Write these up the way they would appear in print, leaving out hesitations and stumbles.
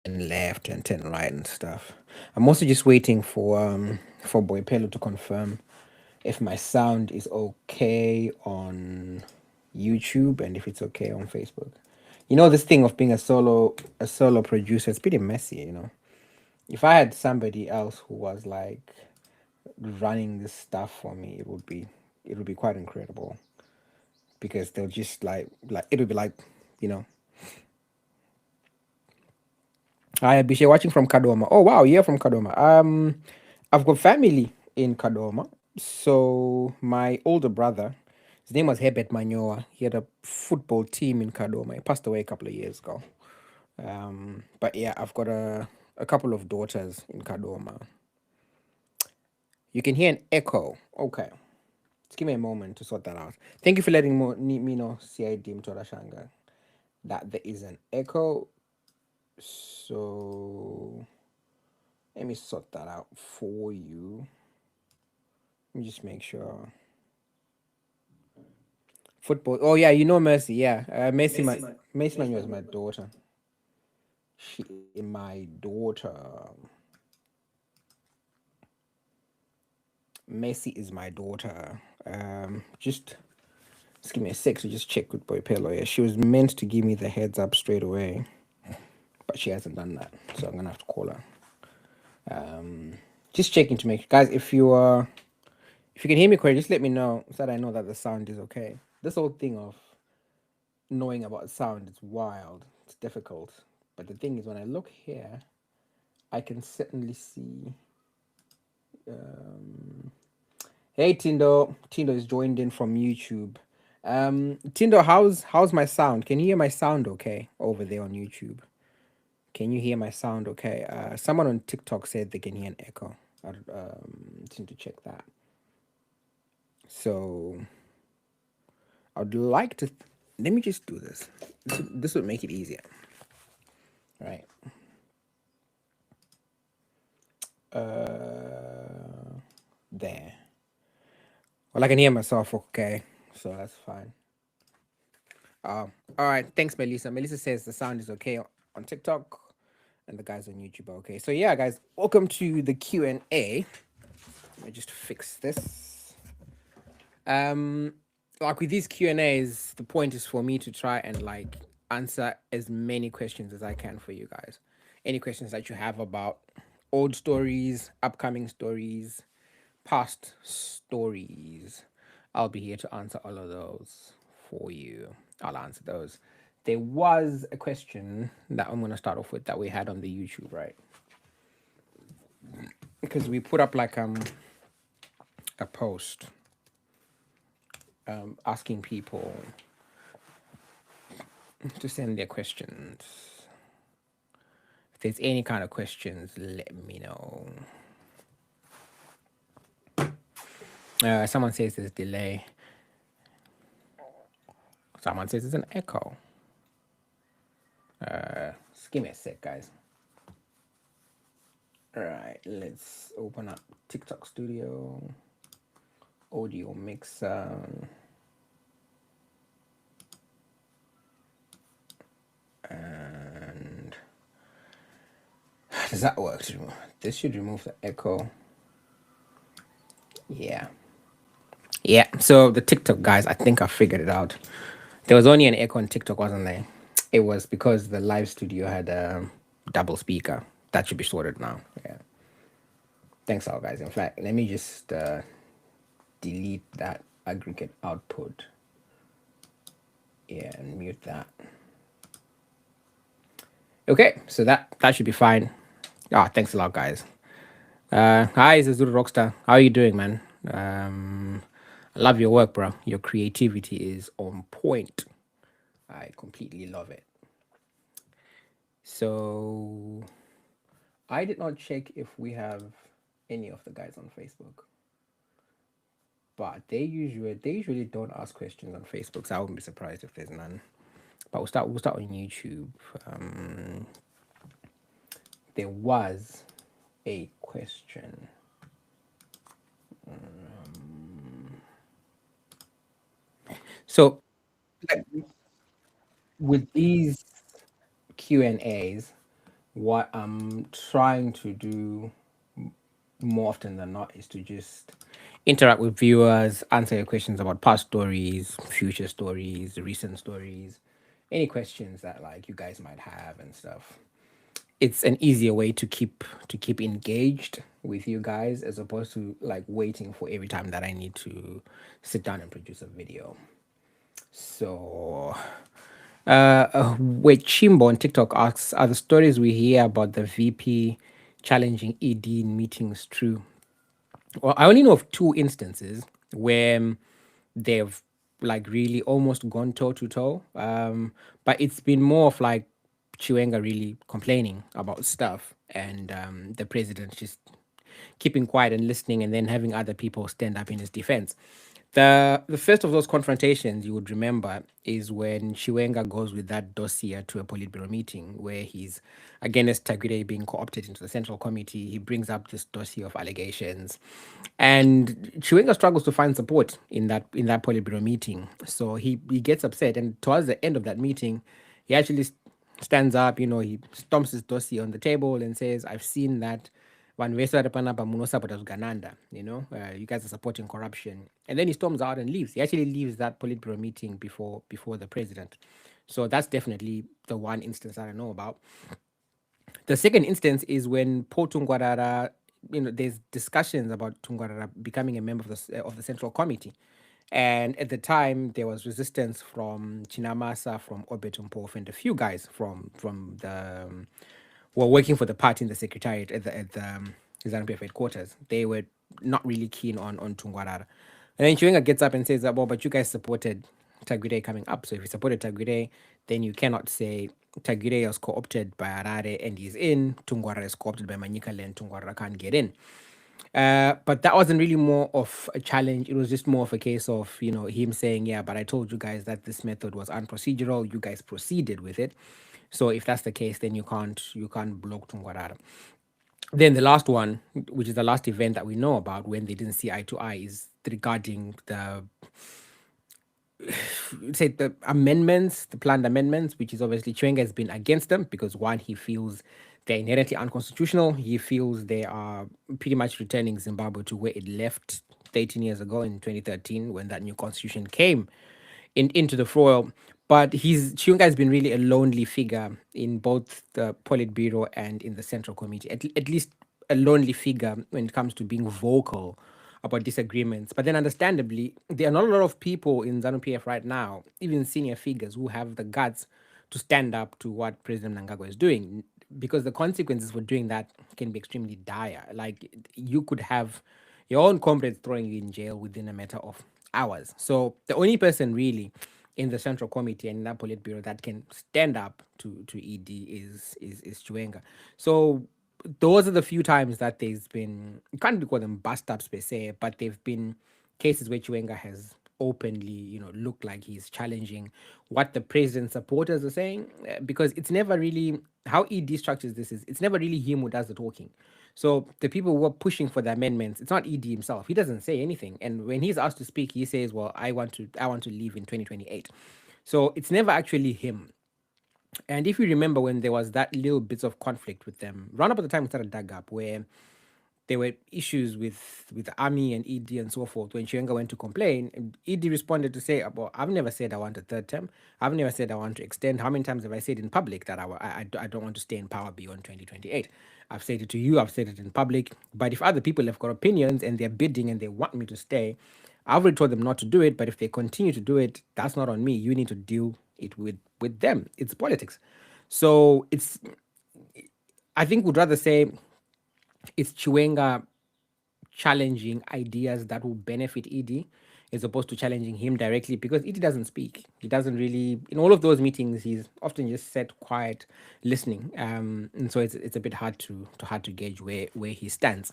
left and 10 right and stuff. I'm also just waiting for Boypelo to confirm if my sound is okay on YouTube and if it's okay on Facebook. You know, this thing of being a solo producer, it's pretty messy, you know. If I had somebody else who was like running this stuff for me, it would be quite incredible because they'll just like it would be like, you know, hi Abhishek, watching from Kadoma. Oh wow, you're from Kadoma. I've got family in Kadoma. So my older brother, his name was Uebert Manyoa. He had a football team in Kadoma. He passed away a couple of years ago. But yeah, I've got a couple of daughters in Kadoma. You can hear an echo. Okay. Just give me a moment to sort that out. Thank you for letting me know, CID Mtorashanga, that there is an echo. So let me sort that out for you. Let me just make sure. Football. Oh yeah, you know Mercy. Yeah, Mercy Manu is my daughter. She is my daughter. Messi is my daughter. Just give me a sec to just check with Boy Pello. Yeah, she was meant to give me the heads up straight away, but she hasn't done that. So I'm gonna have to call her. Just checking to make guys, if you can hear me correctly, just let me know so that I know that the sound is okay. This whole thing of knowing about sound is wild. It's difficult. But the thing is, when I look here, I can certainly see. Hey Tindo, Tindo is joined in from YouTube. Tindo, how's my sound? Can you hear my sound okay over there on YouTube? Can you hear my sound okay? Someone on TikTok said they can hear an echo. I need to check that. So I'd like to. Let me just do this. This would make it easier. Right. There. Well, I can hear myself okay, so that's fine. All right. Thanks, Melissa. Melissa says the sound is okay on TikTok, and the guys on YouTube are okay. So yeah, guys, welcome to the Q&A. Let me just fix this. Like with these Q&As, the point is for me to try and like answer as many questions as I can for you guys. Any questions that you have about old stories, upcoming stories, past stories, I'll be here to answer all of those for you. I'll answer those. There was a question that I'm gonna start off with that we had on the YouTube, right? Because we put up like a post asking people to send their questions. If there's any kind of questions, let me know. Someone says there's delay. Someone says there's an echo. Just give me a sec, guys. All right, let's open up TikTok Studio, audio mixer. And does that work? This should remove the echo. Yeah. Yeah, so the TikTok guys, I think I figured it out. There was only an echo on TikTok, wasn't there? It was because the live studio had a double speaker. That should be sorted now. Yeah. Thanks, all guys. In fact, let me just delete that aggregate output. Yeah, and mute that. Okay, so that should be fine. Thanks a lot, guys. Hi, Zazuru Rockstar. How are you doing, man? I love your work, bro. Your creativity is on point. I completely love it. So I did not check if we have any of the guys on Facebook, but they usually don't ask questions on Facebook, so I wouldn't be surprised if there's none. But we'll start on YouTube. There was a question. So like, with these Q&As, what I'm trying to do more often than not is to just interact with viewers, answer your questions about past stories, future stories, recent stories, any questions that like you guys might have and stuff. It's an easier way to keep engaged with you guys as opposed to like waiting for every time that I need to sit down and produce a video. So wait, Chimbo on TikTok asks, are the stories we hear about the VP challenging ED in meetings true? Well, I only know of two instances where they've like really almost gone toe to toe. But it's been more of like Chiwenga really complaining about stuff and the president just keeping quiet and listening and then having other people stand up in his defense. The first of those confrontations you would remember is when Chiwenga goes with that dossier to a Politburo meeting where he's against Tagire being co-opted into the Central Committee. He brings up this dossier of allegations, and Chiwenga struggles to find support in that Politburo meeting. So he gets upset, and towards the end of that meeting, he actually stands up. You know, he stomps his dossier on the table and says, "I've seen that vanhu vese vari panapa munosapota zvigananda, you know, you guys are supporting corruption." And then he storms out and leaves. He actually leaves that Politburo meeting before the president. So that's definitely the one instance that I know about. The second instance is when Paul Tungwarara, you know, there's discussions about Tungwarara becoming a member of the Central Committee. And at the time, there was resistance from Chinamasa, from Uebert Angel, and a few guys from the were working for the party in the secretariat at the Zanu PF headquarters. They were not really keen on Tungwarara. And then Chiwenga gets up and says, well, but you guys supported Tagire coming up. So if you supported Tagire, then you cannot say Tagire was co-opted by Harare and he's in, Tungwarara is co-opted by Manyika and Tungwarara can't get in. But that wasn't really more of a challenge. It was just more of a case of, you know, him saying, yeah, but I told you guys that this method was unprocedural. You guys proceeded with it. So if that's the case, then you can't block Tungwarara. Then the last one, which is the last event that we know about when they didn't see eye to eye, is regarding the say the amendments, the planned amendments, which is obviously Chiwenga has been against them because one, he feels they're inherently unconstitutional. He feels they are pretty much returning Zimbabwe to where it left 13 years ago in 2013 when that new constitution came into the foil. But Chiwenga has been really a lonely figure in both the Politburo and in the Central Committee. At least a lonely figure when it comes to being vocal about disagreements. But then, understandably, there are not a lot of people in Zanu PF right now, even senior figures, who have the guts to stand up to what President Mnangagwa is doing, because the consequences for doing that can be extremely dire. Like, you could have your own comrades throwing you in jail within a matter of hours. So the only person really in the Central Committee and in that Politburo that can stand up to ED is Chiwenga. So those are the few times that there's been, you can't call them bust ups per se, but they've been cases where Chiwenga has openly, you know, looked like he's challenging what the president's supporters are saying, because it's never really how ED structures this is. It's never really him who does the talking. So the people who are pushing for the amendments, it's not ED himself. He doesn't say anything, and when he's asked to speak, he says, "Well, I want to leave in 2028." So it's never actually him. And if you remember when there was that little bits of conflict with them, around about the time we started Dug Up, where there were issues with the army and ED and so forth, when Chiwenga went to complain, ED responded to say, well, I've never said I want a third term. I've never said I want to extend. How many times have I said in public that I don't want to stay in power beyond 2028? I've said it to you, I've said it in public. But if other people have got opinions and they're bidding and they want me to stay, I've already told them not to do it. But if they continue to do it, that's not on me. You need to deal it with them. It's politics. So I think would rather say it's Chiwenga challenging ideas that will benefit ED as opposed to challenging him directly, because ED doesn't speak. He doesn't really, in all of those meetings, he's often just sat quiet, listening. And so it's a bit hard to gauge where he stands.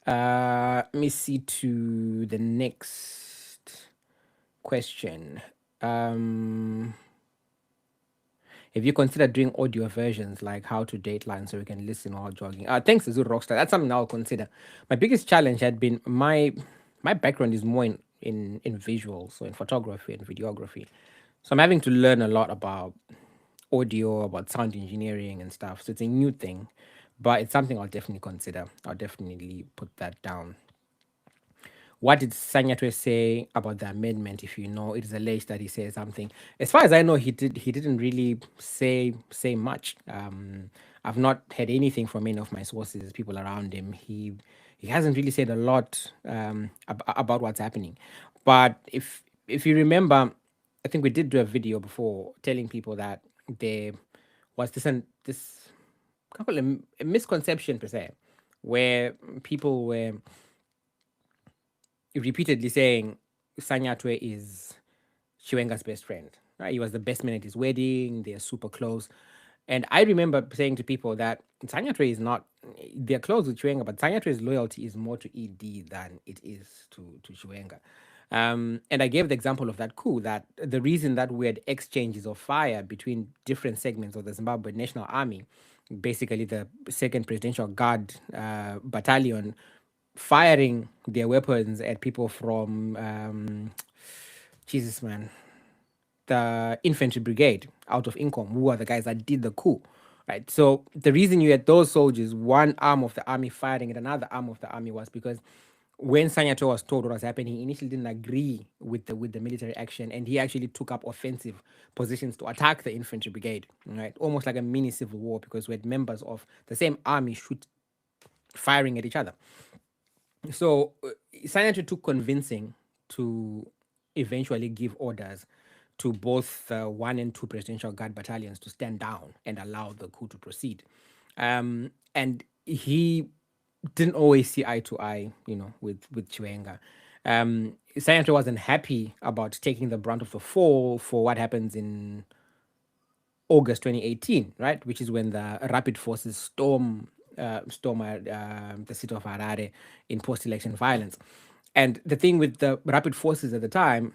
Let me see to the next question. Have you considered doing audio versions like how to Dateline so we can listen while jogging? Thanks, Azur Rockstar. That's something I'll consider. My biggest challenge had been my background is more in visuals, so in photography and videography. So I'm having to learn a lot about audio, about sound engineering and stuff. So it's a new thing, but it's something I'll definitely consider. I'll definitely put that down. What did Sanyatwe say about the amendment? If you know, it is alleged that he said something. As far as I know, he didn't really say much. I've not heard anything from any of my sources, people around him. He hasn't really said a lot about what's happening. But if you remember, I think we did do a video before telling people that there was this can't call it a misconception per se, where people were repeatedly saying Sanyatwe is Chiwenga's best friend. Right? He was the best man at his wedding. They're super close. And I remember saying to people that Sanyatwe is not, they're close with Chiwenga, but Sanyatwe's loyalty is more to ED than it is to Chiwenga. And I gave the example of that coup, that the reason that we had exchanges of fire between different segments of the Zimbabwe National Army, basically the Second Presidential Guard Battalion, firing their weapons at people from Jesus man, the infantry brigade out of Incom, who are the guys that did the coup, right? So the reason you had those soldiers, one arm of the army firing at another arm of the army, was because when Sanyato was told what was happening, he initially didn't agree with the military action, and he actually took up offensive positions to attack the infantry brigade, right? Almost like a mini civil war, because we had members of the same army firing at each other. So Sanyato took convincing to eventually give orders to both the 1 and 2 presidential guard battalions to stand down and allow the coup to proceed. And he didn't always see eye to eye, with Chiwenga. Sanyato wasn't happy about taking the brunt of the fall for what happens in August 2018, right? Which is when the rapid forces storm the city of Harare in post-election violence. And the thing with the rapid forces at the time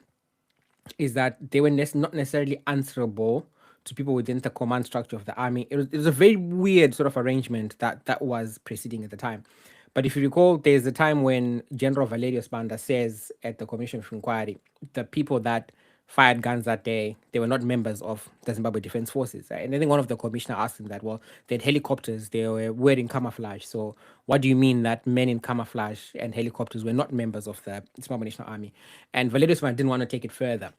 is that they were not necessarily answerable to people within the command structure of the army. It was a very weird sort of arrangement that was proceeding at the time. But if you recall, there's a time when General Valerius Banda says at the Commission of Inquiry, the people that fired guns that day, they were not members of the Zimbabwe Defense Forces. And I think one of the commissioner asked him that, well, they had helicopters, they were wearing camouflage. So what do you mean that men in camouflage and helicopters were not members of the Zimbabwe National Army? And Valerius Banda didn't want to take it further.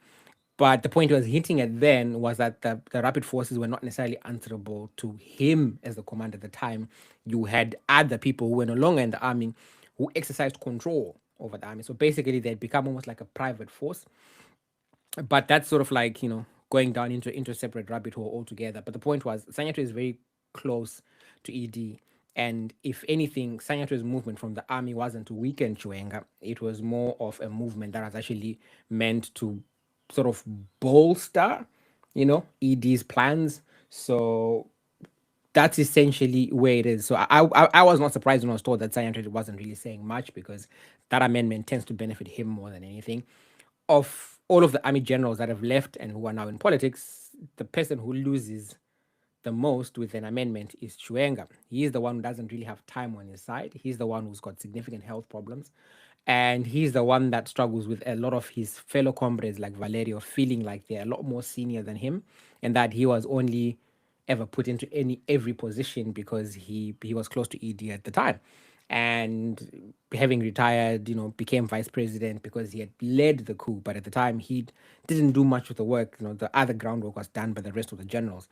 But the point he was hinting at then was that the rapid forces were not necessarily answerable to him as the commander at the time. You had other people who were no longer in the army who exercised control over the army. So basically, they'd become almost like a private force. But that's sort of like, going down into a separate rabbit hole altogether. But the point was, Sanyato is very close to ED. And if anything, Sanyato's movement from the army wasn't to weaken Chiwenga. It was more of a movement that was actually meant to sort of bolster, ED's plans. So that's essentially where it is. So I was not surprised when I was told that Sanyato wasn't really saying much, because that amendment tends to benefit him more than anything. Of all of the army generals that have left and who are now in politics, the person who loses the most with an amendment is Chiwenga. He is the one who doesn't really have time on his side. He's the one who's got significant health problems. And he's the one that struggles with a lot of his fellow comrades like Valerio feeling like they're a lot more senior than him, and that he was only ever put into every position because he was close to ED at the time. And having retired, became vice president because he had led the coup, but at the time he didn't do much of the work. The other groundwork was done by the rest of the generals.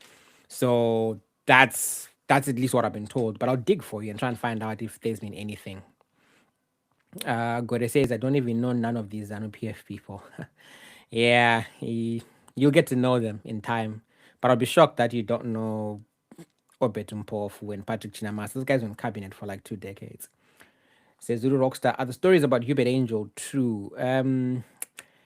So that's at least what I've been told. But I'll dig for you and try and find out if there's been anything. Gore says, I don't even know none of these Zanu PF people. Yeah, you'll get to know them in time. But I'll be shocked that you don't know Uebert Angel and Patrick Chinamas. Those guys were in cabinet for like 2 decades. Says Zulu Rockstar, are the stories about Uebert Angel true?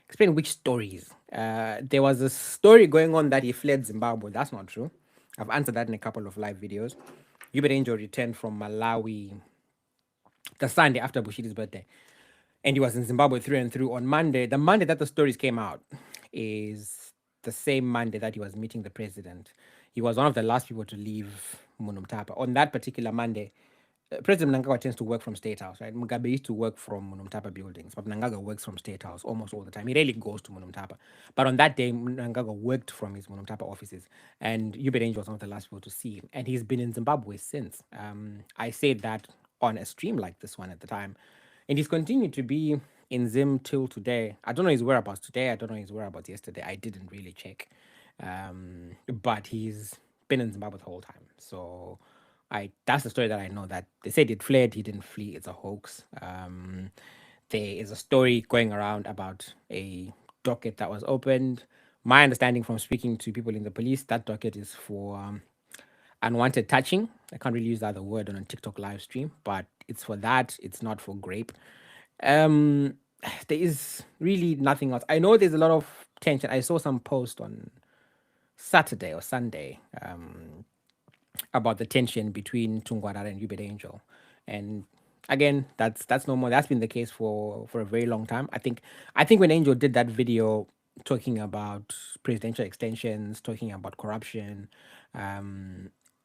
Explain which stories. There was a story going on that he fled Zimbabwe. That's not true. I've answered that in a couple of live videos. Uebert Angel returned from Malawi the Sunday after Bushidi's birthday. And he was in Zimbabwe through and through on Monday. The Monday that the stories came out is the same Monday that he was meeting the president. He was one of the last people to leave Munumtapa. On that particular Monday, President Mnangagwa tends to work from State House, right? Mugabe used to work from Munumtapa buildings, but Mnangagwa works from State House almost all the time. He rarely goes to Munumtapa. But on that day, Mnangagwa worked from his Munumtapa offices, and Uebert Angel was one of the last people to see him. And he's been in Zimbabwe since. I said that on a stream like this one at the time. And he's continued to be in Zim till today. I don't know his whereabouts today. I don't know his whereabouts yesterday. I didn't really check. But he's been in Zimbabwe the whole time. So that's the story that I know, that they said it fled, he didn't flee, it's a hoax. There is a story going around about a docket that was opened. My understanding from speaking to people in the police, that docket is for unwanted touching. I can't really use that other word on a TikTok live stream, but it's for that. It's not for grape. Um, there is really nothing else. I know there's a lot of tension. I saw some post on Saturday or Sunday about the tension between Tungwarara and Uebert Angel, and again, that's normal. That's been the case for a very long time. I think when Angel did that video talking about presidential extensions, talking about corruption,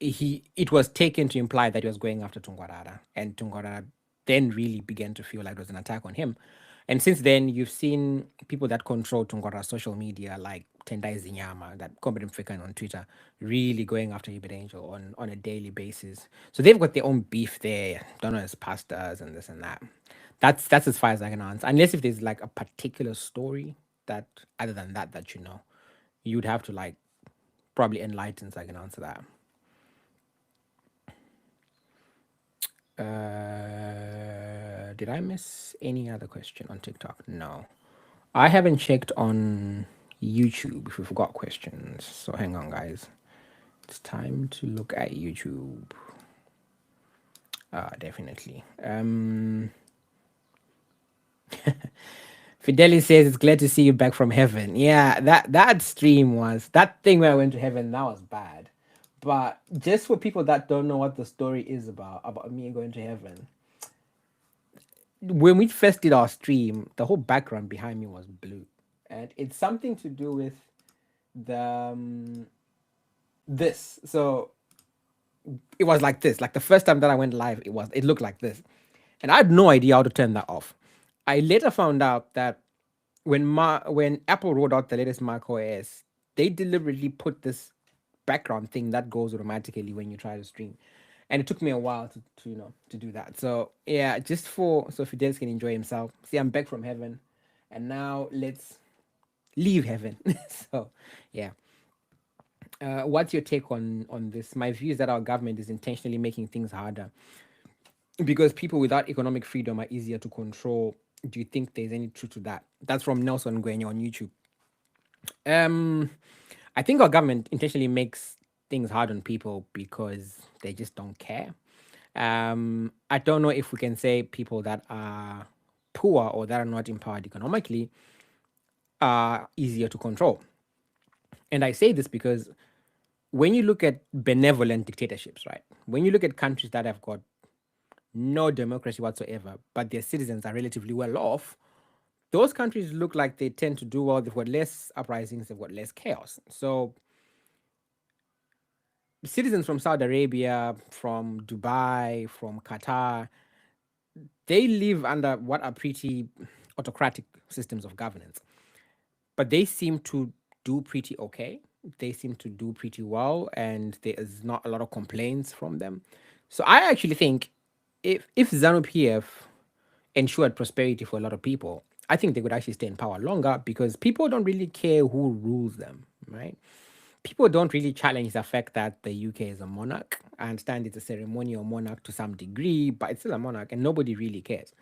it was taken to imply that he was going after Tungwarara, and Tungwarara then really began to feel like it was an attack on him. And since then, you've seen people that control Tungwara's social media, like Tendai Zinyama, that competent figure on Twitter, really going after Uebert Angel on a daily basis. So they've got their own beef there. Don't know, as pastors and this and that. That's as far as I can answer. Unless if there's like a particular story that, other than that, that you know, you'd have to like probably enlighten so I can answer that. Did I miss any other question on TikTok? No. I haven't checked on YouTube if we've got questions. So hang on, guys. It's time to look at YouTube. Definitely. Fidelis says it's glad to see you back from heaven. Yeah, that stream was, that thing where I went to heaven, that was bad. But just for people that don't know what the story is about me going to heaven, when we first did our stream, the whole background behind me was blue, and it's something to do with the this. So it was like this. Like the first time that I went live, it looked like this, and I had no idea how to turn that off. I later found out that when Apple rolled out the latest Mac OS, they deliberately put this background thing that goes automatically when you try to stream, and it took me a while to do that. So yeah, just so Fidelis can enjoy himself. See, I'm back from heaven, and now let's leave heaven. So yeah. What's your take on this? My view is that our government is intentionally making things harder because people without economic freedom are easier to control. Do you think there's any truth to that? That's from Nelson Gwenyo on YouTube. I think our government intentionally makes things hard on people because they just don't care. I don't know if we can say people that are poor or that are not empowered economically are easier to control. And I say this because when you look at benevolent dictatorships, right? When you look at countries that have got no democracy whatsoever, but their citizens are relatively well off, those countries look like they tend to do well. They've got less uprisings, they've got less chaos. So citizens from Saudi Arabia, from Dubai, from Qatar, they live under what are pretty autocratic systems of governance, but they seem to do pretty okay. They seem to do pretty well, and there is not a lot of complaints from them. So I actually think if Zanu PF ensured prosperity for a lot of people, I think they could actually stay in power longer because people don't really care who rules them, right? People don't really challenge the fact that the UK is a monarch. I understand it's a ceremonial monarch to some degree, but it's still a monarch and nobody really cares.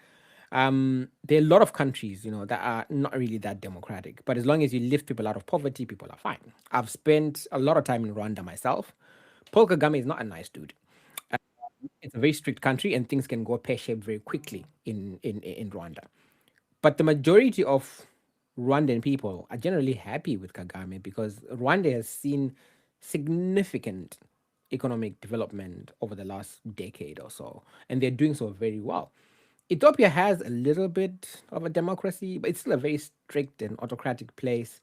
There are a lot of countries, that are not really that democratic. But as long as you lift people out of poverty, people are fine. I've spent a lot of time in Rwanda myself. Paul Kagame is not a nice dude. It's a very strict country, and things can go pear shaped very quickly in Rwanda. But the majority of Rwandan people are generally happy with Kagame because Rwanda has seen significant economic development over the last decade or so, and they're doing so very well. Ethiopia has a little bit of a democracy, but it's still a very strict and autocratic place.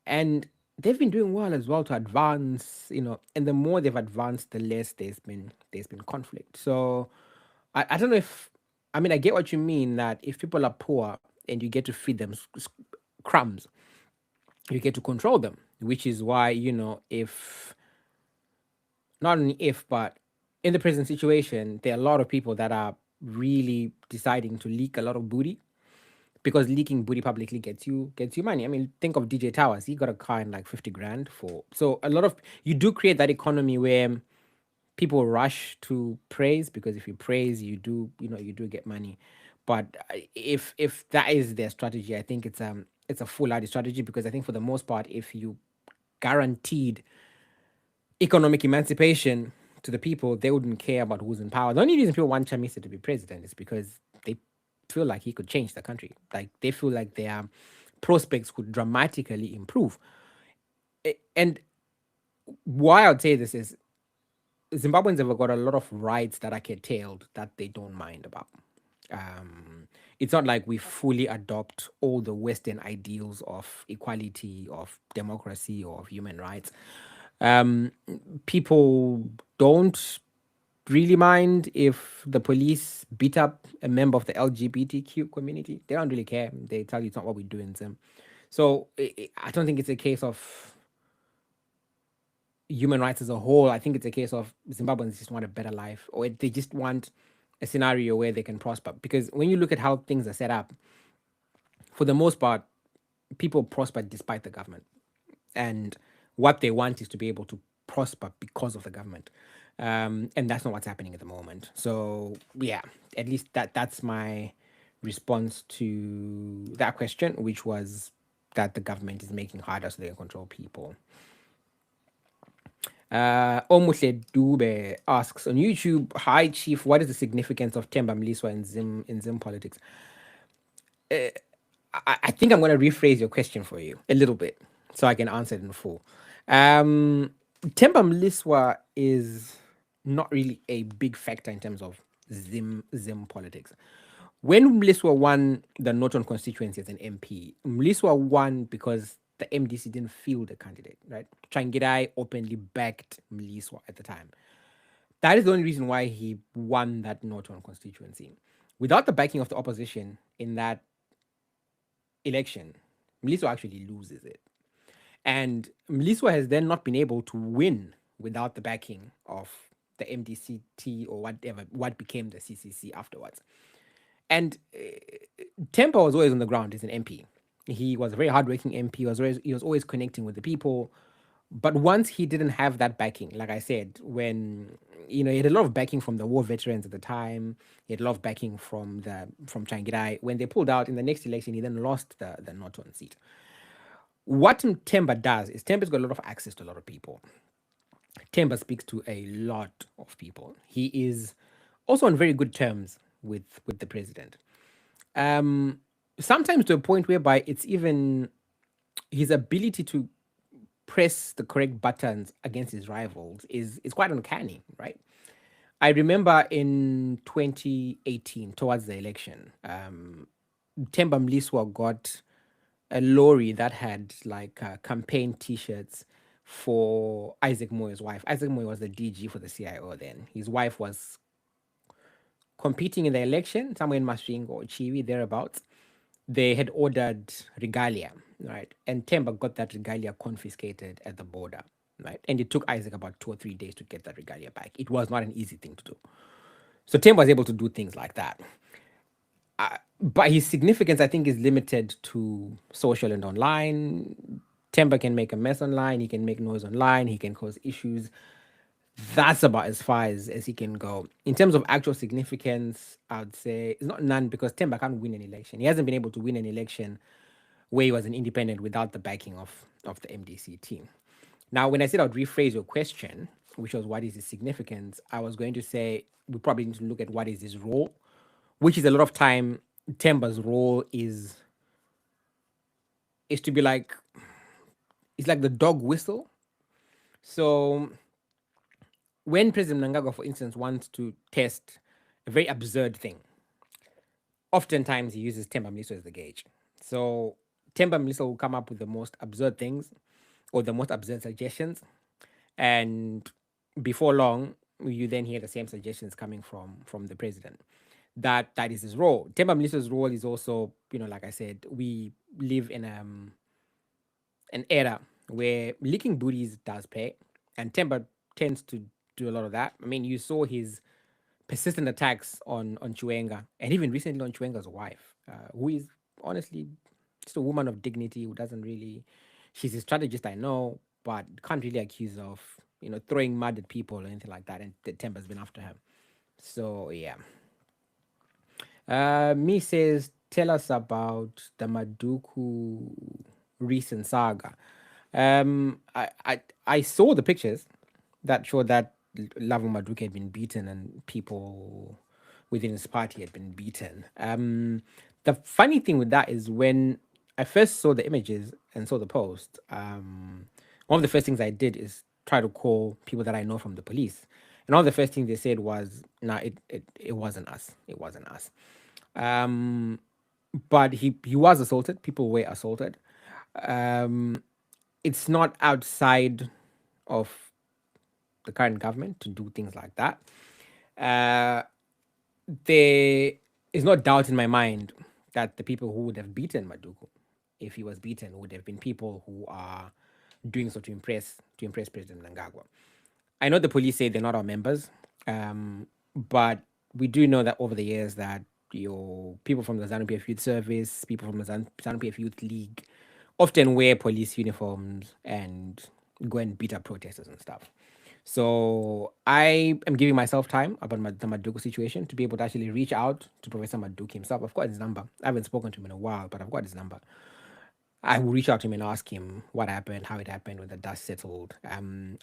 And they've been doing well as well to advance, and the more they've advanced, the less there's been conflict. So I don't know if, I mean, I get what you mean, that if people are poor and you get to feed them crumbs, you get to control them, which is why, if, not only if, but in the present situation, there are a lot of people that are really deciding to leak a lot of booty, because leaking booty publicly gets you money. I mean, think of DJ Towers. He got a car in like 50 grand for. So a lot of, you do create that economy where people rush to praise, because if you praise, you do get money. But if that is their strategy, I think it's a foolhardy strategy, because I think for the most part, if you guaranteed economic emancipation to the people, they wouldn't care about who's in power. The only reason people want Chamisa to be president is because they feel like he could change the country. Like, they feel like their prospects could dramatically improve. And why I'd say this is, Zimbabweans have got a lot of rights that are curtailed that they don't mind about. It's not like we fully adopt all the Western ideals of equality, of democracy, or of human rights. Um, People don't really mind if the police beat up a member of the LGBTQ community. They don't really care. They tell you it's not what we do in Zim. So I don't think it's a case of human rights as a whole. I think it's a case of Zimbabweans just want a better life, or they just want a scenario where they can prosper. Because when you look at how things are set up, for the most part, people prosper despite the government. And what they want is to be able to prosper because of the government. And that's not what's happening at the moment. So yeah, at least that's my response to that question, which was that the government is making harder so they can control people. Omuhle Dube asks on YouTube, "Hi Chief, what is the significance of Temba Mliswa in Zim politics?" I think I'm going to rephrase your question for you a little bit so I can answer it in full. Temba Mliswa is not really a big factor in terms of Zim politics. When Mliswa won the Norton constituency as an MP, Mliswa won because the MDC didn't field the candidate, right? Changirai openly backed Mliswa at the time. That is the only reason why he won that Norton constituency. Without the backing of the opposition in that election, Mliswa actually loses it. And Mliswa has then not been able to win without the backing of the MDCT or whatever, what became the CCC afterwards. And Temba was always on the ground as an MP. He was a very hardworking MP. He was always connecting with the people. But once he didn't have that backing, like I said, when he had a lot of backing from the war veterans at the time, he had a lot of backing from Changirai. When they pulled out in the next election, he then lost the Norton seat. What Temba does is Temba's got a lot of access to a lot of people. Temba speaks to a lot of people. He is also on very good terms with the president. Sometimes to a point whereby it's even his ability to press the correct buttons against his rivals is quite uncanny, right? I remember in 2018, towards the election, Temba Mliswa got a lorry that had like campaign T-shirts for Isaac Moy's wife. Isaac Moy was the DG for the CIO then. His wife was competing in the election somewhere in Masvingo or Chiwi, thereabouts. They had ordered regalia, right? And Temba got that regalia confiscated at the border, right? And it took Isaac about 2 or 3 days to get that regalia back. It was not an easy thing to do. So Temba was able to do things like that. But his significance, I think, is limited to social and online. Temba can make a mess online. He can make noise online. He can cause issues. That's about as far as he can go. In terms of actual significance, I would say it's not none, because Temba can't win an election. He hasn't been able to win an election where he was an independent without the backing of the MDC team. Now, when I said I'd rephrase your question, which was what is his significance, I was going to say we probably need to look at what is his role, which is a lot of time Temba's role is to be like, it's like the dog whistle. So when President Mnangagwa, for instance, wants to test a very absurd thing, oftentimes he uses Temba Mliswa as the gauge. So Temba Mliswa will come up with the most absurd things or the most absurd suggestions, and before long, you then hear the same suggestions coming from the president. That is his role. Temba Mliswa's role is also, like I said, we live in an era where licking booties does pay, and Temba tends to do a lot of that. I mean, you saw his persistent attacks on Chiwenga, and even recently on Chiwenga's wife, who is honestly just a woman of dignity who doesn't really. She's a strategist, I know, but can't really accuse of throwing mud at people or anything like that. And the Temba's been after her. So yeah. Me says, tell us about the Maduku recent saga. I saw the pictures that showed that Lavo Maduka had been beaten and people within his party had been beaten. The funny thing with that is when I first saw the images and saw the post, one of the first things I did is try to call people that I know from the police. And one of the first things they said was, "Nah, it wasn't us. It wasn't us." Um, but he was assaulted. People were assaulted. Um, it's not outside of the current government to do things like that. Uh, there is no doubt in my mind that the people who would have beaten Maduku, if he was beaten, would have been people who are doing so to impress President Mnangagwa. I know the police say they're not our members, but we do know that over the years that your people from the Zanu PF Youth Service, people from the Zanu PF Youth League, often wear police uniforms and go and beat up protesters and stuff. So I am giving myself time about the Maduku situation to be able to actually reach out to Professor Maduku himself. I've got his number. I haven't spoken to him in a while, but I've got his number. I will reach out to him and ask him what happened, how it happened, when the dust settled.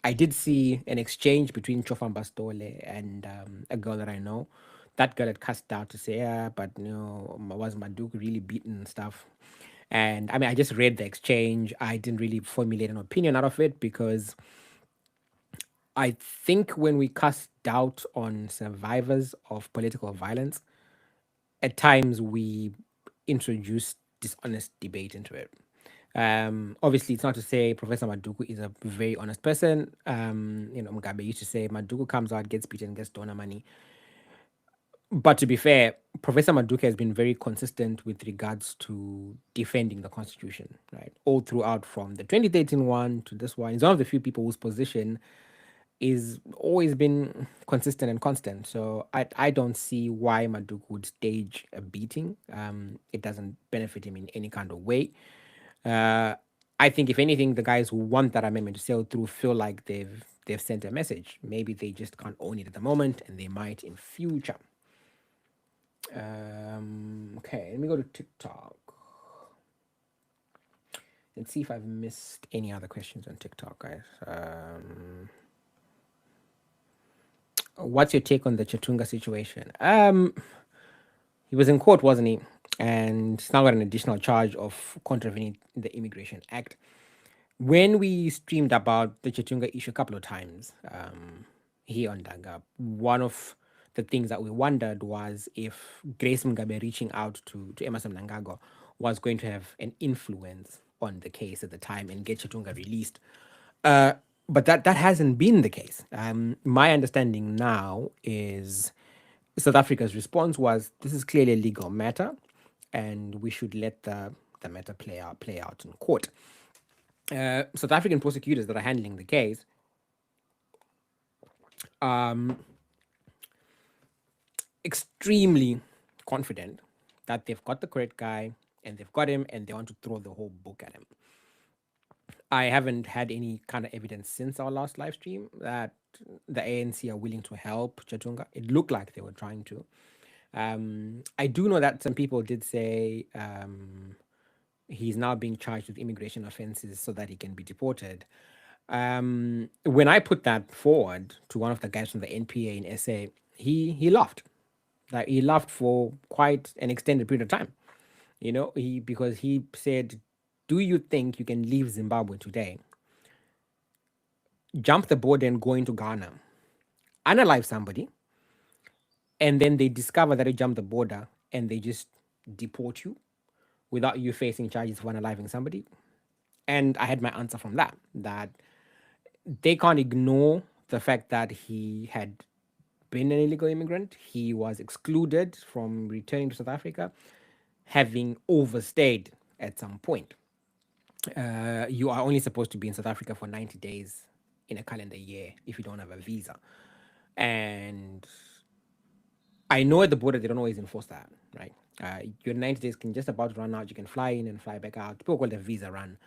I did see an exchange between Chofan Bastole and a girl that I know. That girl had cussed out to say, yeah, but was Maduku really beaten and stuff? And I mean, I just read the exchange. I didn't really formulate an opinion out of it because I think when we cast doubt on survivors of political violence, at times we introduce dishonest debate into it. Obviously, it's not to say Professor Maduku is a very honest person. Mugabe used to say Maduku comes out, gets beaten, gets donor money. But to be fair, Professor Maduka has been very consistent with regards to defending the constitution, right? All throughout from the 2013 one to this one. He's one of the few people whose position is always been consistent and constant. So I don't see why Maduka would stage a beating. It doesn't benefit him in any kind of way. I think if anything, the guys who want that amendment to sail through feel like they've sent a message. Maybe they just can't own it at the moment, and they might in future. Okay, let me go to TikTok. Let's see if I've missed any other questions on TikTok, guys. What's your take on the Chatunga situation? He was in court, wasn't he? And he's now got an additional charge of contravening the Immigration Act. When we streamed about the Chatunga issue a couple of times here on Daga, one of the things that we wondered was if Grace Mugabe reaching out to Emerson Mnangagwa was going to have an influence on the case at the time and get Chatunga released. But that hasn't been the case. My understanding now is South Africa's response was this is clearly a legal matter, and we should let the matter play out in court. South African prosecutors that are handling the case extremely confident that they've got the correct guy and they've got him and they want to throw the whole book at him. I haven't had any kind of evidence since our last live stream that the ANC are willing to help Chatunga. It looked like they were trying to. I do know that some people did say he's now being charged with immigration offenses so that he can be deported. When I put that forward to one of the guys from the NPA in SA, he laughed. Like he laughed for quite an extended period of time. Because he said, "Do you think you can leave Zimbabwe today, jump the border and go into Ghana, unalive somebody, and then they discover that you jumped the border and they just deport you without you facing charges for unaliving somebody?" And I had my answer from that they can't ignore the fact that he had been an illegal immigrant, he was excluded from returning to South Africa, having overstayed at some point. You are only supposed to be in South Africa for 90 days in a calendar year if you don't have a visa. And I know at the border they don't always enforce that, right? Your 90 days can just about run out. You can fly in and fly back out. People call it a visa run.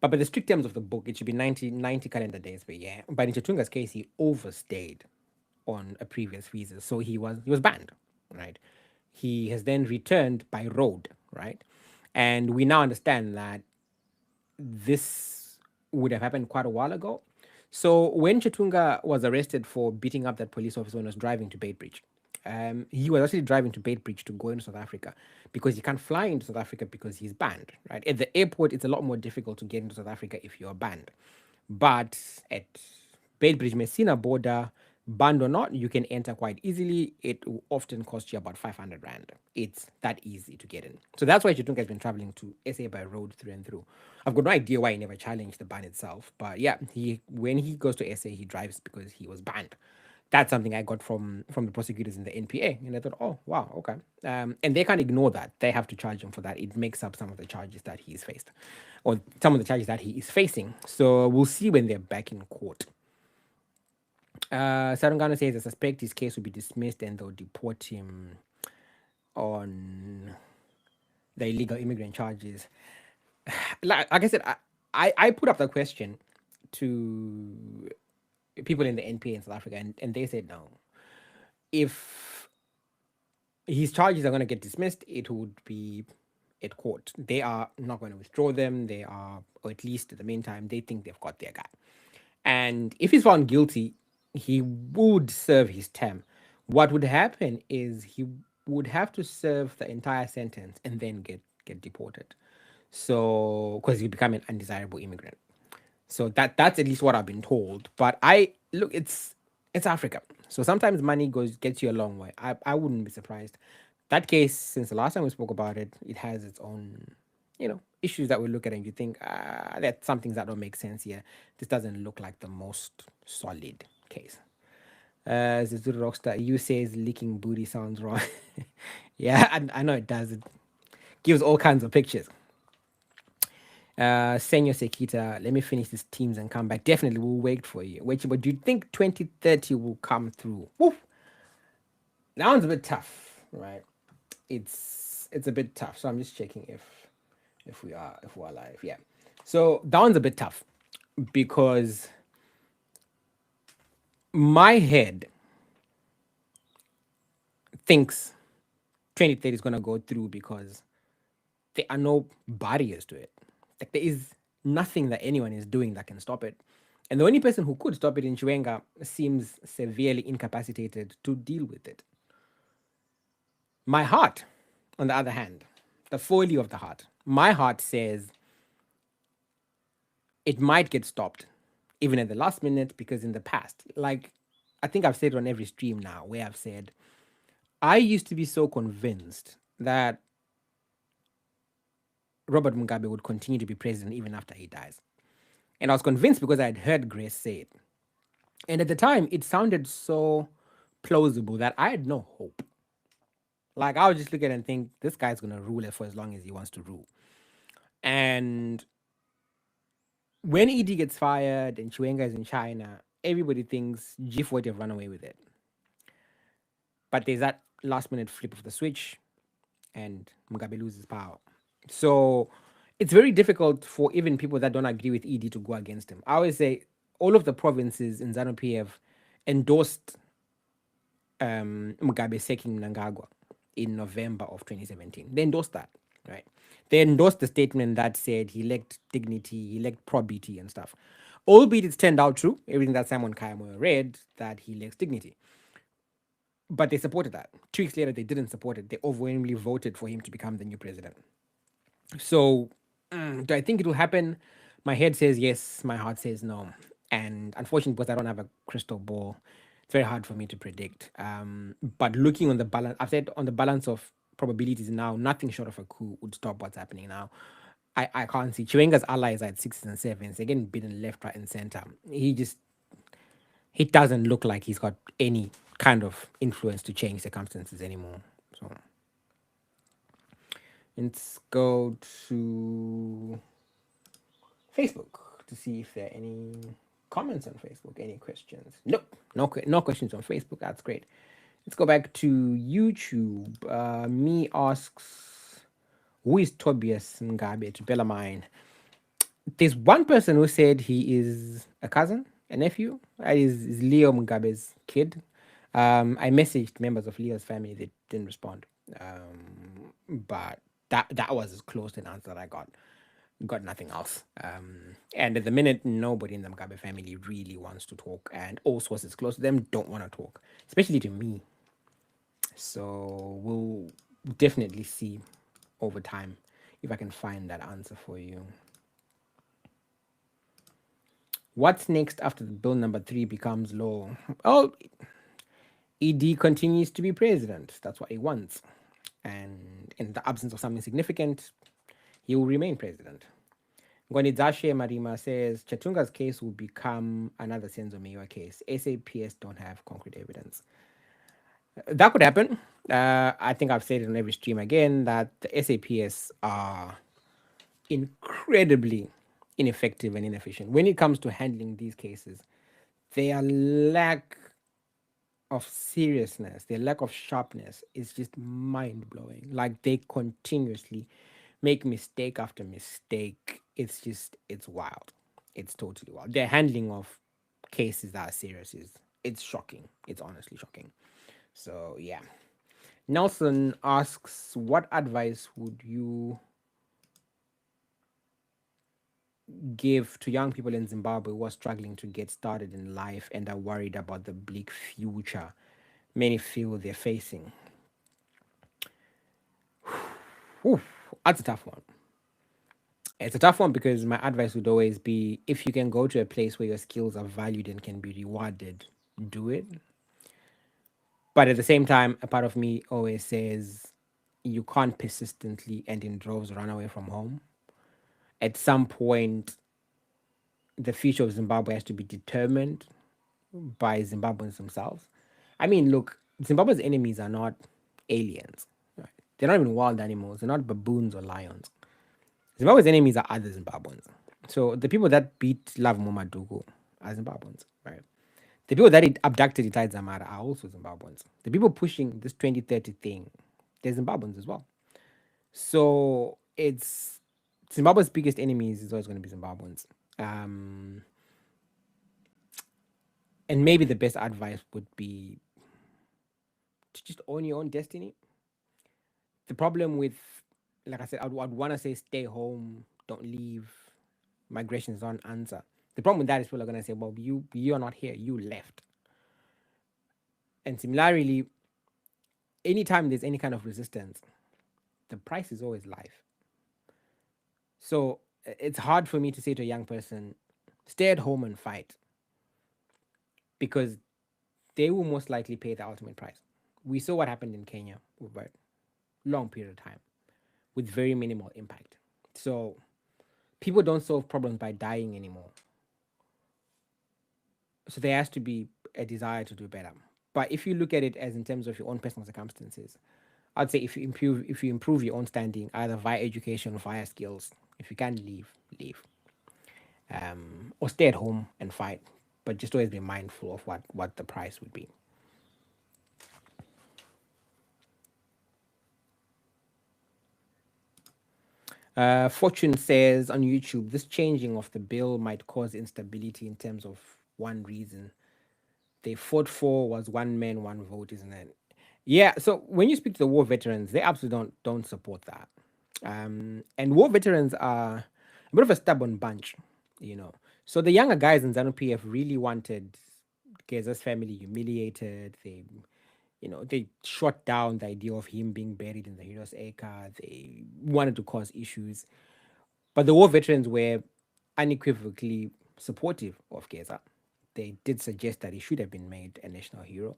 But by the strict terms of the book, it should be 90 calendar days per year. But in Chatunga's case, he overstayed on a previous visa. So he was banned, right? He has then returned by road, right? And we now understand that this would have happened quite a while ago. So when Chatunga was arrested for beating up that police officer when he was driving to Beitbridge, he was actually driving to Beitbridge to go into South Africa because he can't fly into South Africa because he's banned, right? At the airport, it's a lot more difficult to get into South Africa if you're banned. But at Beitbridge Messina border, banned or not, you can enter quite easily. It will often cost you about 500 Rand. It's that easy to get in. So that's why Chatunga has been traveling to SA by road through and through. I've got no idea why he never challenged the ban itself. But yeah, when he goes to SA, he drives because he was banned. That's something I got from the prosecutors in the NPA, and I thought, oh wow, okay. And they can't ignore that; they have to charge him for that. It makes up some of the charges that he's faced, or some of the charges that he is facing. So we'll see when they're back in court. Sarungano says, I suspect his case will be dismissed and they'll deport him on the illegal immigrant charges. Like I said, I put up the question to people in the NPA in South Africa, and they said no. If his charges are going to get dismissed, it would be at court. They are not going to withdraw them. They are, or at least at the meantime, they think they've got their guy. And if he's found guilty, he would serve his term. What would happen is he would have to serve the entire sentence and then get deported. So, because he become an undesirable immigrant. So that's at least what I've been told. But it's Africa. So sometimes money gets you a long way. I wouldn't be surprised. That case, since the last time we spoke about it, it has its own, issues that we look at and you think, that's some things that don't make sense here. This doesn't look like the most solid case. Zulu Rockstar, you says licking booty sounds wrong. Yeah, I know it does. It gives all kinds of pictures. Senor Sekita, let me finish these teams and come back. Definitely, we'll wait for you. Wait, but do you think 2030 will come through? Woof. That one's a bit tough, right? It's a bit tough. So I'm just checking if we're alive. Yeah. So that one's a bit tough because my head thinks 2030 is gonna go through because there are no barriers to it. Like there is nothing that anyone is doing that can stop it. And the only person who could stop it in Chiwenga seems severely incapacitated to deal with it. My heart, on the other hand, the folio of the heart, my heart says it might get stopped even at the last minute because in the past, like I think I've said it on every stream now where I've said, I used to be so convinced that Robert Mugabe would continue to be president even after he dies. And I was convinced because I had heard Grace say it. And at the time, it sounded so plausible that I had no hope. Like, I would just look at it and think, this guy's going to rule it for as long as he wants to rule. And when ED gets fired and Chiwenga is in China, everybody thinks G4 would have run away with it. But there's that last minute flip of the switch and Mugabe loses power. So it's very difficult for even people that don't agree with ED to go against him. I always say all of the provinces in Zanu PF endorsed Mugabe saking Mnangagwa in November of 2017. They endorsed that, right? They endorsed the statement that said he lacked dignity, he lacked probity and stuff. Albeit it's turned out true, everything that Simon Kayamo read, that he lacks dignity. But they supported that. 2 weeks later, they didn't support it. They overwhelmingly voted for him to become the new president. So, do I think it will happen? My head says yes, my heart says no. And unfortunately, because I don't have a crystal ball, it's very hard for me to predict. But looking on the balance, I've said on the balance of probabilities now, nothing short of a coup would stop what's happening now. I can't see. Chiwenga's allies are at 6s and 7s. They're getting beaten left, right, and center. He just he doesn't look like he's got any kind of influence to change circumstances anymore. So let's go to Facebook to see if there are any comments on Facebook, any questions. Nope, no questions on Facebook. That's great. Let's go back to YouTube. Me asks, who is Tobias Mugabe to Bellarmine? There's one person who said he is a cousin, a nephew. That is Leo Mugabe's kid. I messaged members of Leo's family. They didn't respond. But that was as close to an answer that I got. Got nothing else. And at the minute, nobody in the Mugabe family really wants to talk, and all sources close to them don't want to talk, especially to me. So we'll definitely see over time if I can find that answer for you. What's next after the bill number 3 becomes law? Oh, ED continues to be president. That's what he wants. And in the absence of something significant, he will remain president. Ngonidashe Marima says Chatunga's case will become another Senzo Meyiwa case. SAPS don't have concrete evidence. That could happen. I think I've said it on every stream again that the SAPS are incredibly ineffective and inefficient when it comes to handling these cases. Their lack of seriousness, their lack of sharpness is just mind blowing. Like they continuously make mistake after mistake. It's wild. It's totally wild. Their handling of cases that are serious it's shocking. It's honestly shocking. So yeah. Nelson asks, what advice would you give to young people in Zimbabwe who are struggling to get started in life and are worried about the bleak future many feel they're facing? Whew, that's a tough one. It's a tough one because my advice would always be, if you can go to a place where your skills are valued and can be rewarded, do it. But at the same time, a part of me always says you can't persistently and in droves run away from home. At some point, the future of Zimbabwe has to be determined by Zimbabweans themselves. I mean, look, Zimbabwe's enemies are not aliens. Right? They're not even wild animals. They're not baboons or lions. Zimbabwe's enemies are other Zimbabweans. So the people that beat Love Momadugu are Zimbabweans, right? The people that abducted Itai Zamara are also Zimbabweans. The people pushing this 2030 thing, they're Zimbabweans as well. So it's Zimbabwe's biggest enemies is always going to be Zimbabweans. And maybe the best advice would be to just own your own destiny. The problem with, like I said, I'd want to say stay home, don't leave, migration is not an answer. The problem with that is people are going to say, well, you're not here, you left. And similarly, anytime there's any kind of resistance, the price is always life. So it's hard for me to say to a young person, stay at home and fight, because they will most likely pay the ultimate price. We saw what happened in Kenya over a long period of time with very minimal impact. So people don't solve problems by dying anymore. So there has to be a desire to do better. But if you look at it as in terms of your own personal circumstances, I'd say if you improve your own standing either via education or via skills, if you can leave, or stay at home and fight. But just always be mindful of what the price would be. Fortune says on YouTube, this changing of the bill might cause instability in terms of one reason. They fought for was one man, one vote, isn't it? Yeah. So when you speak to the war veterans, they absolutely don't support that. And war veterans are a bit of a stubborn bunch, you know. So the younger guys in Zanu PF really wanted Geza's family humiliated. They shot down the idea of him being buried in the Heroes Acre. They wanted to cause issues. But the war veterans were unequivocally supportive of Geza. They did suggest that he should have been made a national hero.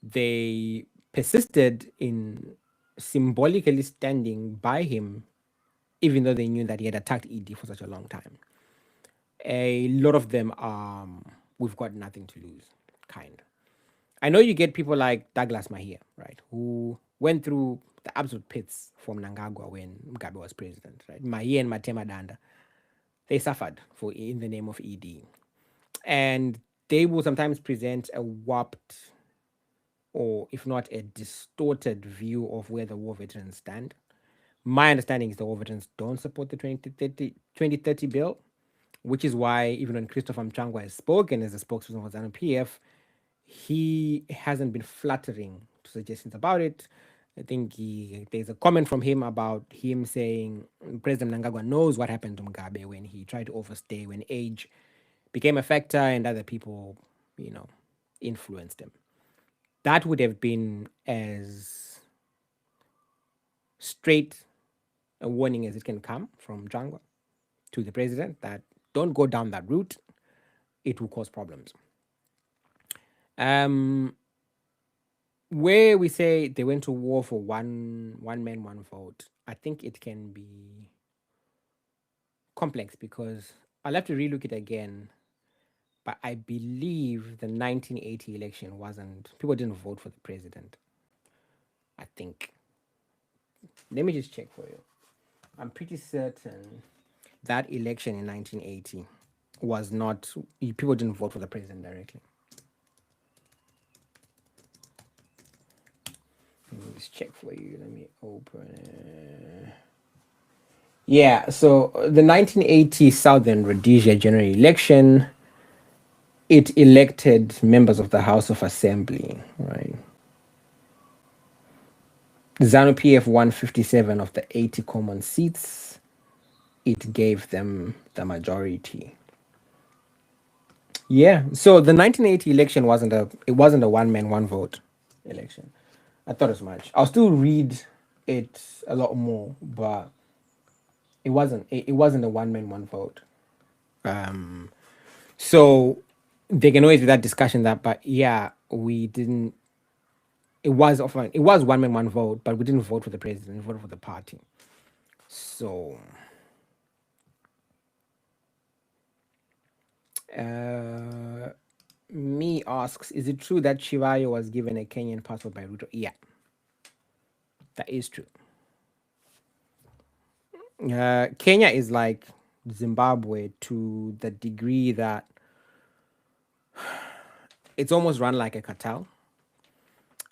They persisted in symbolically standing by him, even though they knew that he had attacked ED for such a long time. A lot of them we've got nothing to lose, kind. I know you get people like Douglas Mahia, right, who went through the absolute pits from Mnangagwa when Mugabe was president, right? Mahia and Matema Danda, they suffered for in the name of ED. And they will sometimes present a warped or, if not a distorted view of where the war veterans stand. My understanding is the war veterans don't support the 2030 bill, which is why even when Christopher Mutsvangwa has spoken as a spokesperson for Zanu PF, he hasn't been flattering to suggestions about it. I think there's a comment from him about him saying President Mnangagwa knows what happened to Mugabe when he tried to overstay, when age became a factor and other people, influenced him. That would have been as straight a warning as it can come from Jangwa to the president that don't go down that route. It will cause problems. Where we say they went to war for one man, one vote, I think it can be complex because I'll have to relook it again. But I believe the 1980 election people didn't vote for the president. I think. Let me just check for you. I'm pretty certain that election in 1980 was not, people didn't vote for the president directly. Let me just check for you. Let me open it. Yeah, so the 1980 Southern Rhodesia general election, it elected members of the House of Assembly, right? Zanu PF won 57 of the 80 common seats. It gave them the majority. Yeah, so the 1980 election wasn't a one man one vote election. I thought as much. I'll still read it a lot more, but it wasn't a one man one vote. So there can always be that discussion but yeah, we didn't. It was one man one vote, but we didn't vote for the president. We voted for the party. So me asks, is it true that Chivayo was given a Kenyan passport by Ruto? Yeah, that is true. Kenya is like Zimbabwe to the degree that it's almost run like a cartel.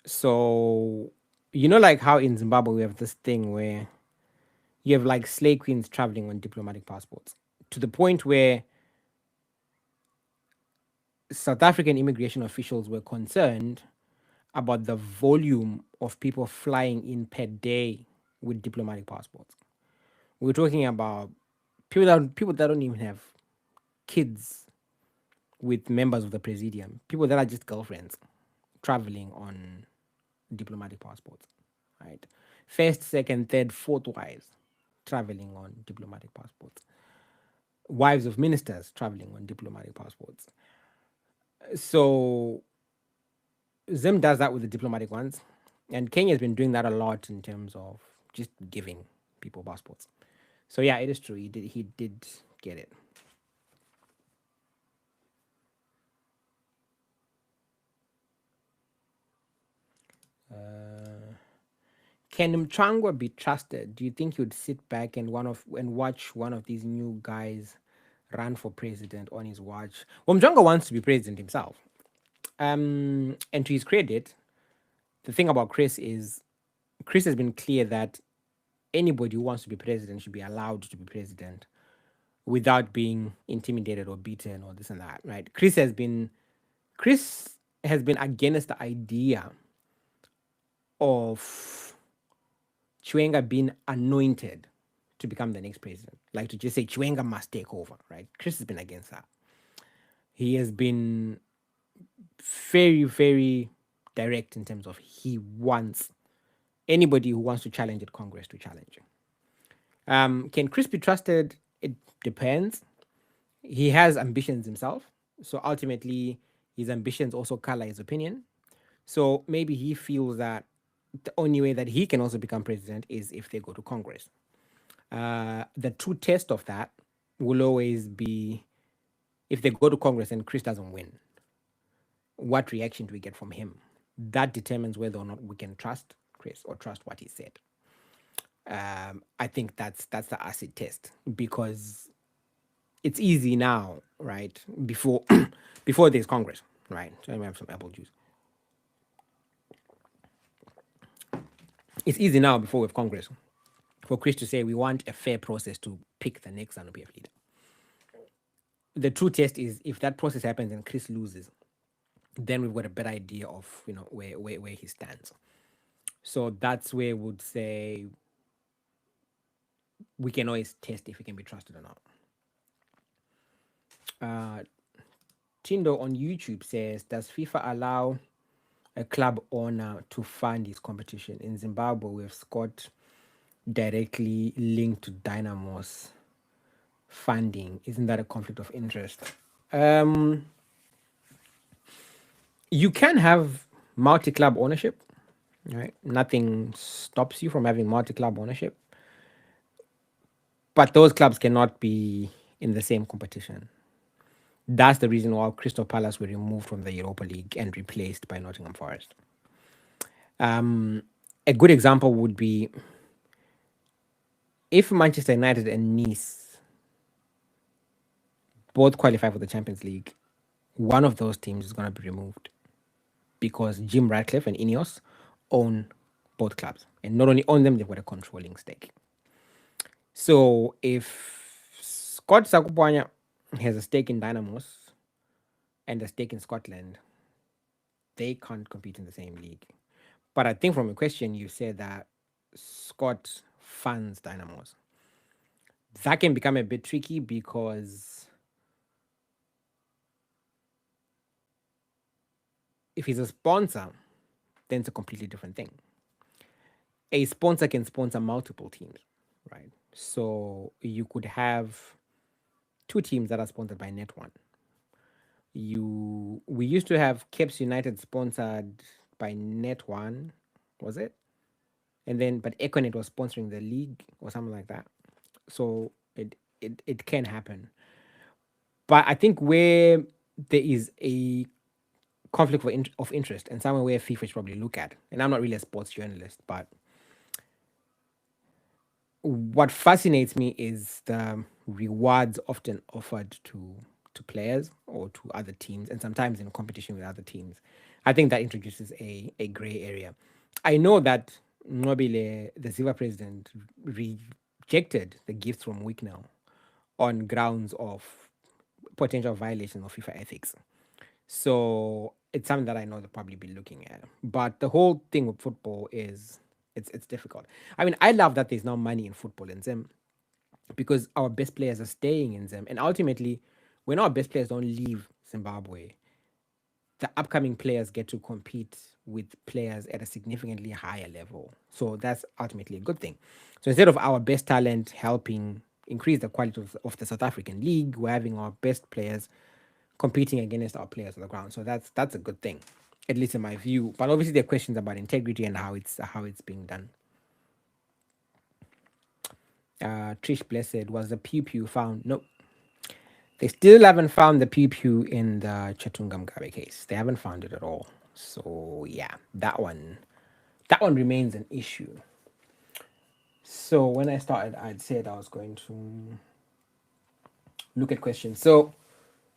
So, like how in Zimbabwe we have this thing where you have like slave queens traveling on diplomatic passports to the point where South African immigration officials were concerned about the volume of people flying in per day with diplomatic passports. We're talking about people that don't even have kids with members of the presidium, people that are just girlfriends traveling on diplomatic passports, right? First, second, third, fourth wives traveling on diplomatic passports. Wives of ministers traveling on diplomatic passports. So Zim does that with the diplomatic ones, and Kenya has been doing that a lot in terms of just giving people passports. So yeah, it is true. He did get it. Can Mchangwa be trusted? Do you think you'd sit back and watch one of these new guys run for president on his watch? Well, Mchangwa wants to be president himself. And to his credit, the thing about Chris is Chris has been clear that anybody who wants to be president should be allowed to be president without being intimidated or beaten or this and that, right? Chris has been against the idea of Chiwenga being anointed to become the next president. Like to just say Chiwenga must take over, right? Chris has been against that. He has been very, very direct in terms of he wants anybody who wants to challenge at Congress to challenge. Can Chris be trusted? It depends. He has ambitions himself. So ultimately, his ambitions also color his opinion. So maybe he feels that the only way that he can also become president is if they go to Congress. The true test of that will always be if they go to Congress and Chris doesn't win, what reaction do we get from him? That determines whether or not we can trust Chris or trust what he said. I think that's the acid test, because it's easy now, right? Before before there's Congress, right? So let me have some apple juice. It's easy now before we have Congress for Chris to say we want a fair process to pick the next Zanu PF leader. The true test is if that process happens and Chris loses, then we've got a better idea of where he stands. So that's where we would say we can always test if he can be trusted or not. Tindo on YouTube says, does FIFA allow a club owner to fund his competition? In Zimbabwe, we've Scott directly linked to Dynamo's funding. Isn't that a conflict of interest? You can have multi-club ownership, right? Nothing stops you from having multi-club ownership, but those clubs cannot be in the same competition. That's the reason why Crystal Palace were removed from the Europa League and replaced by Nottingham Forest. A good example would be if Manchester United and Nice both qualify for the Champions League, one of those teams is going to be removed because Jim Ratcliffe and Ineos own both clubs. And not only own them, they've got a controlling stake. So if Scott Sakupwanya has a stake in Dynamos and a stake in Scotland, they can't compete in the same league. But I think from your question, you said that Scott funds Dynamos. That can become a bit tricky because if he's a sponsor, then it's a completely different thing. A sponsor can sponsor multiple teams, right? So you could have two teams that are sponsored by Net1. We used to have Caps United sponsored by Net1, was it? And then, but Econet was sponsoring the league or something like that. So it can happen. But I think where there is a conflict of interest and somewhere where FIFA should probably look at, and I'm not really a sports journalist, but what fascinates me is the rewards often offered to players or to other teams, and sometimes in competition with other teams. I think that introduces a gray area. I know that Nobile, the Zimbabwe president, rejected the gifts from Wicknell on grounds of potential violation of FIFA ethics. So it's something that I know they'll probably be looking at. But the whole thing with football is it's difficult. I mean, I love that there's now money in football in Zim because our best players are staying in Zim. And ultimately, when our best players don't leave Zimbabwe, the upcoming players get to compete with players at a significantly higher level. So that's ultimately a good thing. So instead of our best talent helping increase the quality of the South African league, we're having our best players competing against our players on the ground. So that's a good thing, at least in my view. But obviously there are questions about integrity and how it's being done. Trish Blessed, was the pew pew found? Nope. They still haven't found the pew pew in the Chatunga Mugabe case. They haven't found it at all. So yeah, that one remains an issue. So when I started, I'd said I was going to look at questions. So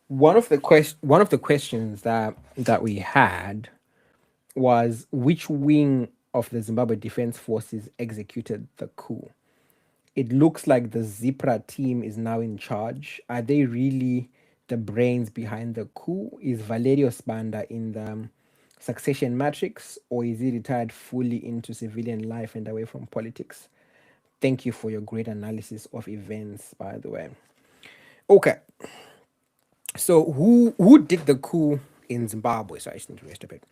one of the questions that we had was, which wing of the Zimbabwe Defense Forces executed the coup? It looks like the Zipra team is now in charge. Are they really the brains behind the coup? Is Valerio Spanda in the succession matrix, or is he retired fully into civilian life and away from politics? Thank you for your great analysis of events, by the way. Okay. So who did the coup in Zimbabwe? So I just need to rest a bit.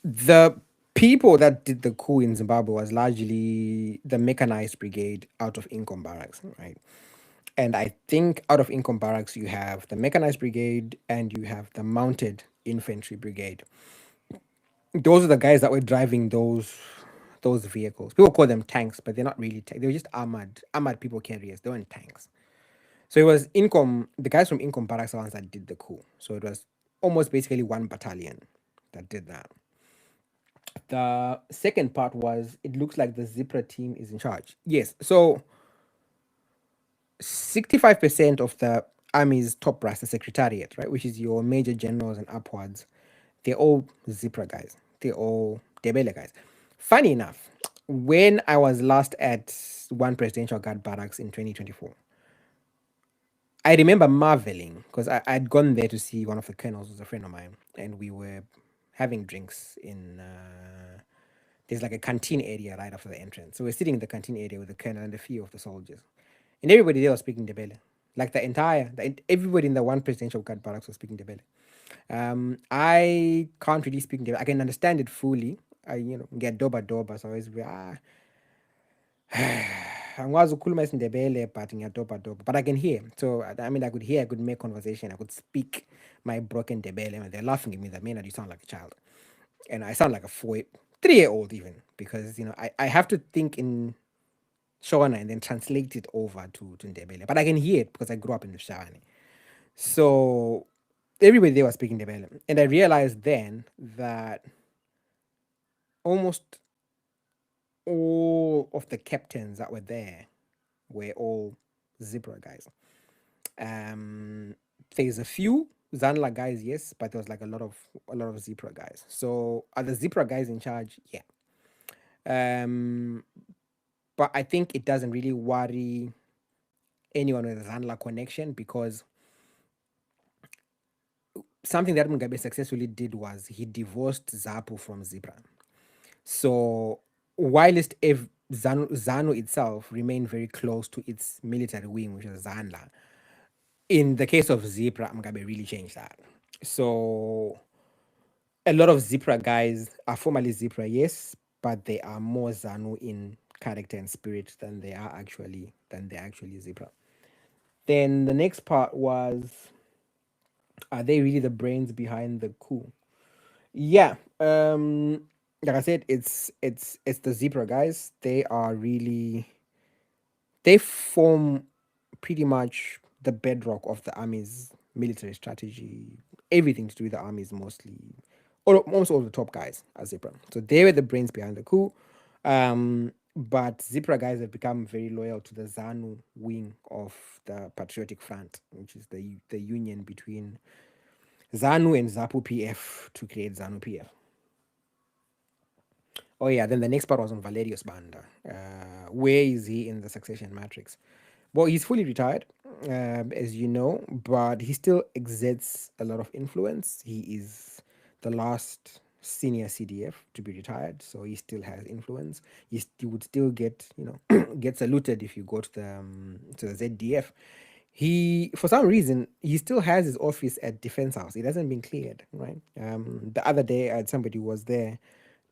The people that did the coup in Zimbabwe was largely the mechanized brigade out of Inkom Barracks, right? And I think out of Inkom Barracks, you have the mechanized brigade and you have the mounted infantry brigade. Those are the guys that were driving those vehicles. People call them tanks, but they're not really tanks. They're just armored people carriers. They weren't tanks. So it was Incom, the guys from Incom Barracks are the ones that did the coup. So it was almost basically one battalion that did that. The second part was it looks like the Zipra team is in charge. Yes. So 65% of the army's top brass, the secretariat, right, which is your major generals and upwards, they're all Zipra guys. They're all Debele guys. Funny enough, when I was last at one presidential guard barracks in 2024, I remember marveling because I'd gone there to see one of the colonels, who's a friend of mine, and we were having drinks in. There's like a canteen area right after the entrance. So we're sitting in the canteen area with the colonel and a few of the soldiers. And everybody there was speaking Debele. Like everybody in the one presidential guard barracks was speaking Debele. I can't really speak Debele. I can understand it fully. Get doba doba. So I always be, angikwazi ukukhuluma isindebele but ngiyadoba but I can hear. So I mean, I could hear, I could make conversation, I could speak my broken debele, and they're laughing at me that, Maynard, you sound like a child, and I sound like a 3-year-old even, because I have to think in Shona and then translate it over to Ndebele, but I can hear it because I grew up in the Shani. So everybody there was speaking Ndebele, and I realized then that almost all of the captains that were there were all Zebra guys. There's a few Zanla guys, yes, but there was like a lot of Zebra guys. So are the Zebra guys in charge? Yeah. But I think it doesn't really worry anyone with a Zanla connection, because something that Mugabe successfully did was he divorced Zapu from Zebra. So whilst if Zanu itself remained very close to its military wing, which is Zanla, in the case of Zebra, Mugabe really changed that. So a lot of Zebra guys are formerly Zebra, yes, but they are more Zanu in character and spirit than they're actually Zebra. Then the next part was, are they really the brains behind the coup? Yeah. Like I said, it's the Zebra guys. They form pretty much the bedrock of the army's military strategy. Everything to do with the army is mostly, or almost all the top guys are Zebra. So they were the brains behind the coup. But Zebra guys have become very loyal to the ZANU wing of the Patriotic Front, which is the union between ZANU and ZAPU PF to create ZANU PF. Oh yeah, then the next part was on Valerius Banda. Where is he in the succession matrix? Well, he's fully retired, as you know, but he still exerts a lot of influence. He is the last senior CDF to be retired, so he still has influence. He would still get, get saluted if you go to the ZDF. He, for some reason, he still has his office at Defense House. It hasn't been cleared, right? The other day, I had somebody who was there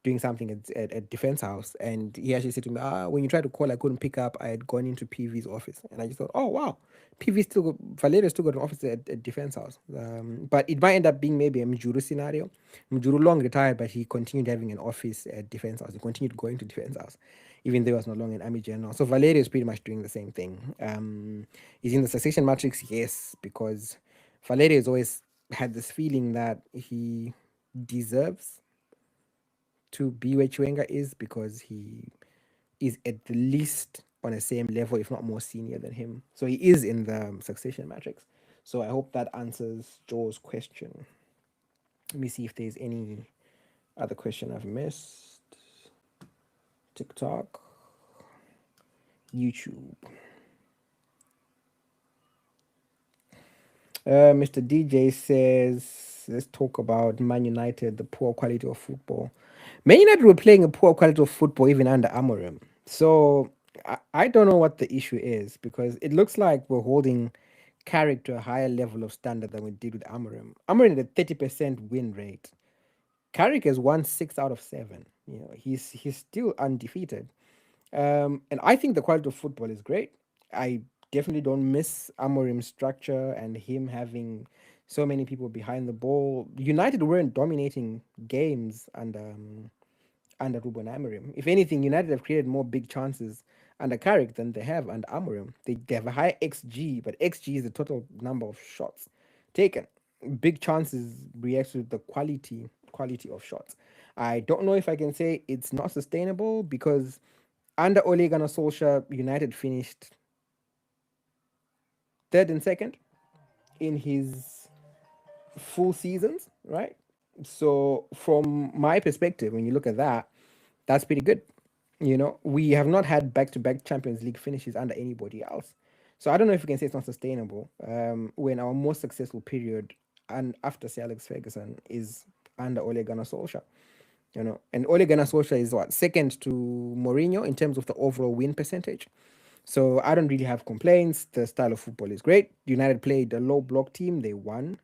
doing something at Defense House, and he actually said to me, when you tried to call, I couldn't pick up. I had gone into PV's office, and I just thought, oh wow, Valerio still got an office at Defense House. But it might end up being maybe a Mjuru scenario. Mjuru long retired, but he continued having an office at Defense House. He continued going to Defense House, even though he was no longer an army general. So Valerio is pretty much doing the same thing. He's in the succession matrix, yes, because Valerio has always had this feeling that he deserves to be where Chiwenga is, because he is at the least on the same level, if not more senior than him. So he is in the succession matrix. So I hope that answers Joe's question. Let me see if there's any other question I've missed. TikTok, YouTube. Mr. DJ says, let's talk about Man United, the poor quality of football. Man United were playing a poor quality of football even under Amorim. So I don't know what the issue is, because it looks like we're holding Carrick to a higher level of standard than we did with Amorim. Amorim had a 30% win rate. Carrick has won 6 out of 7. He's still undefeated. And I think the quality of football is great. I definitely don't miss Amorim's structure and him having so many people behind the ball. United weren't dominating games under Ruben Amorim. If anything, United have created more big chances under Carrick than they have under Amorim. They have a high XG, but XG is the total number of shots taken. Big chances react to the quality of shots. I don't know if I can say it's not sustainable because under Ole Gunnar Solskjaer, United finished third and second in his full seasons, right? So from my perspective, when you look at that, that's pretty good. You know, we have not had back-to-back Champions League finishes under anybody else. So I don't know if we can say it's not sustainable when our most successful period and after Sir Alex Ferguson is under Ole Gunnar Solskjaer. You know, and Ole Gunnar Solskjaer is what, second to Mourinho in terms of the overall win percentage. So I don't really have complaints. The style of football is great. United played a low block team, they won,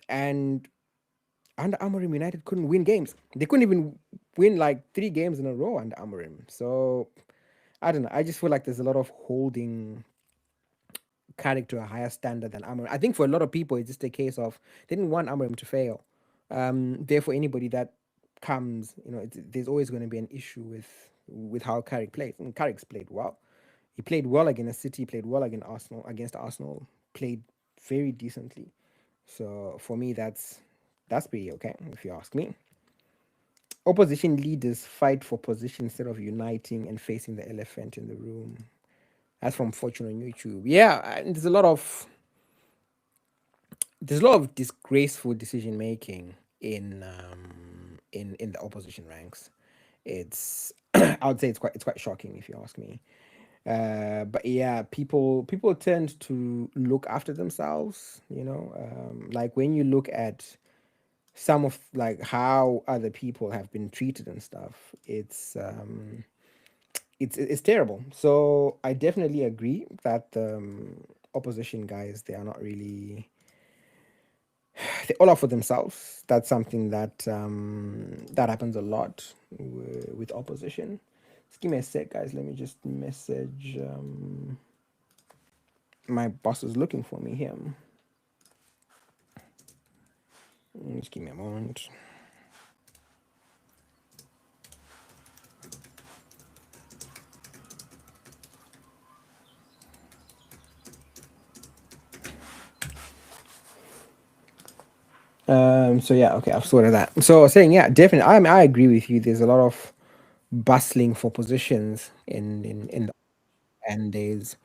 and under Amorim, United couldn't win games. They couldn't even win like 3 games in a row under Amorim. So I don't know. I just feel like there's a lot of holding Carrick to a higher standard than Amorim. I think for a lot of people, it's just a case of they didn't want Amorim to fail. Therefore, anybody that comes, you know, there's always going to be an issue with how Carrick plays. And Carrick's played well. He played well against City. Played well against Arsenal. Played very decently. So for me, that's pretty okay, if you ask me. Opposition leaders fight for position instead of uniting and facing the elephant in the room. That's from Fortune on YouTube. Yeah, and there's a lot of disgraceful decision making in the opposition ranks. It's I would say it's quite shocking if you ask me. But yeah, people tend to look after themselves. You know, like when you look at some of like how other people have been treated and stuff, it's terrible. So I definitely agree that opposition guys, they are not really, they all are for themselves. That's something that that happens a lot with opposition. Just give me a sec, guys. Let me just message. My boss is looking for me here. Just give me a moment. So yeah, okay, I've sorted that. So I was saying, yeah, definitely, I agree with you. There's a lot of bustling for positions in the, and there's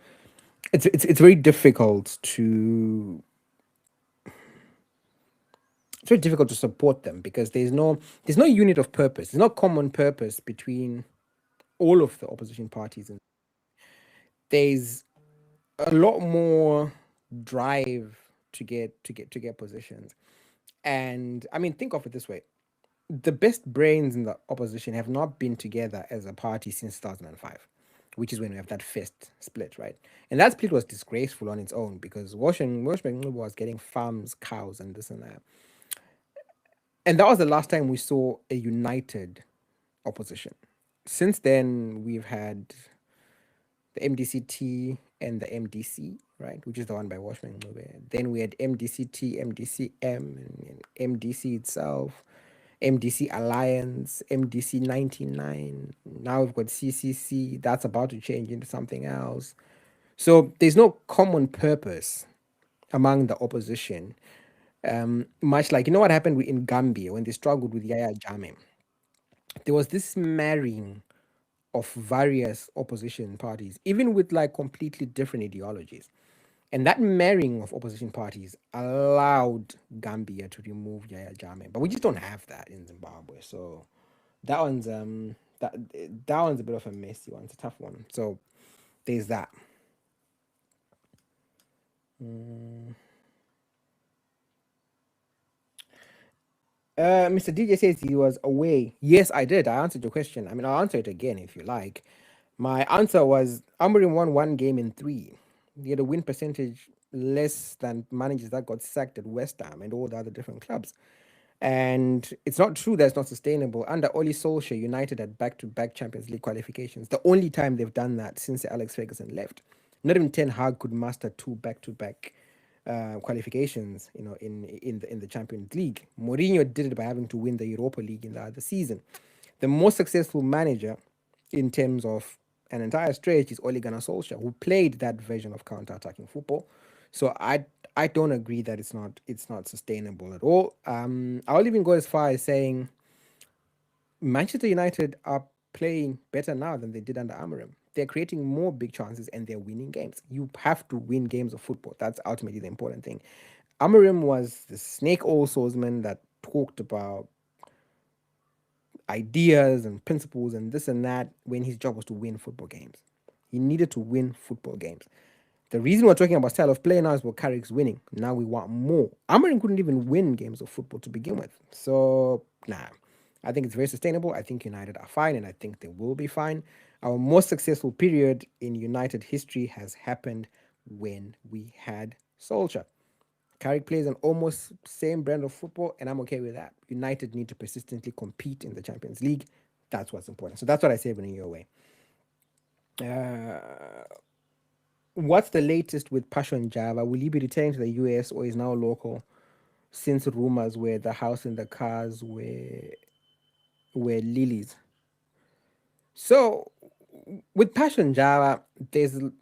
it's very difficult to support them because there's no unit of purpose. There's no common purpose between all of the opposition parties, and there's a lot more drive to get positions. And I mean, think of it this way: the best brains in the opposition have not been together as a party since 2005, which is when we have that first split, right? And that split was disgraceful on its own because Washington was getting farms, cows, and this and that. And that was the last time we saw a united opposition. Since then, we've had the MDCT and the MDC, right, which is the one by Washington Mugabe. Then we had MDCT, MDCM, and MDC itself, MDC Alliance, MDC 99. Now we've got CCC. That's about to change into something else. So there's no common purpose among the opposition. Much like, you know what happened in Gambia when they struggled with Yaya Jammeh? There was this marrying of various opposition parties, even with like completely different ideologies. And that marrying of opposition parties allowed Gambia to remove Yaya Jammeh. But we just don't have that in Zimbabwe. So that one's that one's a bit of a messy one. It's a tough one. So there's that. Mr. DJ says he was away. Yes, I did. I answered your question. I mean, I'll answer it again if you like. My answer was Amorim won 1 game in 3. He had a win percentage less than managers that got sacked at West Ham and all the other different clubs. And it's not true that it's not sustainable. Under Oli Solskjaer, United had back-to-back Champions League qualifications. The only time they've done that since Alex Ferguson left. Not even Ten Hag could master 2 back-to-back qualifications, you know, in the Champions League. Mourinho did it by having to win the Europa League in the other season. The most successful manager in terms of an entire stretch is Ole Gunnar Solskjaer, who played that version of counter-attacking football. So I don't agree that it's not sustainable at all. I'll even go as far as saying Manchester United are playing better now than they did under Amorim. They're creating more big chances and they're winning games. You have to win games of football. That's ultimately the important thing. Amorim was the snake oil salesman that talked about ideas and principles and this and that when his job was to win football games. He needed to win football games. The reason we're talking about style of play now is what Carrick's winning. Now we want more. Amorim couldn't even win games of football to begin with. So, nah. I think it's very sustainable. I think United are fine, and I think they will be fine. Our most successful period in United history has happened when we had Solskjaer. Carrick plays an almost same brand of football, and I'm okay with that. United need to persistently compete in the Champions League. That's what's important. So that's what I say when you're away. What's the latest with Pashon Java? Will he be returning to the US or is now local? Since rumors were the house and the cars were lilies. So with Pashon Java, there's a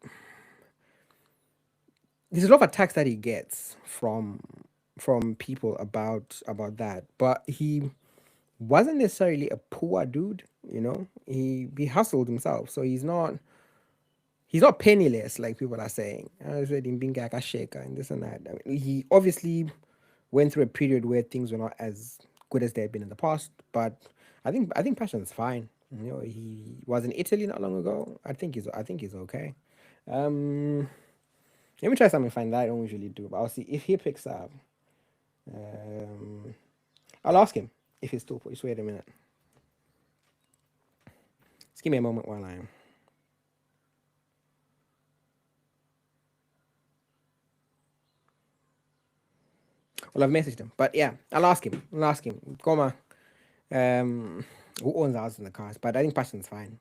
lot of attacks that he gets from people about that, but he wasn't necessarily a poor dude. He hustled himself, so he's not penniless like people are saying. I read him being like a shaker and this and that. I mean, he obviously went through a period where things were not as good as they had been in the past, but I think Pashon's fine. He was in Italy not long ago. I think he's okay. Let me try something fine that I don't usually do, but I'll see if he picks up. I'll ask him if he's still. Just wait a minute. Just give me a moment while I am. Well, I've messaged him, but yeah, I'll ask him. Koma, who owns the house and the cars? But I think Pashon's fine.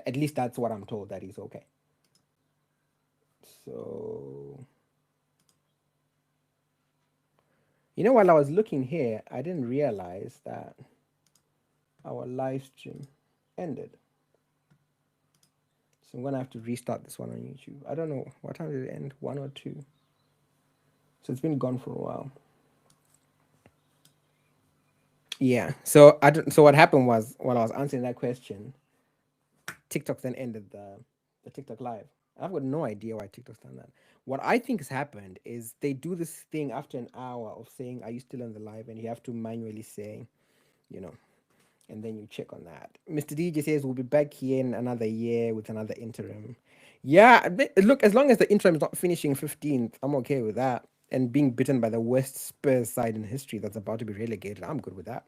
At least that's what I'm told, that he's okay. So, while I was looking here, I didn't realize that our live stream ended. So I'm gonna have to restart this one on YouTube. I don't know what time did it end, 1 or 2. So it's been gone for a while. Yeah. So So what happened was, while I was answering that question, TikTok then ended the TikTok live. I've got no idea why TikTok's done that. What I think has happened is they do this thing after an hour of saying, "Are you still on the live?" and you have to manually say, and then you check on that. Mr. DJ says we'll be back here in another year with another interim. Yeah, look, as long as the interim is not finishing 15th, I'm okay with that. And being bitten by the worst Spurs side in history that's about to be relegated, I'm good with that.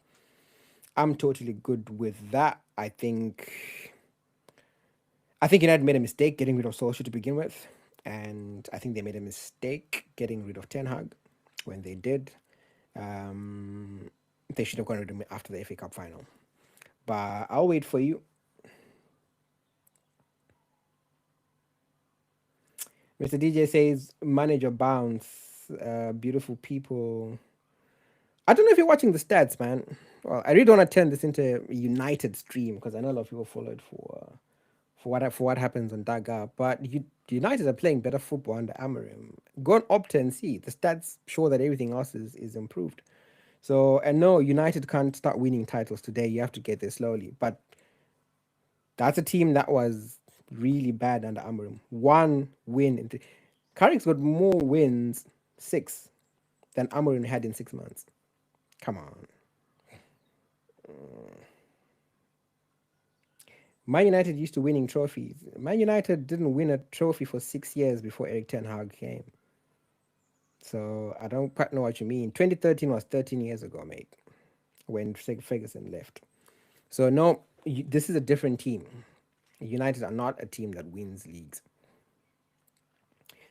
I'm totally good with that. I think United made a mistake getting rid of Solskjaer to begin with, and I think they made a mistake getting rid of Ten Hag when they did. They should have gotten rid of him after the FA Cup final. But I'll wait for you. Mr. DJ says, manager bounce. Beautiful people. I don't know if you're watching the stats, man. Well, I really don't want to turn this into a United stream because I know a lot of people follow it for what happens on Daga. But United are playing better football under Amorim. Go and opt and see. The stats show that everything else is improved. So, and no, United can't start winning titles today. You have to get there slowly. But that's a team that was really bad under Amorim. 1 win. Carrick's got more wins, 6, than Amorim had in 6 months. Come on. Man United used to winning trophies. Man United didn't win a trophy for 6 years before Eric Ten Hag came. So I don't quite know what you mean. 2013 was 13 years ago, mate, when Ferguson left. So no, this is a different team. United are not a team that wins leagues.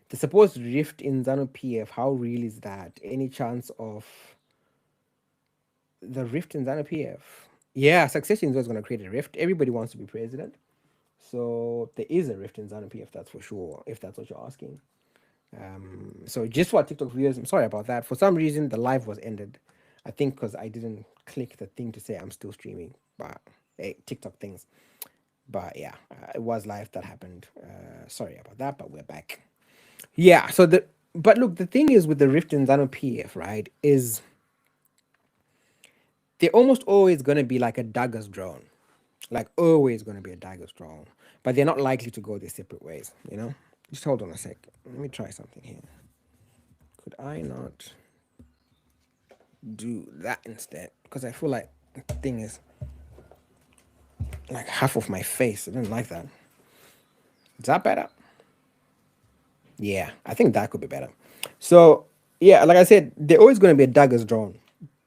The supposed rift in Zanu PF, how real is that? Any chance of the rift in Zanu PF? Yeah, succession is always going to create a rift. Everybody wants to be president. So there is a rift in Zanu PF, that's for sure, if that's what you're asking. So just for TikTok viewers, I'm sorry about that. For some reason, the live was ended. I think because I didn't click the thing to say I'm still streaming. But TikTok things. But yeah, it was life that happened. Sorry about that, but we're back. Yeah. But look, the thing is with the Rift and Zanu PF, right? Is they're almost always going to be like a dagger's drawn, like always going to be a dagger's drawn. But they're not likely to go their separate ways. Just hold on a sec. Let me try something here. Could I not do that instead? Because I feel like the thing is like half of my face. I didn't like that. Is that better? Yeah, I think that could be better. So, yeah, like I said, they're always going to be a daggers drawn,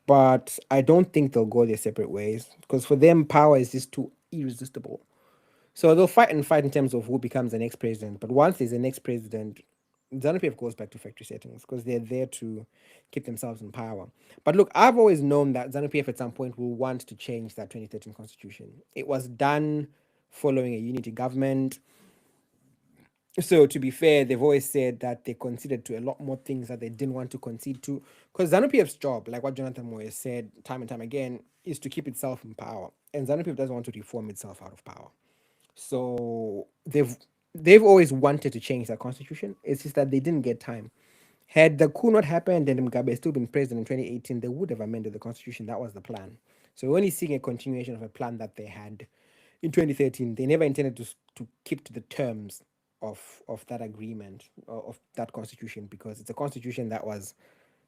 but I don't think they'll go their separate ways because for them, power is just too irresistible. So they'll fight and fight in terms of who becomes the next president. But once there's a next president, ZANU PF goes back to factory settings because they're there to keep themselves in power. But look, I've always known that ZANU PF at some point will want to change that 2013 constitution. It was done following a unity government. So to be fair, they've always said that they conceded to a lot more things that they didn't want to concede to. Because ZANU PF's job, like what Jonathan Moyes said time and time again, is to keep itself in power. And ZANU PF doesn't want to reform itself out of power. So they've always wanted to change that constitution. It's just that they didn't get time. Had the coup not happened and Mugabe still been president in 2018, they would have amended the constitution. That was the plan. So we're only seeing a continuation of a plan that they had in 2013. They never intended to keep to the terms of that agreement of that constitution because it's a constitution that was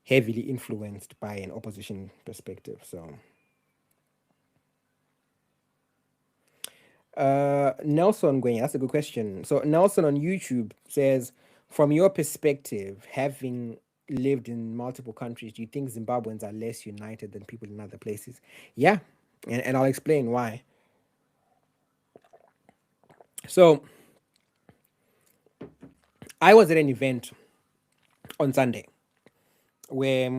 heavily influenced by an opposition perspective. So Nelson Gwenya, that's a good question. So Nelson on YouTube says, from your perspective, having lived in multiple countries, do you think Zimbabweans are less united than people in other places? Yeah, and I'll explain why. So I was at an event on Sunday where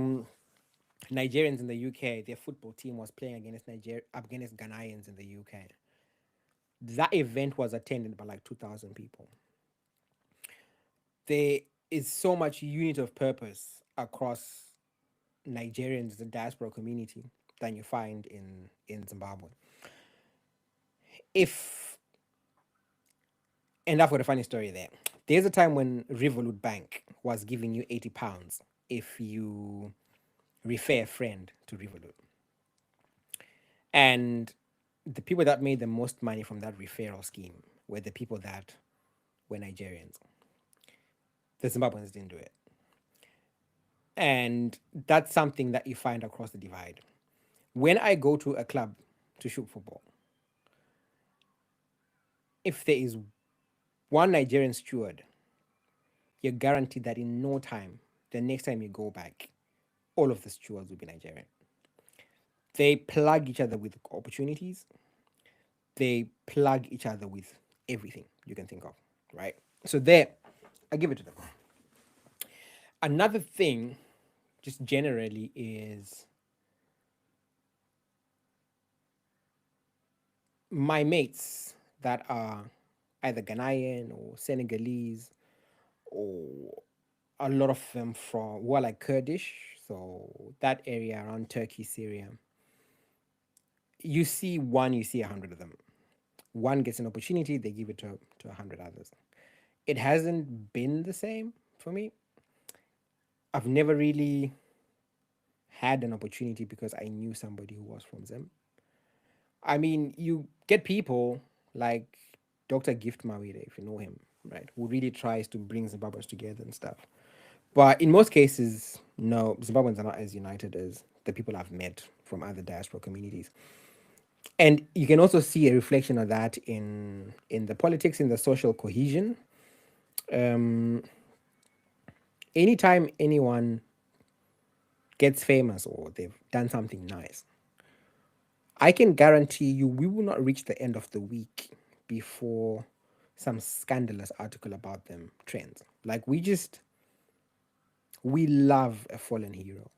Nigerians in the UK, their football team was playing against Ghanaians in the UK. That event was attended by like 2,000 people. There is so much unity of purpose across Nigerians, the diaspora community, than you find in Zimbabwe. And I've got a funny story there. There's a time when Revolut Bank was giving you £80 if you refer a friend to Revolut. And the people that made the most money from that referral scheme were the people that were Nigerians. The Zimbabweans didn't do it. And that's something that you find across the divide. When I go to a club to shoot football, if there is one Nigerian steward, you're guaranteed that in no time, the next time you go back, all of the stewards will be Nigerian. They plug each other with opportunities. They plug each other with everything you can think of, right? So there, I give it to them. Another thing, just generally, is my mates that are either Ghanaian or Senegalese, or a lot of them from like Kurdish, so that area around Turkey, Syria. You see 100 of them. One gets an opportunity, they give it to 100 others. It hasn't been the same for me. I've never really had an opportunity because I knew somebody who was from Zim. I mean, you get people like Dr. Gift Mawire, if you know him, right, who really tries to bring Zimbabweans together and stuff. But in most cases, no, Zimbabweans are not as united as the people I've met from other diaspora communities. And you can also see a reflection of that in the politics, in the social cohesion. Anytime anyone gets famous or they've done something nice, I can guarantee you we will not reach the end of the week before some scandalous article about them trends. Like we love a fallen hero.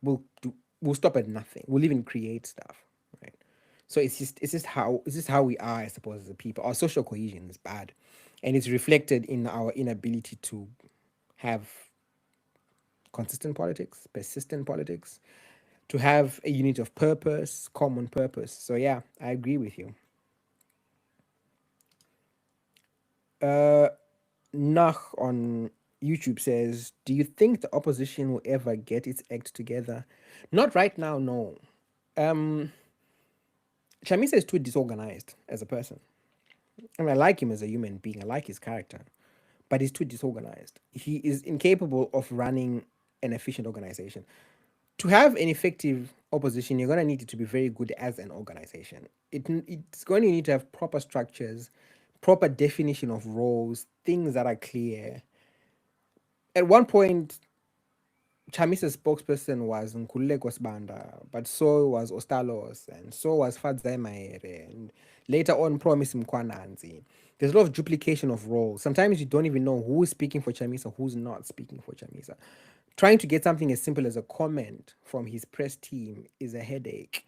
We'll stop at nothing. We'll even create stuff, right? So it's just how we are, I suppose, as a people. Our social cohesion is bad, and it's reflected in our inability to have consistent politics, persistent politics, to have a unit of purpose, common purpose. So yeah, I agree with you. Nach on YouTube says, "Do you think the opposition will ever get its act together?" Not right now, no. Um, Chamisa is too disorganized as a person. I mean, I like him as a human being. I like his character, but he's too disorganized. He is incapable of running an efficient organization. To have an effective opposition, you're going to need it to be very good as an organization. It's going to need to have proper structures, proper definition of roles, things that are clear. At one point, Chamisa's spokesperson was Nkululeko Sibanda, but so was Ostalos, and so was Fadzai Maere, and later on Promise Mkwananzi. There's a lot of duplication of roles. Sometimes you don't even know who is speaking for Chamisa, who's not speaking for Chamisa. Trying to get something as simple as a comment from his press team is a headache.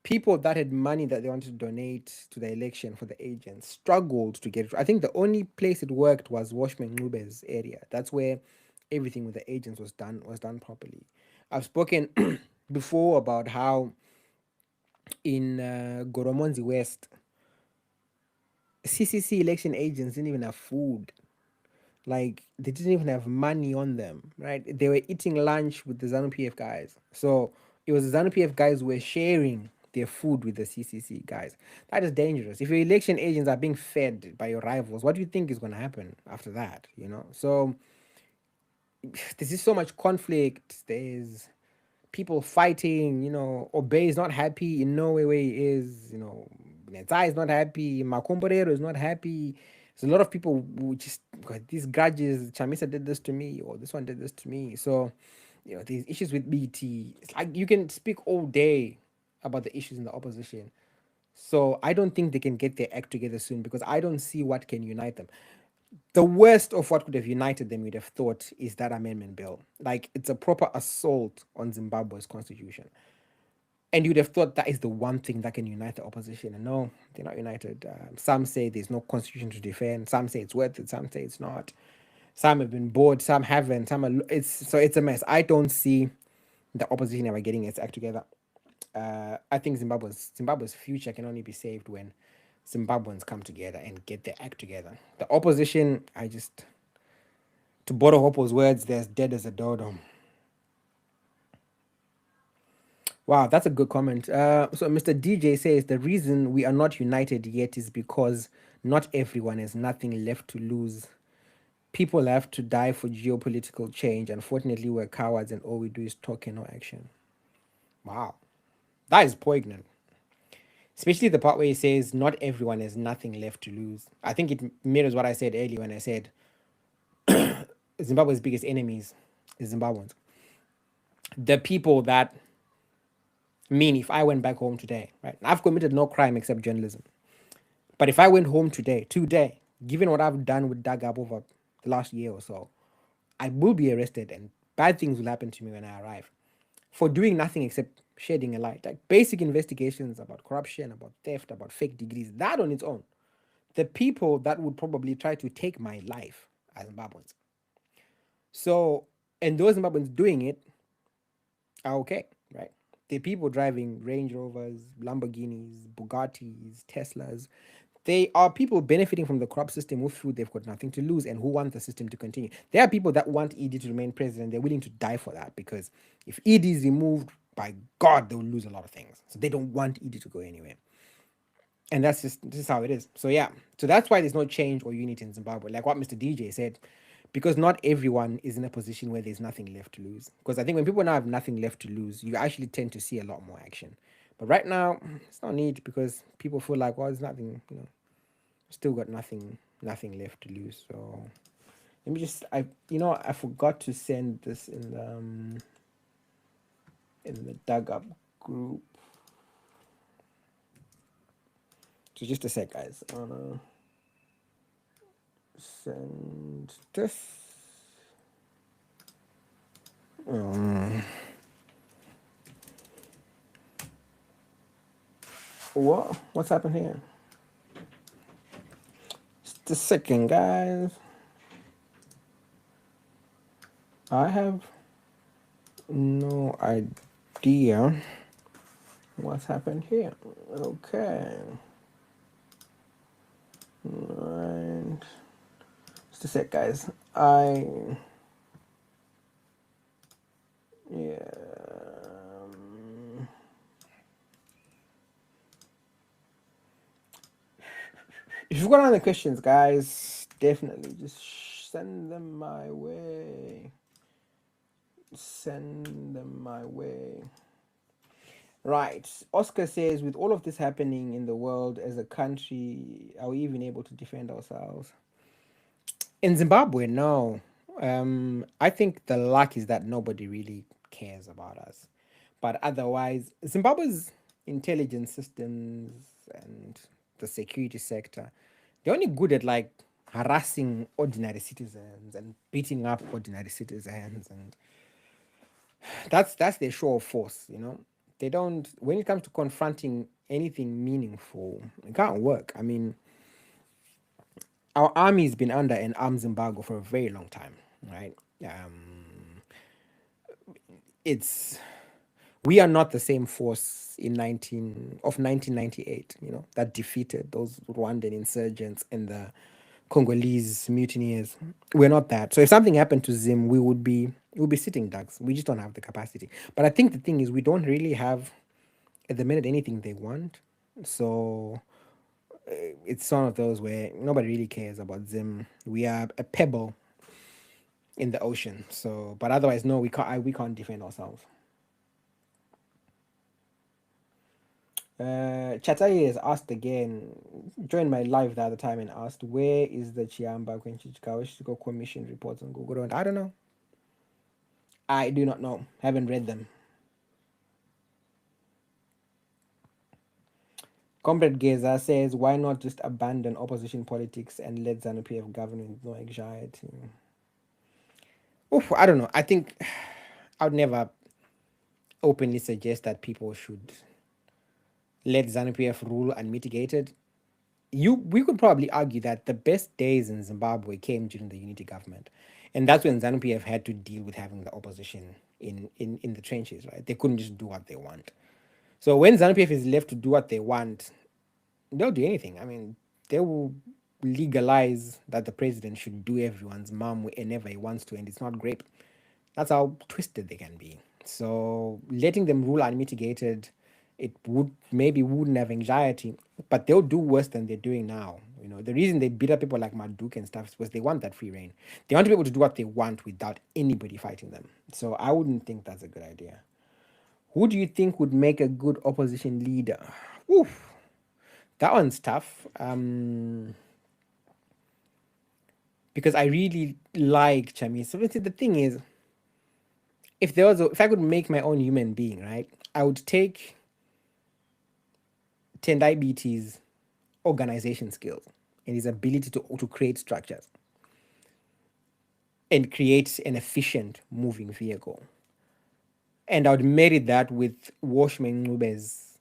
People that had money that they wanted to donate to the election for the agents struggled to get it. I think the only place it worked was Washman Ngube's area. That's where everything with the agents was done properly. I've spoken before about how in Goromonzi West, CCC election agents didn't even have food. Like they didn't even have money on them, right? They were eating lunch with the Zanu PF guys. So it was the Zanu PF guys who were sharing their food with the CCC guys. That is dangerous. If your election agents are being fed by your rivals, what do you think is going to happen after that? You know, so there's just so much conflict. There's people fighting. You know, Obey is not happy in no way he is. You know, Netai is not happy. Makomborero is not happy. There's a lot of people who just got these grudges. Chamisa did this to me, or this one did this to me. So, you know, these issues with BT. It's like you can speak all day about the issues in the opposition. So I don't think they can get their act together soon because I don't see what can unite them. The worst of what could have united them, you'd have thought, is that amendment bill. Like it's a proper assault on Zimbabwe's constitution. And you'd have thought that is the one thing that can unite the opposition. And no, they're not united. Some say there's no constitution to defend. Some say it's worth it. Some say it's not. Some have been bored. Some haven't. Some are. It's a mess. I don't see the opposition ever getting its act together. I think Zimbabwe's future can only be saved when Zimbabweans come together and get their act together. The opposition, to borrow Hopo's words, they're as dead as a dodo. Wow, that's a good comment. So Mr. DJ says the reason we are not united yet is because not everyone has nothing left to lose. People have to die for geopolitical change. Unfortunately, we're cowards and all we do is talk and no action. Wow, that is poignant. Especially the part where he says not everyone has nothing left to lose. I think it mirrors what I said earlier when I said Zimbabwe's biggest enemies is Zimbabweans. The people that mean if I went back home today, right? I've committed no crime except journalism. But if I went home today, given what I've done with Dagab over the last year or so, I will be arrested and bad things will happen to me when I arrive for doing nothing except shedding a light. Like basic investigations about corruption, about theft, about fake degrees, that on its own. The people that would probably try to take my life are Zimbabweans. So, and those Zimbabweans doing it are okay, right? The people driving Range Rovers, Lamborghinis, Bugattis, Teslas, they are people benefiting from the corrupt system who feel they've got nothing to lose and who want the system to continue. There are people that want ED to remain president. They're willing to die for that because if ED is removed, by God, they will lose a lot of things. So they don't want ED to go anywhere. And this is how it is. So yeah, so that's why there's no change or unity in Zimbabwe. Like what Mr. DJ said, because not everyone is in a position where there's nothing left to lose. Because I think when people now have nothing left to lose, you actually tend to see a lot more action. But right now, it's not need because people feel like, well, there's nothing, still got nothing left to lose. So let me just, I forgot to send this in the dug up group. So just a sec, guys. I wanna send this. What's happened here? Just a second, guys. I have no idea. dear. What's happened here? Okay. Right. Just a sec, guys. Yeah. If you've got other questions, guys, definitely just send them my way. Send them my way. Right. Oscar says, with all of this happening in the world as a country, are we even able to defend ourselves? In Zimbabwe, no. I think the luck is that nobody really cares about us. But otherwise, Zimbabwe's intelligence systems and the security sector, they're only good at like harassing ordinary citizens and beating up ordinary citizens, and that's their show of force, you know. They don't, when it comes to confronting anything meaningful, it can't work. I mean, our army's been under an arms embargo for a very long time, right? It's we are not the same force in 1998, you know, that defeated those Rwandan insurgents and the Congolese mutineers. We're not that. So if something happened to Zim, we would be sitting ducks. We just don't have the capacity. But I think the thing is we don't really have at the minute anything they want. So it's one of those where nobody really cares about Zim. We are a pebble in the ocean. So, but otherwise, no, we can't defend ourselves. Chatai has asked again, joined my live the other time and asked, where is the Chiamba Kwenchichikawa Commission reports on Google? And I don't know. I do not know. Haven't read them. Comrade Geza says, why not just abandon opposition politics and let Zanu PF govern with no anxiety? Oof, I don't know. I think I would never openly suggest that people should let Zanu PF rule unmitigated. We could probably argue that the best days in Zimbabwe came during the unity government, and that's when Zanu PF had to deal with having the opposition in the trenches, right? They couldn't just do what they want. So when Zanu PF is left to do what they want, they'll do anything. I mean, they will legalize that the president should do everyone's mom whenever he wants to, and it's not great. That's how twisted they can be. So letting them rule unmitigated, it wouldn't have anxiety, but they'll do worse than they're doing now. You know, the reason they beat up people like Maduk and stuff was they want that free reign. They want to be able to do what they want without anybody fighting them. So I wouldn't think that's a good idea. Who do you think would make a good opposition leader? Oof, that one's tough. Because I really like Chami. So the thing is, if I could make my own human being, right, I would take Tendai BT's organization skills and his ability to create structures and create an efficient moving vehicle. And I would marry that with Washman Ngube's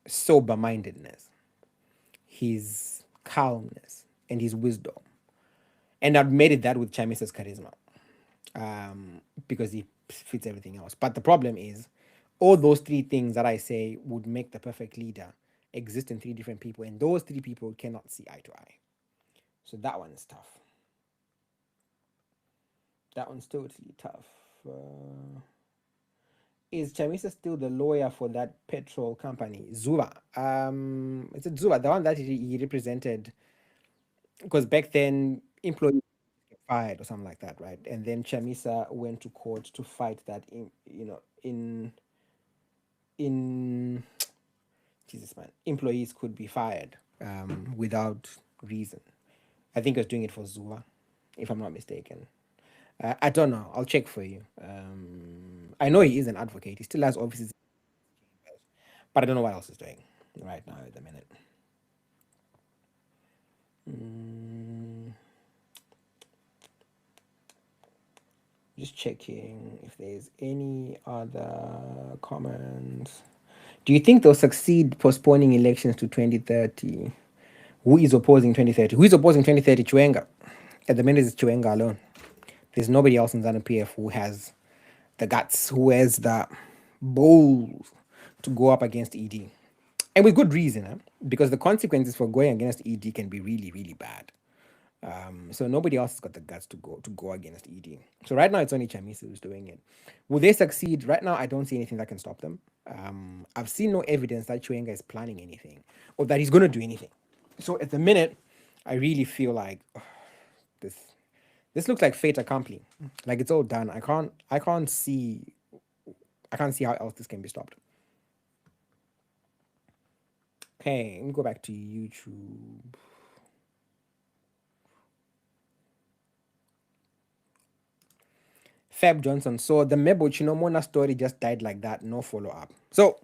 sober mindedness, his calmness, and his wisdom. And I'd marry that with Chamisa's charisma, because he fits everything else. But the problem is, all those three things that I say would make the perfect leader exist in three different people, and those three people cannot see eye to eye. So that one is tough. That one's totally tough. Is Chamisa still the lawyer for that petrol company, Zuba? Is it Zuba, the one that he represented? Because back then, employees get fired or something like that, right? And then Chamisa went to court to fight that, in Jesus, man, employees could be fired without reason. I think I was doing it for Zua, if I'm not mistaken. I don't know. I'll check for you. I know he is an advocate. He still has offices, but I don't know what else he's doing right now at the minute. Just checking if there's any other comments. Do you think they'll succeed postponing elections to 2030? Who is opposing 2030? Who is opposing 2030? Chiwenga. At the minute, it's Chiwenga alone. There's nobody else in Zanu PF who has the guts, who has the bold to go up against ED. And with good reason, huh? Because the consequences for going against ED can be really, really bad. So nobody else has got the guts to go against ED. So right now it's only Chamisa who's doing it. Will they succeed? Right now I don't see anything that can stop them. I've seen no evidence that Chiwenga is planning anything or that he's going to do anything. So at the minute, I really feel like this this looks like fait accompli. Like it's all done. I can't see how else this can be stopped. Okay, let me go back to YouTube. Fab Johnson. So the Mebo Chinomona story just died like that, no follow up. So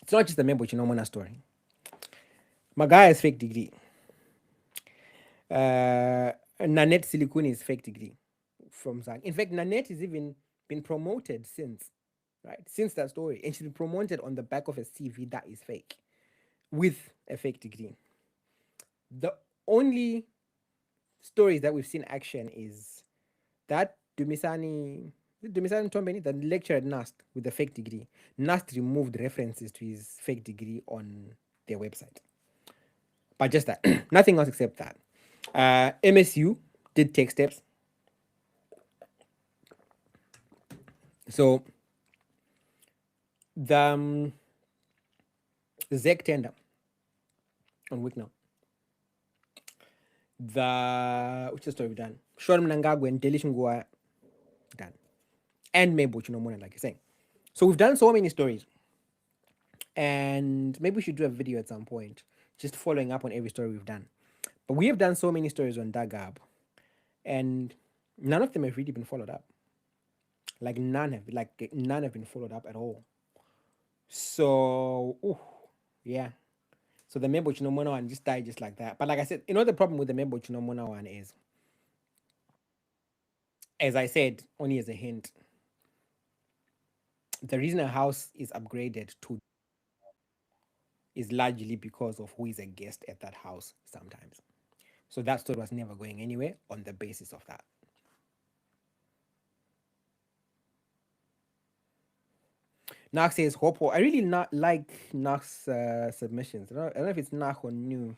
it's not just the Mebo Chinomona story. My guy has fake degree. Nanette Silikuni is fake degree from Zang. In fact, Nanette has even been promoted since, right? Since that story. And she's been promoted on the back of a CV that is fake with a fake degree. The only stories that we've seen action is that Dumisani Tombeni, the lecturer at NAST with the fake degree. NAST removed references to his fake degree on their website. But just that, nothing else except that. MSU did take steps. So the ZEC tender on week now. Which story we done? Short Mnangagwa and Delishingwa done. And Mebo Chinomona, like you're saying. So we've done so many stories. And maybe we should do a video at some point, just following up on every story we've done. But we have done so many stories on Dagab, and none of them have really been followed up. Like none have been followed up at all. So yeah. So the Mebo Chinomona one just died just like that. But like I said, the problem with the Mebo Chinomona one is, as I said, only as a hint, the reason a house is upgraded to is largely because of who is a guest at that house sometimes. So that story was never going anywhere on the basis of that. Nak says Hopo. I really not like Nak's submissions. I don't know if it's Nak or New.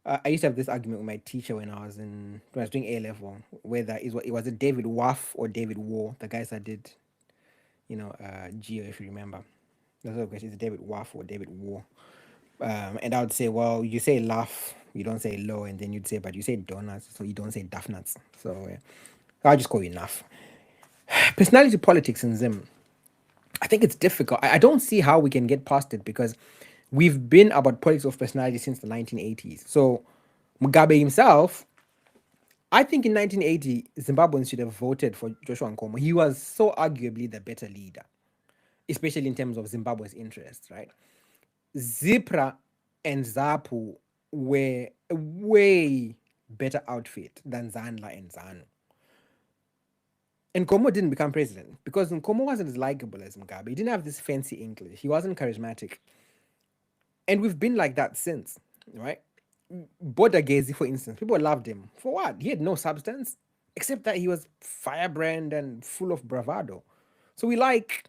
I used to have this argument with my teacher when I was doing A level, whether it was a David Waff or David War, the guys that did, Geo, if you remember. That's the question: is it David Waff or David War? And I would say, well, you say laugh, you don't say low, and then you'd say, but you say donuts, so you don't say duff nuts. So I'll just call you enough. Personality politics in Zim. I think it's difficult. I don't see how we can get past it because we've been about politics of personality since the 1980s. So Mugabe himself, I think in 1980, Zimbabweans should have voted for Joshua Nkomo. He was so arguably the better leader, especially in terms of Zimbabwe's interests, right? Zipra and Zapu were a way better outfit than Zanla and Zanu. And Nkomo didn't become president because Nkomo wasn't as likable as Mugabe. He didn't have this fancy English. He wasn't charismatic. And we've been like that since, right? Bodagezi, for instance, people loved him. For what? He had no substance, except that he was firebrand and full of bravado. So we like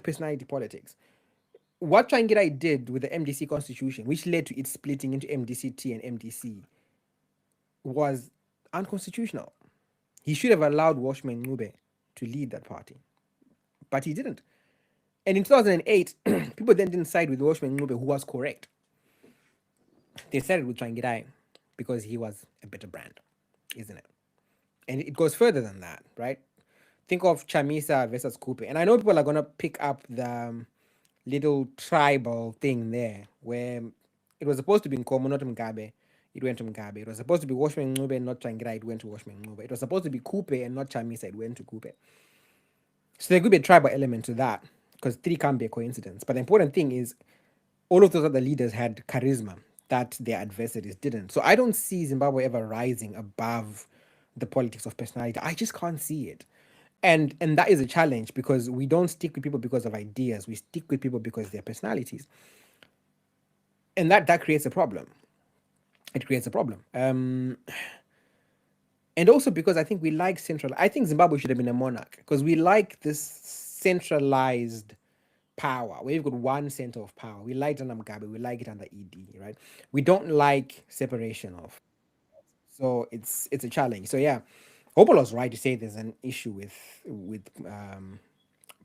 personality politics. What Changirai did with the MDC constitution, which led to it splitting into MDCT and MDC, was unconstitutional. He should have allowed Washman Ngube to lead that party, but he didn't. And in 2008, people then didn't side with Washman Ngube, who was correct. They sided with Changirai because he was a better brand, isn't it? And it goes further than that, right? Think of Chamisa versus Coupe. And I know people are going to pick up the little tribal thing there where it was supposed to be Nkomo, not Mugabe. It went to Mugabe. It was supposed to be Washman Ngube, not Changirai. It went to Washman Ngube. It was supposed to be Coupe and not Chamisa. It went to Coupe. So there could be a tribal element to that because three can't be a coincidence. But the important thing is all of those other leaders had charisma that their adversaries didn't. So I don't see Zimbabwe ever rising above the politics of personality. I just can't see it. And that is a challenge because we don't stick with people because of ideas. We stick with people because of their personalities. And that creates a problem. It creates a problem. And also because I think we like I think Zimbabwe should have been a monarch because we like this centralized power where you've got one center of power. We like it under Mugabe, we like it under ED, right? We don't like separation of. So it's a challenge. So yeah, Opal was right to say there's an issue with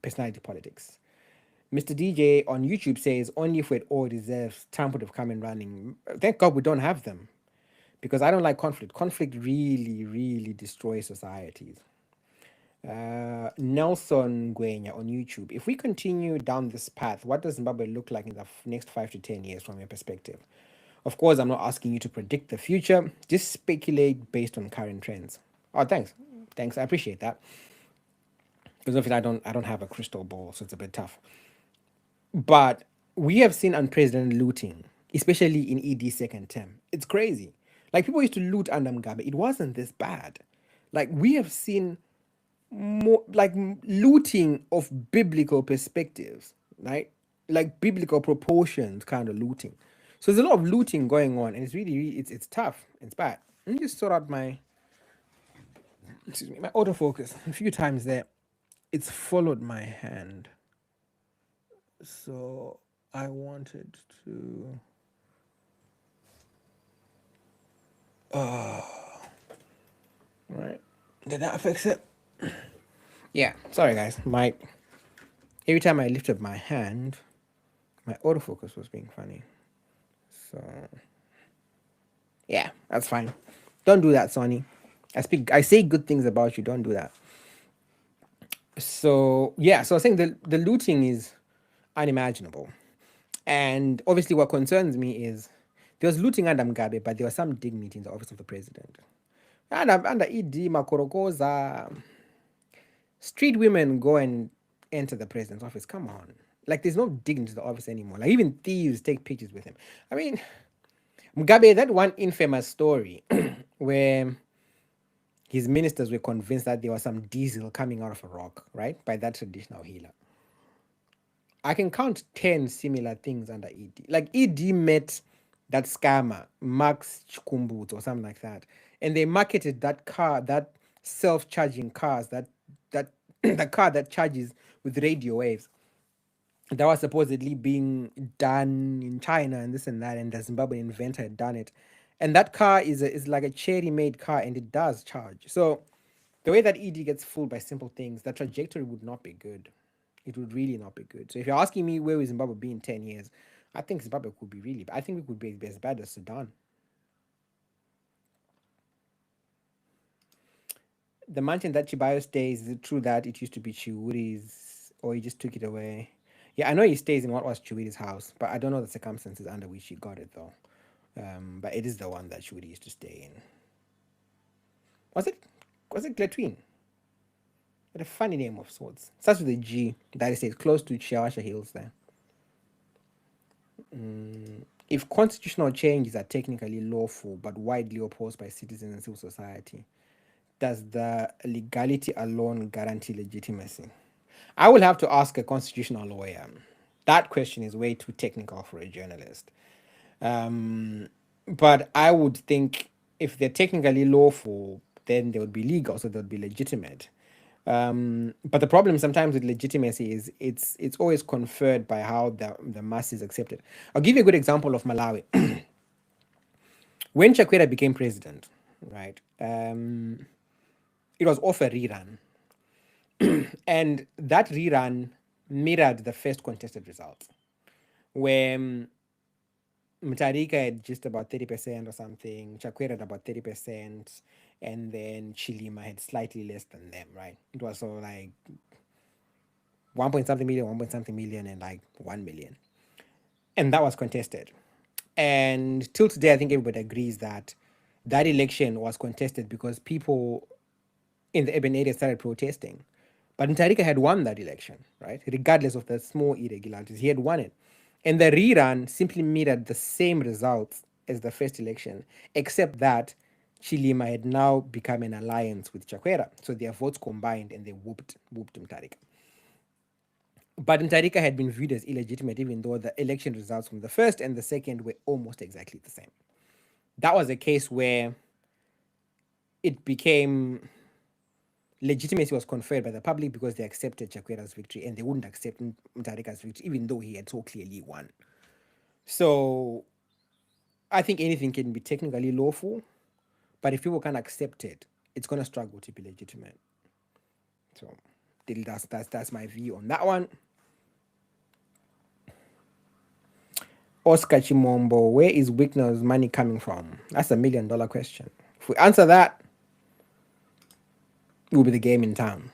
personality politics. Mr. DJ on YouTube says only if we had all deserves, Trump would have come in running. Thank God we don't have them because I don't like conflict. Conflict really, really destroys societies. Nelson Gwenya on YouTube. If we continue down this path, what does Zimbabwe look like in the next 5 to 10 years from your perspective? Of course, I'm not asking you to predict the future, just speculate based on current trends. Oh, thanks. Thanks. I appreciate that. Because obviously I don't have a crystal ball, so it's a bit tough. But we have seen unprecedented looting, especially in ED's second term. It's crazy. Like people used to loot under Mugabe. It wasn't this bad. Like we have seen more like looting of biblical perspectives, right? Like biblical proportions kind of looting. So there's a lot of looting going on, and it's really it's tough. It's bad. Let me just sort out my my autofocus. A few times there, it's followed my hand. So I wanted to. Right. Did that fix it? Yeah. Sorry, guys. My every time I lifted my hand, my autofocus was being funny. So yeah, that's fine. Don't do that, Sonny. I say good things about you. Don't do that. So yeah, so I think the looting is unimaginable. And obviously what concerns me is there was looting under Mugabe, but there was some dignity in the office of the president. And under ED Makorokoza, street women go and enter the president's office. Come on. Like there's no dignity to the office anymore. Like even thieves take pictures with him. I mean, Mugabe, that one infamous story where his ministers were convinced that there was some diesel coming out of a rock, right? By that traditional healer. I can count 10 similar things under ED. Like ED met that scammer, Max Chikumbut or something like that. And they marketed that car, that self-charging cars, that the car that charges with radio waves. That was supposedly being done in China and this and that, and the Zimbabwean inventor had done it. And that car is like a cherry-made car, and it does charge. So the way that ED gets fooled by simple things, the trajectory would not be good. It would really not be good. So if you're asking me where will Zimbabwe be in 10 years, I think Zimbabwe could be really bad. I think we could be as bad as Sudan. The mountain that Chibayo stays, is it true that it used to be Chiwuri's or he just took it away? Yeah, I know he stays in what was Chiwuri's house, but I don't know the circumstances under which he got it though. But it is the one that Chiwuri used to stay in. Was it Gletwin? What a funny name of sorts. Starts with a G. That is close to Chiawasha Hills there. If constitutional changes are technically lawful but widely opposed by citizens and civil society, does the legality alone guarantee legitimacy? I will have to ask a constitutional lawyer. That question is way too technical for a journalist. But I would think if they're technically lawful, then they would be legal, so they would be legitimate. But the problem sometimes with legitimacy is it's always conferred by how the masses accept it. I'll give you a good example of Malawi. When Chakwera became president, right? It was off a rerun, and that rerun mirrored the first contested results, where Mutharika had just about 30% or something, Chakwera had about 30%, and then Chilima had slightly less than them, right? It was so like 1 point something million, 1 point something million, and like 1 million. And that was contested. And till today, I think everybody agrees that that election was contested because people in the urban area started protesting. But Ntarika had won that election, right? Regardless of the small irregularities, he had won it. And the rerun simply mirrored the same results as the first election, except that Chilima had now become an alliance with Chakwera. So their votes combined and they whooped Mtarika. But Ntarika had been viewed as illegitimate, even though the election results from the first and the second were almost exactly the same. That was a case where it became legitimacy was conferred by the public because they accepted Chakwera's victory and they wouldn't accept Mutharika's victory, even though he had so clearly won. So I think anything can be technically lawful, but if people can't accept it, it's gonna struggle to be legitimate. So that's my view on that one. Oscar Chimombo, where is Wigner's money coming from? That's $1 million question. If we answer that, it will be the game in town.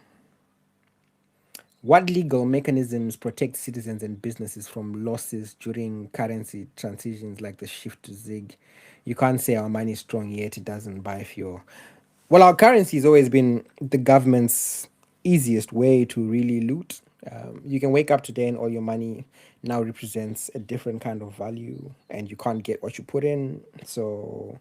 What legal mechanisms protect citizens and businesses from losses during currency transitions like the shift to ZIG? You can't say our money is strong yet it doesn't buy fuel. Well, our currency has always been the government's easiest way to really loot. You can wake up today and all your money now represents a different kind of value, and you can't get what you put in. So,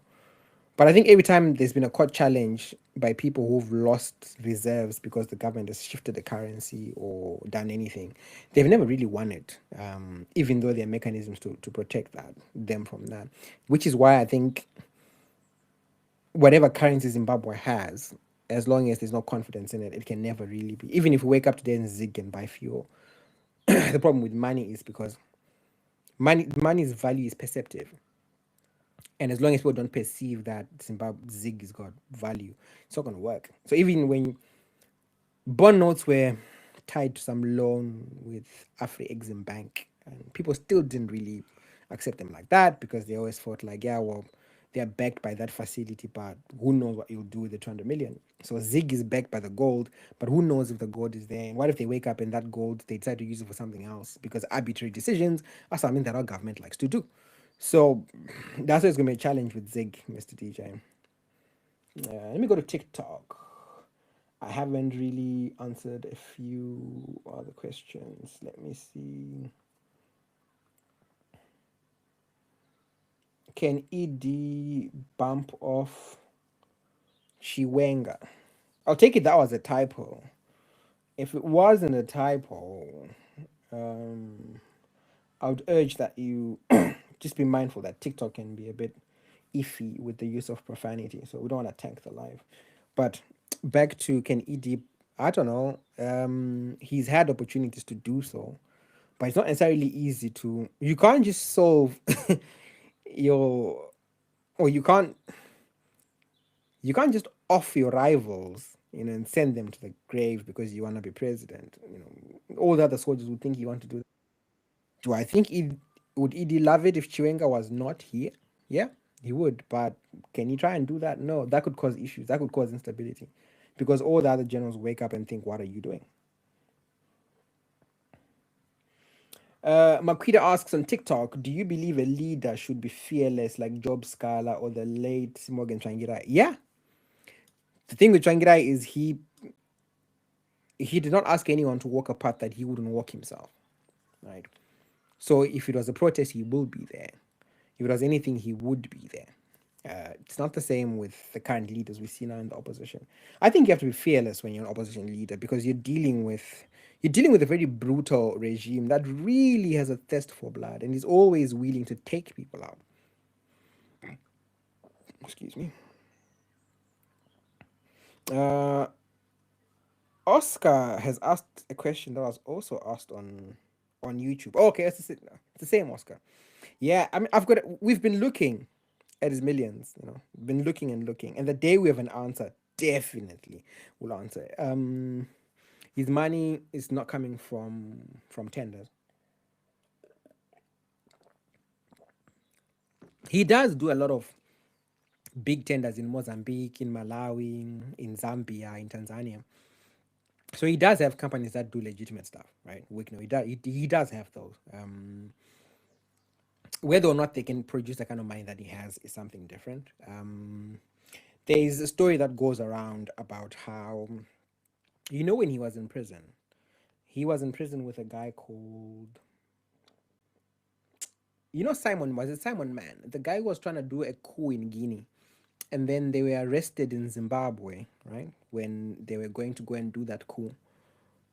but I think every time there's been a court challenge by people who've lost reserves because the government has shifted the currency or done anything, they've never really won it, even though there are mechanisms to protect them from that. Which is why I think whatever currency Zimbabwe has, as long as there's no confidence in it, it can never really be. Even if we wake up today and zig and buy fuel, the problem with money is because money's value is perceptive, and as long as people don't perceive that Zimbabwe zig has got value, it's not going to work. So even when bond notes were tied to some loan with Afri-Exim Bank, and people still didn't really accept them like that because they always thought like, yeah, well, they're backed by that facility, but who knows what you'll do with the 200 million. So ZIG is backed by the gold, but who knows if the gold is there? And what if they wake up and that gold, they decide to use it for something else? Because arbitrary decisions are something that our government likes to do. So that's why it's going to be a challenge with ZIG, Mr. DJ. Let me go to TikTok. I haven't really answered a few other questions. Let me see. Can ED bump off Chiwenga? I'll take it that was a typo. If it wasn't a typo, I would urge that you just be mindful that TikTok can be a bit iffy with the use of profanity, so we don't want to tank the live. But back to can ED, I don't know. He's had opportunities to do so, but it's not necessarily easy to. You can't just solve your, or you can't just off your rivals, and send them to the grave because you want to be president. All the other soldiers would think you want to do. Do I think would Edie love it if Chiwenga was not here? Yeah, he would. But can he try and do that? No, that could cause issues. That could cause instability, because all the other generals wake up and think, "What are you doing?" Maquita asks on TikTok, do you believe a leader should be fearless like Job Scala or the late Morgan Tsvangirai? Yeah. The thing with Tsvangirai is he did not ask anyone to walk a path that he wouldn't walk himself, right? So if it was a protest, he will be there. If it was anything, he would be there. It's not the same with the current leaders we see now in the opposition. I think you have to be fearless when you're an opposition leader because you're dealing with a very brutal regime that really has a thirst for blood and is always willing to take people out. Excuse me. Uh, Oscar has asked a question that was also asked on YouTube. Oh, okay, it's the same Oscar. Yeah, I mean, we've been looking at his millions, been looking and looking, and the day we have an answer, definitely we'll answer. His money is not coming from tenders. He does do a lot of big tenders in Mozambique, in Malawi, in Zambia, in Tanzania. So he does have companies that do legitimate stuff, right? He does have those. Whether or not they can produce the kind of money that he has is something different. There is a story that goes around about how, when he was in prison with a guy called, Simon Man, the guy who was trying to do a coup in Guinea, and then they were arrested in Zimbabwe, right? When they were going to go and do that coup,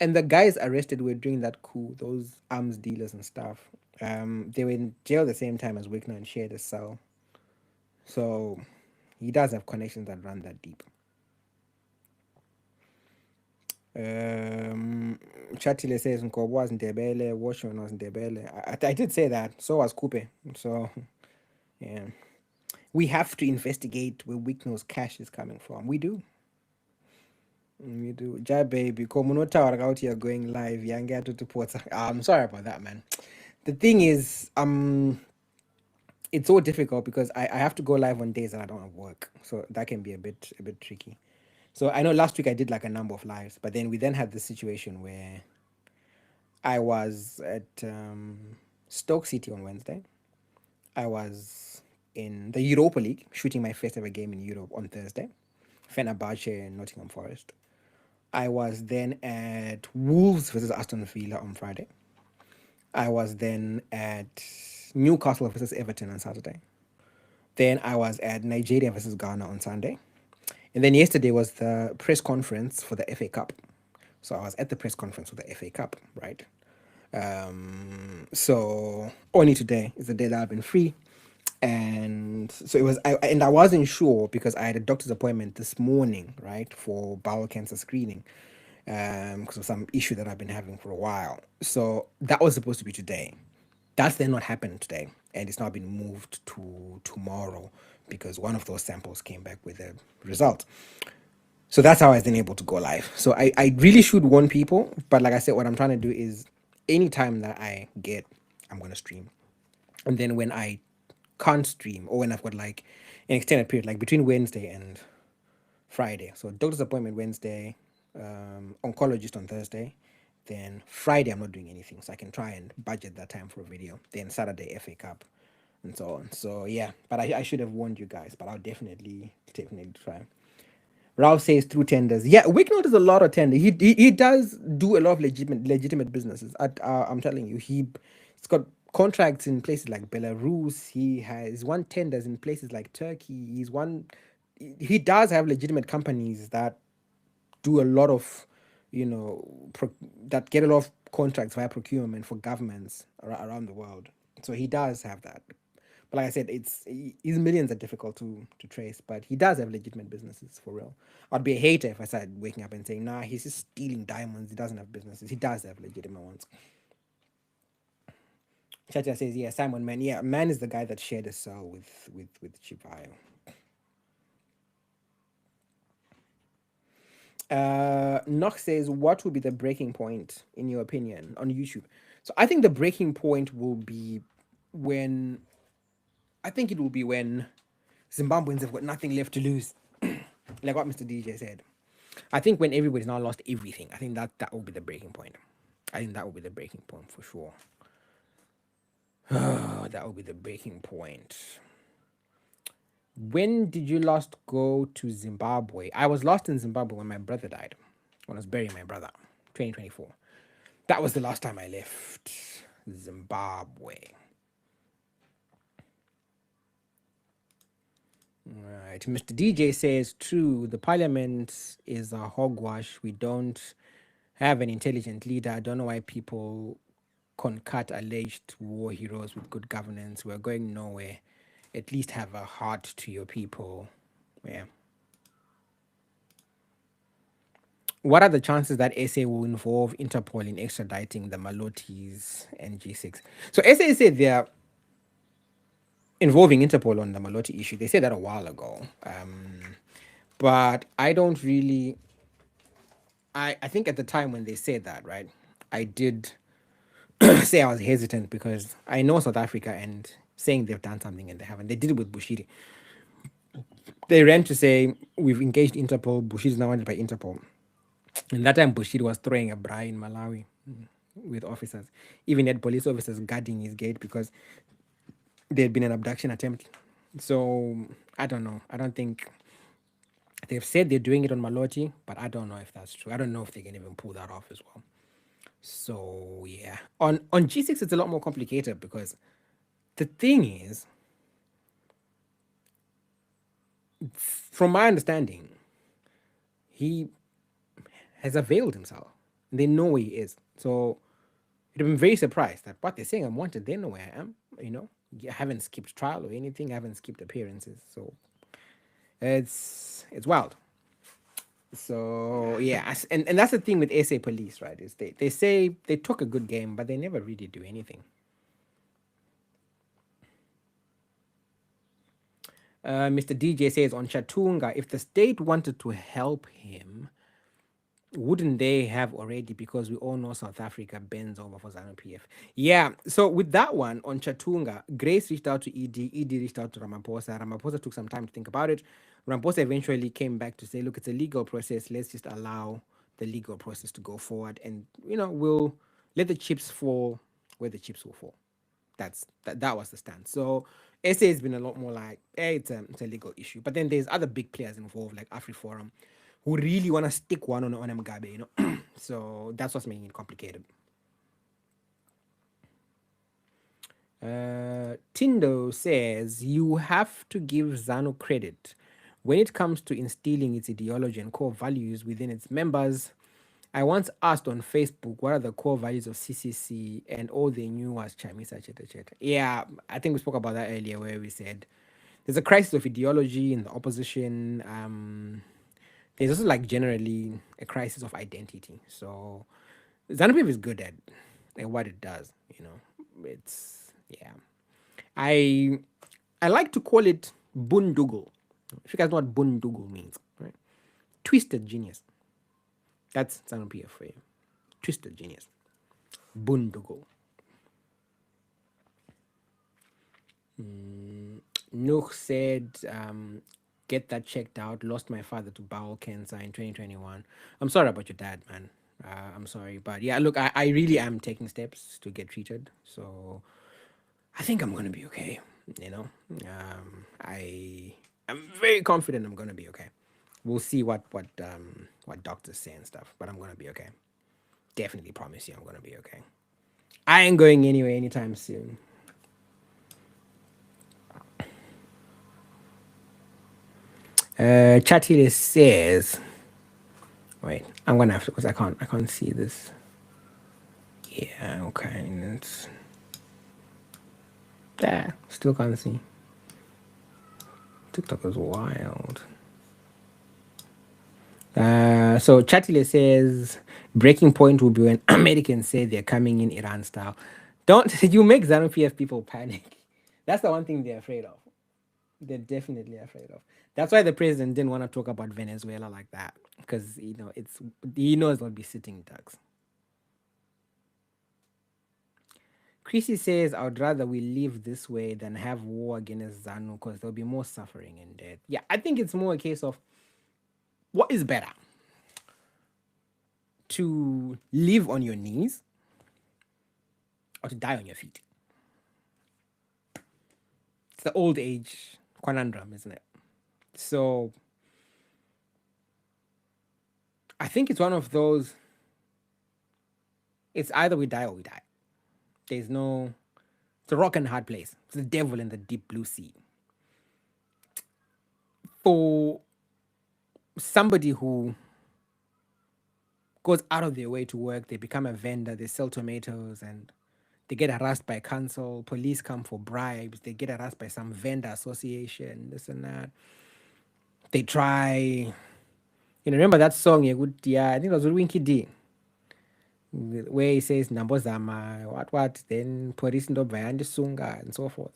and the guys arrested were doing that coup, those arms dealers and stuff. They were in jail at the same time as Wickner and shared a cell. So he does have connections that run that deep. Chatile says Nkobo was Ndebele, Washington was Ndebele. I did say that. So was Coupe. So yeah, we have to investigate where Wicknell's cash is coming from. We do. We do. Ja baby, Komunota out here going live. Yanga to Porta. I'm sorry about that, man. The thing is, it's so difficult because I have to go live on days that I don't have work. So that can be a bit tricky. So I know last week I did like a number of lives, but then we then had this situation where I was at Stoke City on Wednesday. I was in the Europa League shooting my first ever game in Europe on Thursday. Fenerbahce and Nottingham Forest. I was then at Wolves versus Aston Villa on Friday. I was then at Newcastle versus Everton on Saturday. Then I was at Nigeria versus Ghana on Sunday. And then yesterday was the press conference for the FA Cup. So I was at the press conference for the FA Cup, right? So only today is the day that I've been free. And so it was, I wasn't sure because I had a doctor's appointment this morning, right, for bowel cancer screening, because of some issue that I've been having for a while. So that was supposed to be today. That's then not happened today, and it's now been moved to tomorrow because one of those samples came back with a result. So that's how I was then able to go live. So I really should warn people, but like I said, what I'm trying to do is anytime that I get, I'm gonna stream. And then when I can't stream or when I've got like an extended period, like between Wednesday and Friday. So doctor's appointment Wednesday, oncologist on Thursday. Then Friday I'm not doing anything, so I can try and budget that time for a video. Then Saturday FA Cup, and so on. So yeah, but I should have warned you guys, but I'll definitely try. Ralph says through tenders. Yeah, Wicknow does a lot of tender. He does do a lot of legitimate businesses. I'm telling you, he's got contracts in places like Belarus. He has won tenders in places like Turkey. He does have legitimate companies that do a lot of, that get a lot of contracts via procurement for governments around the world. So he does have that. But like I said, his millions are difficult to trace, but he does have legitimate businesses for real. I'd be a hater if I started waking up and saying, nah, he's just stealing diamonds. He doesn't have businesses. He does have legitimate ones. Chacha says, yeah, Simon Man. Yeah, Man is the guy that shared a cell with Chivayo. Nox says, what will be the breaking point, in your opinion, on YouTube? So I think the breaking point will be when Zimbabweans have got nothing left to lose. Like what Mr. DJ said. I think when everybody's now lost everything, I think that will be the breaking point. I think that will be the breaking point for sure. That will be the breaking point. When did you last go to Zimbabwe? I was lost in Zimbabwe when my brother died. When I was burying my brother, 2024. That was the last time I left Zimbabwe. Right. Mr. DJ says, true, the parliament is a hogwash. We don't have an intelligent leader. I don't know why people concat alleged war heroes with good governance. We're going nowhere. At least have a heart to your people. Yeah. What are the chances that SA will involve Interpol in extraditing the Malotis and G6? So SA said they're involving Interpol on the Maloti issue. They said that a while ago. But I don't really... I think at the time when they said that, right, I did say I was hesitant because I know South Africa and saying they've done something and they haven't. They did it with Bushiri. They ran to say, we've engaged Interpol, Bushiri is now wanted by Interpol. And that time Bushiri was throwing a braai in Malawi with officers. Even had police officers guarding his gate because there had been an abduction attempt. So I don't know. I don't think they've said they're doing it on Maloti, but I don't know if that's true. I don't know if they can even pull that off as well. So yeah, on G6 it's a lot more complicated because the thing is, from my understanding, he has availed himself. They know where he is. So you'd have been very surprised that what they're saying I'm wanted, they know where I am. I haven't skipped trial or anything. I haven't skipped appearances. So it's wild. So yeah, and that's the thing with SA police, right? Is they say they took a good game, but they never really do anything. Mr. DJ says on Chatunga, if the state wanted to help him, wouldn't they have already? Because we all know South Africa bends over for Zanu PF. Yeah. So with that one on Chatunga, Grace reached out to ED. ED reached out to Ramaphosa. Ramaphosa took some time to think about it. Ramaphosa eventually came back to say, look, it's a legal process. Let's just allow the legal process to go forward, and we'll let the chips fall where the chips will fall. That was the stance. So SA has been a lot more like, hey, it's a legal issue. But then there's other big players involved, like AfriForum, who really want to stick one on Mugabe, So that's what's making it complicated. Tindo says you have to give Zanu credit when it comes to instilling its ideology and core values within its members. I once asked on Facebook what are the core values of CCC, and all they knew was Chamisa Cheta Cheta. Yeah, I think we spoke about that earlier, where we said there's a crisis of ideology in the opposition. There's also like generally a crisis of identity. So ZANU-PF is good at what it does. It's yeah. I I like to call it bundugle. If you guys know what bundugle means, right? Twisted genius. That's ZANU PF for you. Twisted genius. Bundugle. Nuh said, get that checked out. Lost my father to bowel cancer in 2021. I'm sorry about your dad, man. I'm sorry. But yeah, look, I really am taking steps to get treated. So I think I'm going to be okay. I'm very confident I'm going to be okay. We'll see what doctors say and stuff, but I'm going to be okay. Definitely promise you I'm going to be okay. I ain't going anywhere anytime soon. Chatile says, wait, I'm gonna have to, because I can't see this. Yeah, okay, it's there. Still can't see. TikTok is wild. So Chatile says, breaking point will be when Americans say they're coming in Iran style. Don't you make ZANU PF people panic? That's the one thing they're afraid of. They're definitely afraid of. That's why the president didn't want to talk about Venezuela like that, because he knows what be sitting ducks. Chrissy says, I would rather we live this way than have war against ZANU, because there'll be more suffering and death. Yeah, I think it's more a case of what is better, to live on your knees or to die on your feet. It's the old age conundrum, isn't it? So I think it's one of those, it's either we die or we die. There's no, it's a rock and hard place. It's the devil in the deep blue sea. For somebody who goes out of their way to work, they become a vendor, they sell tomatoes, and they get harassed by council, police come for bribes, they get harassed by some vendor association, this and that. They try, remember that song, yeah, I think it was with Winky D, where he says, Nambozama, what, then police ndo bayandi sunga, and so forth,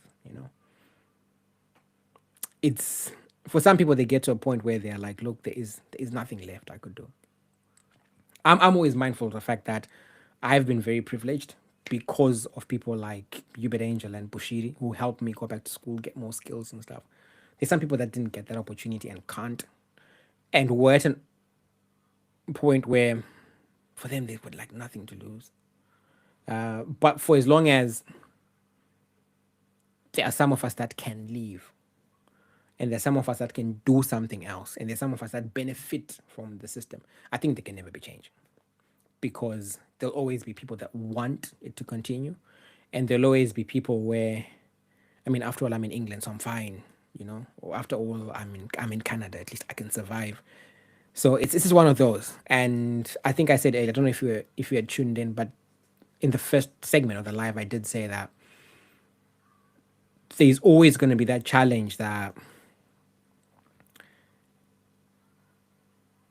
It's, for some people, they get to a point where they're like, look, there is nothing left I could do. I'm always mindful of the fact that I've been very privileged because of people like Uebert Angel and Bushiri, who helped me go back to school, get more skills and stuff. There's some people that didn't get that opportunity and can't. And were at a point where for them they've got like nothing to lose. But for as long as there are some of us that can leave, and there's some of us that can do something else, and there's some of us that benefit from the system, I think they can never be changed. Because there'll always be people that want it to continue, and there'll always be people where, I mean, after all, I'm in England, so I'm fine, Or after all, I'm in Canada, at least I can survive. So this is one of those. And I think I said earlier, I don't know if you had tuned in, but in the first segment of the live, I did say that there's always going to be that challenge that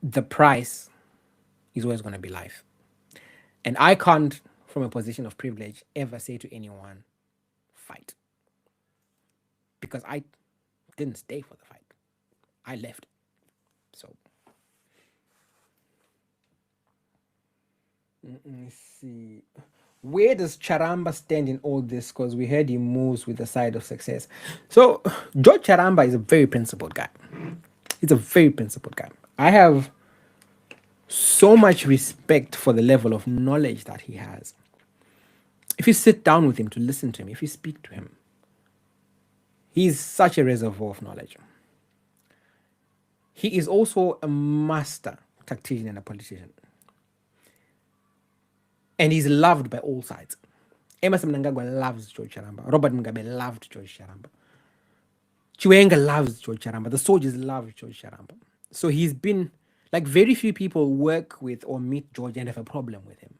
the price is always going to be life. And I can't, from a position of privilege, ever say to anyone, fight. Because I didn't stay for the fight. I left. So, let's see. Where does Charamba stand in all this? Because we heard he moves with the side of success. So, George Charamba is a very principled guy. He's a very principled guy. I have so much respect for the level of knowledge that he has. If you sit down with him to listen to him, if you speak to him, he's such a reservoir of knowledge. He is also a master tactician and a politician. And he's loved by all sides. Emerson Mnangagwa loves George Charamba. Robert Mugabe loved George Charamba. Chiwenga loves George Charamba. The soldiers love George Charamba. So he's been, like, very few people work with or meet George and have a problem with him.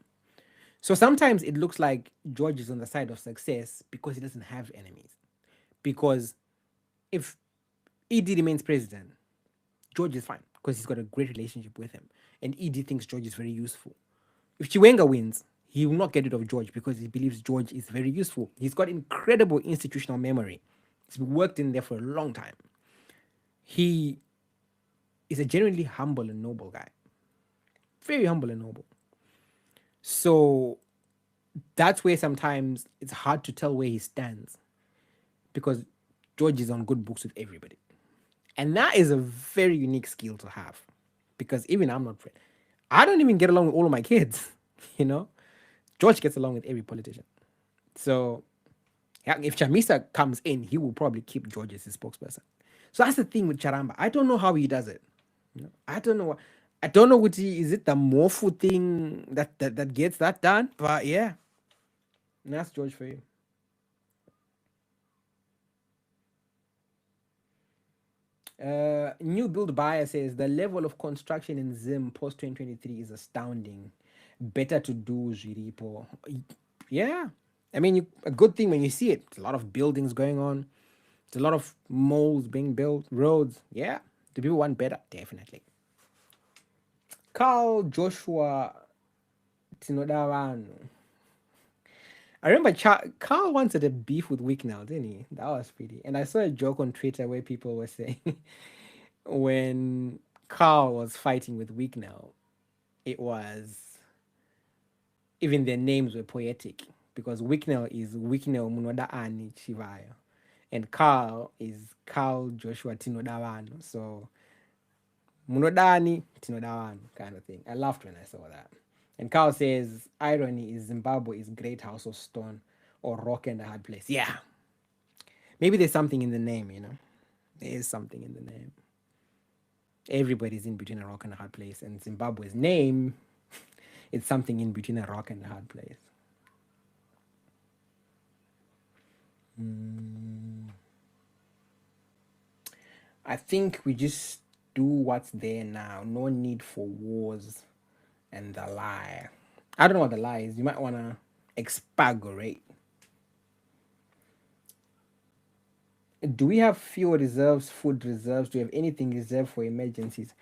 So sometimes it looks like George is on the side of success because he doesn't have enemies. Because if ED remains president, George is fine because he's got a great relationship with him. And ED thinks George is very useful. If Chiwenga wins, he will not get rid of George because he believes George is very useful. He's got incredible institutional memory. He's worked in there for a long time. He is a genuinely humble and noble guy. Very humble and noble. So that's where sometimes it's hard to tell where he stands because George is on good books with everybody. And that is a very unique skill to have because even I'm not friend. I don't even get along with all of my kids, you know? George gets along with every politician. So if Chamisa comes in, he will probably keep George as his spokesperson. So that's the thing with Charamba. I don't know how he does it. You know? I don't know. I don't know what is it the Mofu thing that gets that done? But yeah, that's George for you. New build buyer says the level of construction in Zim post 2023 is astounding. Better to do Ziripo. Yeah. I mean, a good thing when you see it. There's a lot of buildings going on. There's a lot of malls being built, roads. Yeah. Do people want better? Definitely. Carl Joshua Tinodawanu. I remember Carl once had a beef with Wicknell, didn't he? That was pretty. And I saw a joke on Twitter where people were saying when Carl was fighting with Wicknell, it was even their names were poetic because Wicknell is Wicknell Munoda Ani Chivayo and Carl is Carl Joshua Tinodawanu. So Munodani Tinodawanu kind of thing. I laughed when I saw that. And Carl says, irony is Zimbabwe is great house of stone or rock and a hard place. Yeah. Maybe there's something in the name, you know. There is something in the name. Everybody's in between a rock and a hard place. And Zimbabwe's name, it's something in between a rock and a hard place. I think we just do what's there now. No need for wars and the lie. I don't know what the lie is. You might want to expagorate. Do we have fuel reserves, food reserves? Do we have anything reserved for emergencies?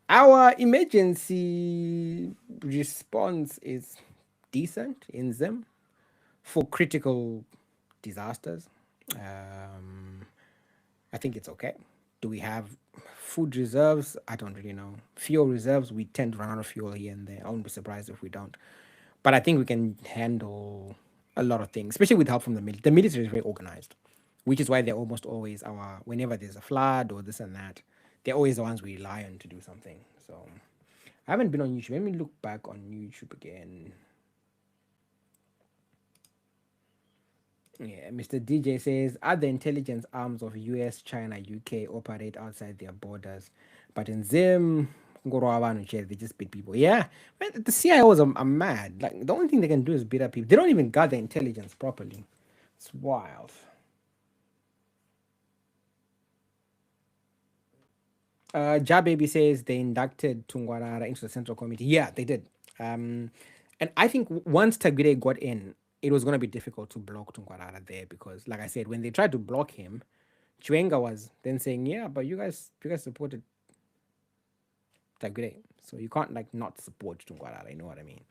Our emergency response is decent in Zim for critical disasters. I think it's okay. Do we have food reserves? I don't really know. Fuel reserves, we tend to run out of fuel here and there. I wouldn't be surprised if we don't. But I think we can handle a lot of things, especially with help from the military. The military is very organized, which is why they're almost always whenever there's a flood or this and that, they're always the ones we rely on to do something. So I haven't been on YouTube. Let me look back on YouTube again. Yeah, Mr. DJ says, other intelligence arms of US, China, UK operate outside their borders. But in Zim, they just beat people. Yeah, but the CIOs are mad. Like, the only thing they can do is beat up people. They don't even gather intelligence properly. It's wild. Baby says they inducted Tungwarara into the Central Committee. Yeah, they did. And I think once Tagire got in, it was going to be difficult to block Tungwarara there because, like I said, when they tried to block him, Chiwenga was then saying, yeah, but you guys supported So you can't like not support Tungwarara, you know what I mean?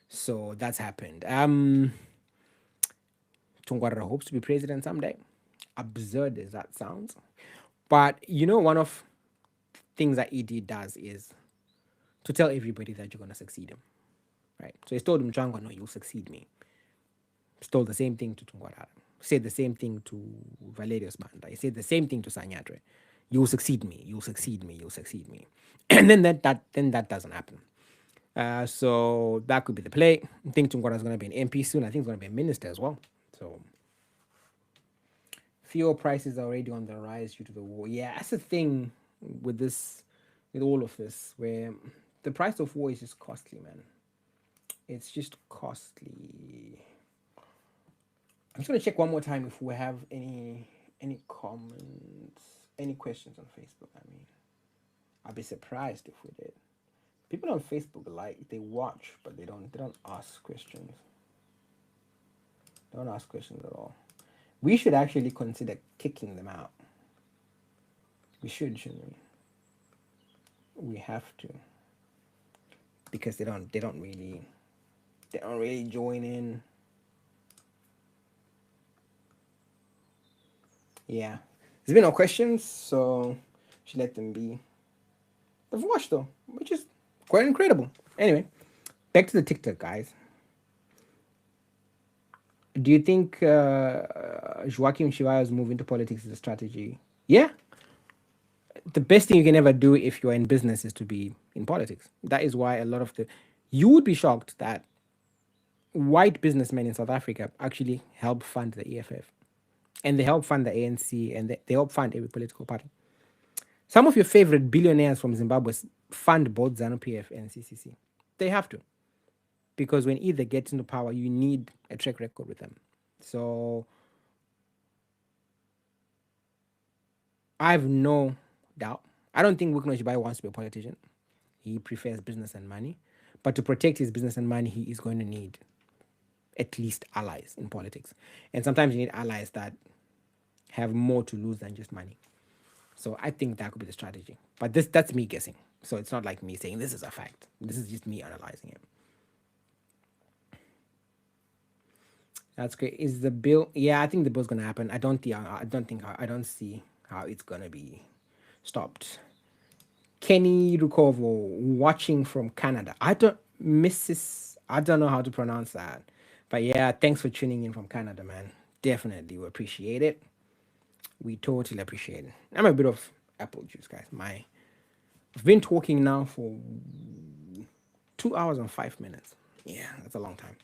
So that's happened. Tungwarara hopes to be president someday. Absurd as that sounds. But you know, one of things that ED does is to tell everybody that you're gonna succeed him. Right? So he's told Mtsvangwa, no, you'll succeed me. He's told the same thing to Tungwarara. Said the same thing to Valerius Banda. He said the same thing to Sanyatre. You'll succeed me, you'll succeed me, you'll succeed me. And then that doesn't happen. So that could be the play. I think Tungwara is going to be an MP soon. I think he's going to be a minister as well. So fuel prices are already on the rise due to the war. Yeah, that's the thing with this, with all of this, where the price of war is just costly, man. It's just costly. I'm just going to check one more time if we have any comments, any questions on Facebook. I mean, I'd be surprised if we did. People on Facebook like they watch, but they don't ask questions. They don't ask questions at all. We should actually consider kicking them out. We should, shouldn't we? We have to, because they don't really join in. Yeah, there's been no questions, so should let them be. They've watched though, which is quite incredible. Anyway, back to the TikTok, guys. Do you think Joaquim Chivayo's move into politics is a strategy? Yeah. The best thing you can ever do if you're in business is to be in politics. That is why a lot of you would be shocked that white businessmen in South Africa actually help fund the EFF. And they help fund the ANC, and they help fund every political party. Some of your favorite billionaires from Zimbabwe fund both Zanu PF and CCC. They have to. Because when either gets into power, you need a track record with them. So I have no doubt. I don't think Wikno Chibayo wants to be a politician. He prefers business and money. But to protect his business and money, he is going to need at least allies in politics. And sometimes you need allies that have more to lose than just money. So I think that could be the strategy. But that's me guessing. So it's not like me saying this is a fact. This is just me analyzing it. That's great. Is the bill? Yeah, I think the bill's gonna happen. I don't see how it's gonna be stopped. Kenny Rukovo watching from Canada. I don't know how to pronounce that. But yeah, thanks for tuning in from Canada, man. Definitely, we appreciate it. We totally appreciate it. I'm a bit of apple juice, guys. I've been talking now for 2 hours and 5 minutes. Yeah, that's a long time.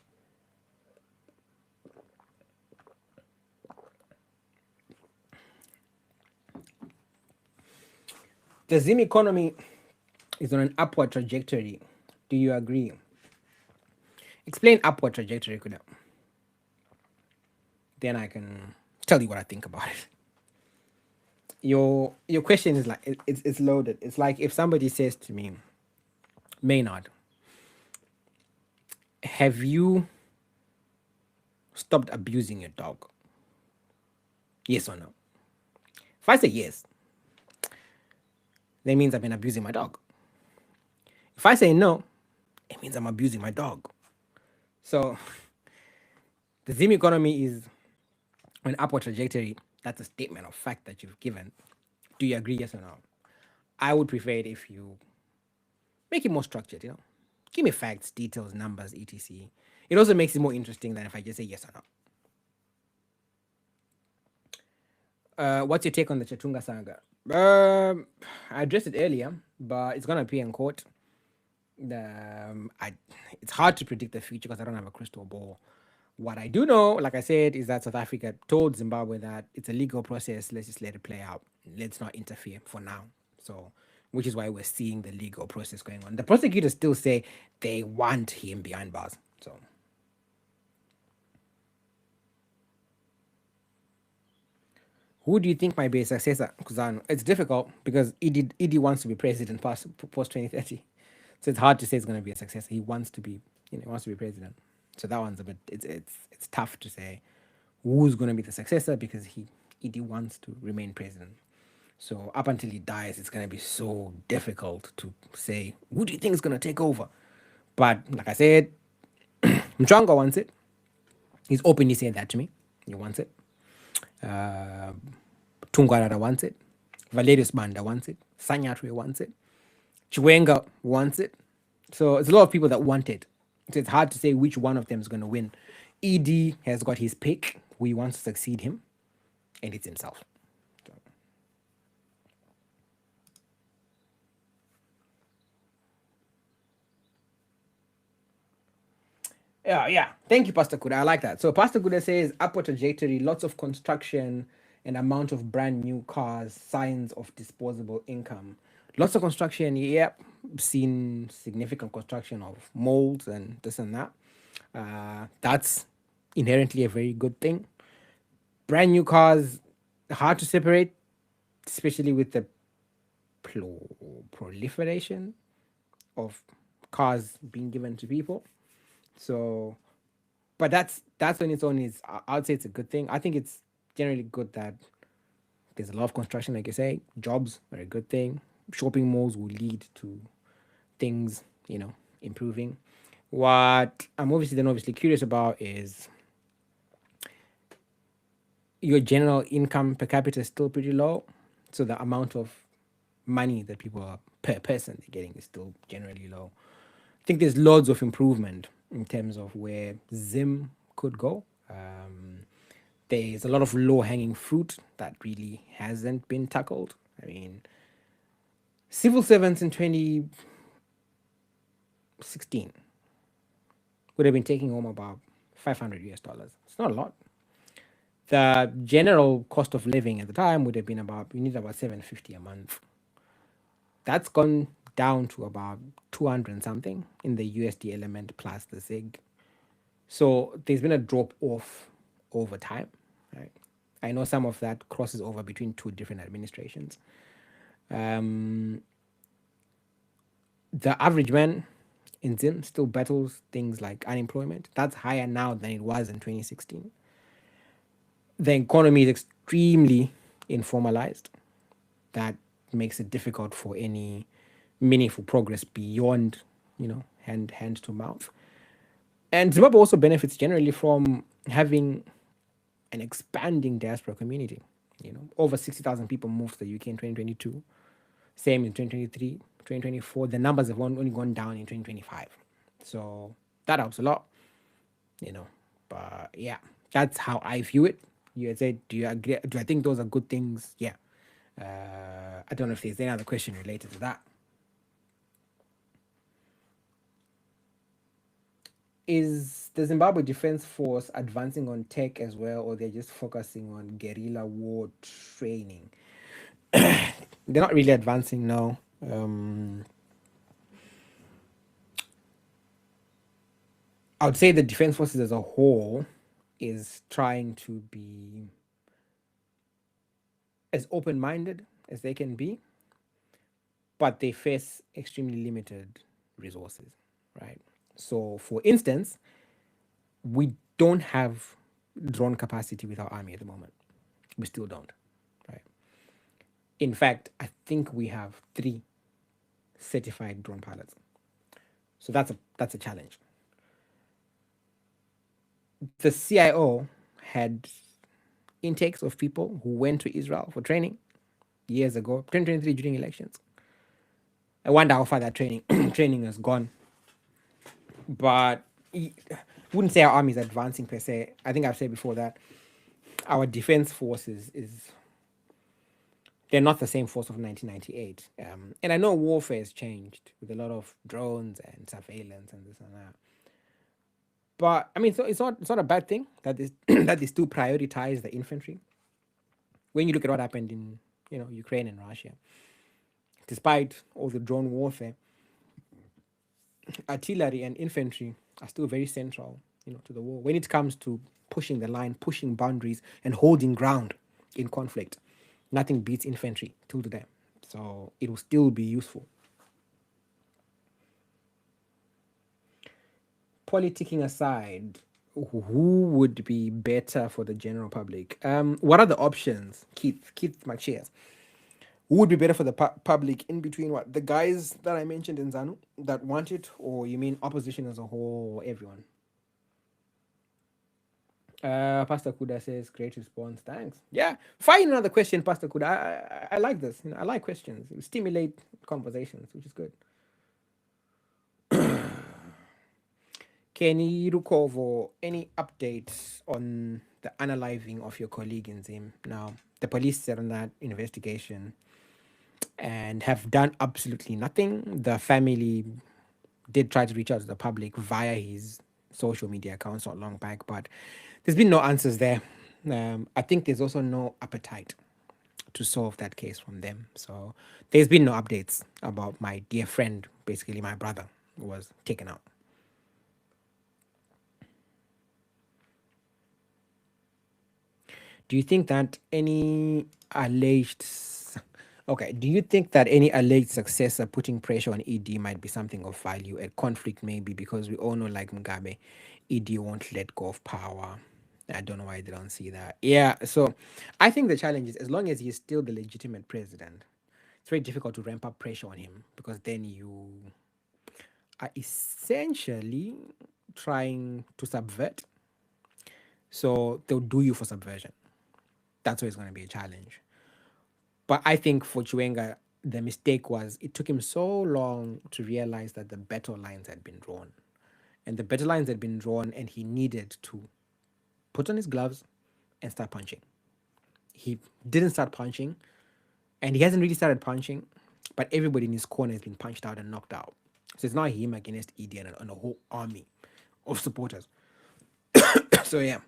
The Zim economy is on an upward trajectory. Do you agree? Explain upward trajectory, Kuda. Then I can tell you what I think about it. Your question is like it's loaded. It's like if somebody says to me, Maynard, have you stopped abusing your dog? Yes or no? If I say yes, that means I've been abusing my dog. If I say no, it means I'm abusing my dog. So the Zim economy is on an upward trajectory. That's a statement of fact that you've given. Do you agree, yes or no? I would prefer it if you make it more structured, Give me facts, details, numbers, etc. It also makes it more interesting than if I just say yes or no. What's your take on the Chatunga saga? I addressed it earlier, but it's going to appear in court. It's hard to predict the future because I don't have a crystal ball. What I do know, like I said, is that South Africa told Zimbabwe that it's a legal process. Let's just let it play out. Let's not interfere for now. So, which is why we're seeing the legal process going on. The prosecutors still say they want him behind bars. So, who do you think might be a successor, Kuzano? It's difficult because Edie wants to be president post 2030. So it's hard to say it's going to be a successor. He wants to be, wants to be president. So that one's a bit. It's tough to say who's going to be the successor because Edie wants to remain president. So up until he dies, it's going to be so difficult to say, who do you think is going to take over? But like I said, Mtsvangwa wants it. He's openly saying that to me. He wants it. Uh, Tungwarara wants it. Valerius Banda wants it. Sanyatwe wants it. Chiwenga wants it. So it's a lot of people that want it. So it's hard to say which one of them is going to win. ED has got his pick who he wants to succeed him, and it's himself. So. Yeah. Thank you, Pastor Kuda. I like that. So Pastor Kuda says upward trajectory, lots of construction and amount of brand new cars, signs of disposable income. Lots of construction, yep. Seen significant construction of molds and this and that. That's inherently a very good thing. Brand new cars, hard to separate, especially with the proliferation of cars being given to people. So, but that's on its own is I'd say it's a good thing. I think it's generally good that there's a lot of construction, like you say. Jobs are a good thing. Shopping malls will lead to things, improving. What I'm obviously curious about is your general income per capita is still pretty low, so the amount of money that people are per person they're getting is still generally low. I think there's loads of improvement in terms of where Zim could go. There's a lot of low-hanging fruit that really hasn't been tackled. I mean, civil servants in 2016 would have been taking home about $500. It's not a lot. The general cost of living at the time would have been about, you need about $750 a month. That's gone down to about 200 something in the USD element plus the SIG. So there's been a drop off over time. Right? I know some of that crosses over between two different administrations. The average man in Zim still battles things like unemployment. That's higher now than it was in 2016. The economy is extremely informalized. That makes it difficult for any meaningful progress beyond, hand to mouth. And Zimbabwe also benefits generally from having an expanding diaspora community. Over 60,000 people moved to the UK in 2022. Same in 2023, 2024. The numbers have only gone down in 2025. So that helps a lot, But yeah, that's how I view it. You said, do you agree? Do I think those are good things? Yeah. I don't know if there's any other question related to that. Is the Zimbabwe Defense Force advancing on tech as well, or they're just focusing on guerrilla war training? They're not really advancing now. I would say the defense forces as a whole is trying to be as open-minded as they can be, but they face extremely limited resources, right? So, for instance, we don't have drone capacity with our army at the moment. We still don't, right? In fact, I think we have 3 certified drone pilots. So that's a challenge. The CIO had intakes of people who went to Israel for training years ago, 2023 during elections. I wonder how far that training has gone. But I wouldn't say our army is advancing per se. I think I've said before that our defense forces they're not the same force of 1998. And I know warfare has changed with a lot of drones and surveillance and this and that. But I mean, so it's not a bad thing that that they still prioritize the infantry. When you look at what happened in Ukraine and Russia, despite all the drone warfare, artillery and infantry are still very central, to the war. When it comes to pushing the line, pushing boundaries, and holding ground in conflict, nothing beats infantry till today. So it will still be useful. Politicking aside, who would be better for the general public? What are the options, Keith McShears? who would be better for the public in between what the guys that I mentioned in Zanu that want it, or you mean opposition as a whole, or everyone? Pastor Kuda says, great response. Thanks. Yeah. Find another question, Pastor Kuda. I like this. I like questions. You stimulate conversations, which is good. Kenny Rukovo, any updates on the unaliving of your colleague in Zim? Now, the police are on that investigation and have done absolutely nothing. The family did try to reach out to the public via his social media accounts not long back, but there's been no answers there. I think there's also no appetite to solve that case from them. So there's been no updates about my dear friend, basically my brother, who was taken out. Do you think that any alleged do you think that any alleged successor putting pressure on ED might be something of value? A conflict maybe, because we all know, like Mugabe, ED won't let go of power. I don't know why they don't see that. Yeah, so I think the challenge is, as long as he's still the legitimate president, it's very difficult to ramp up pressure on him, because then you are essentially trying to subvert. So they'll do you for subversion. That's always going to be a challenge. But I think for Chiwenga, the mistake was it took him so long to realize that the battle lines had been drawn. And the battle lines had been drawn, and he needed to put on his gloves and start punching. He didn't start punching, and he hasn't really started punching, but everybody in his corner has been punched out and knocked out. So it's not him against ED and a whole army of supporters. So yeah.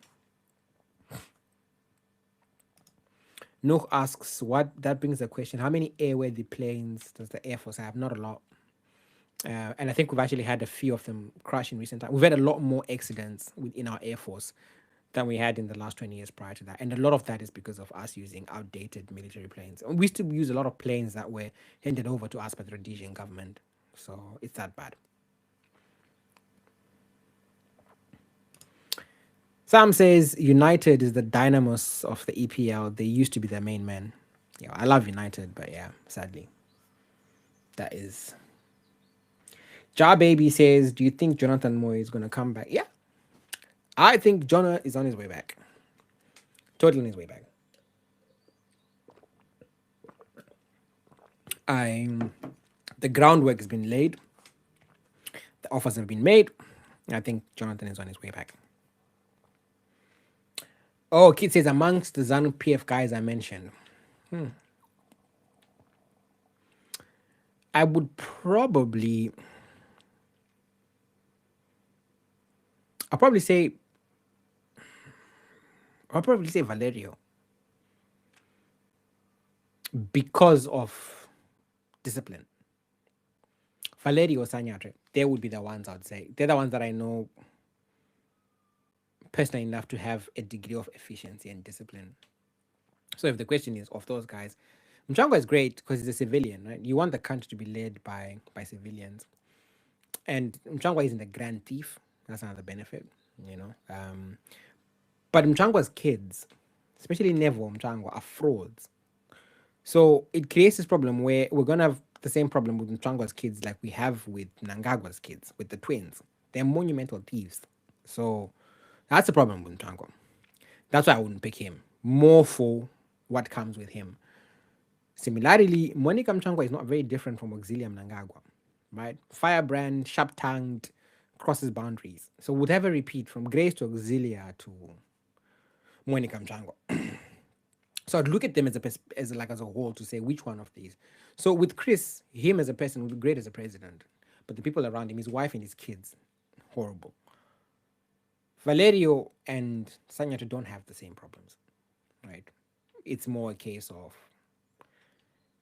Nook asks, what that brings the question, how many airworthy planes does the Air Force have? Not a lot. And I think we've actually had a few of them crash in recent times. We've had a lot more accidents within our Air Force than we had in the last 20 years prior to that. And a lot of that is because of us using outdated military planes. We used to use a lot of planes that were handed over to us by the Rhodesian government. So it's that bad. Sam says United is the dynamos of the EPL. They used to be the main men. Yeah, I love United, but yeah, sadly, that is. Jar Baby says, do you think Jonathan Moy is going to come back? Yeah, I think Jonah is on his way back. Totally on his way back. The groundwork has been laid. The offers have been made. I think Jonathan is on his way back. Oh, Kid says, amongst the Zanu PF guys I mentioned, I would probably, I'll probably say Valerio, because of discipline. Valerio Sanyatre, they would be the ones I'd say. They're the ones that I know personally enough to have a degree of efficiency and discipline. So if the question is of those guys, Mnangagwa is great because he's a civilian, right? You want the country to be led by civilians. And Mnangagwa isn't a grand thief. That's another benefit, you know. But Mnangagwa's kids, especially Nevo Mnangagwa, are frauds. So it creates this problem where we're going to have the same problem with Mnangagwa's kids like we have with Mnangagwa's kids, with the twins. They're monumental thieves. So that's the problem with Mnangagwa. That's why I wouldn't pick him. More for what comes with him. Similarly, Monica Mnangagwa is not very different from Auxilia Mnangagwa, right? Firebrand, sharp-tongued, crosses boundaries. So would have a repeat from Grace to Auxilia to Monica Mnangagwa. So I'd look at them as a whole to say which one of these. So with Chris, him as a person would be great as a president, but the people around him, his wife and his kids, horrible. Valerio and Sanyatu don't have the same problems, right? It's more a case of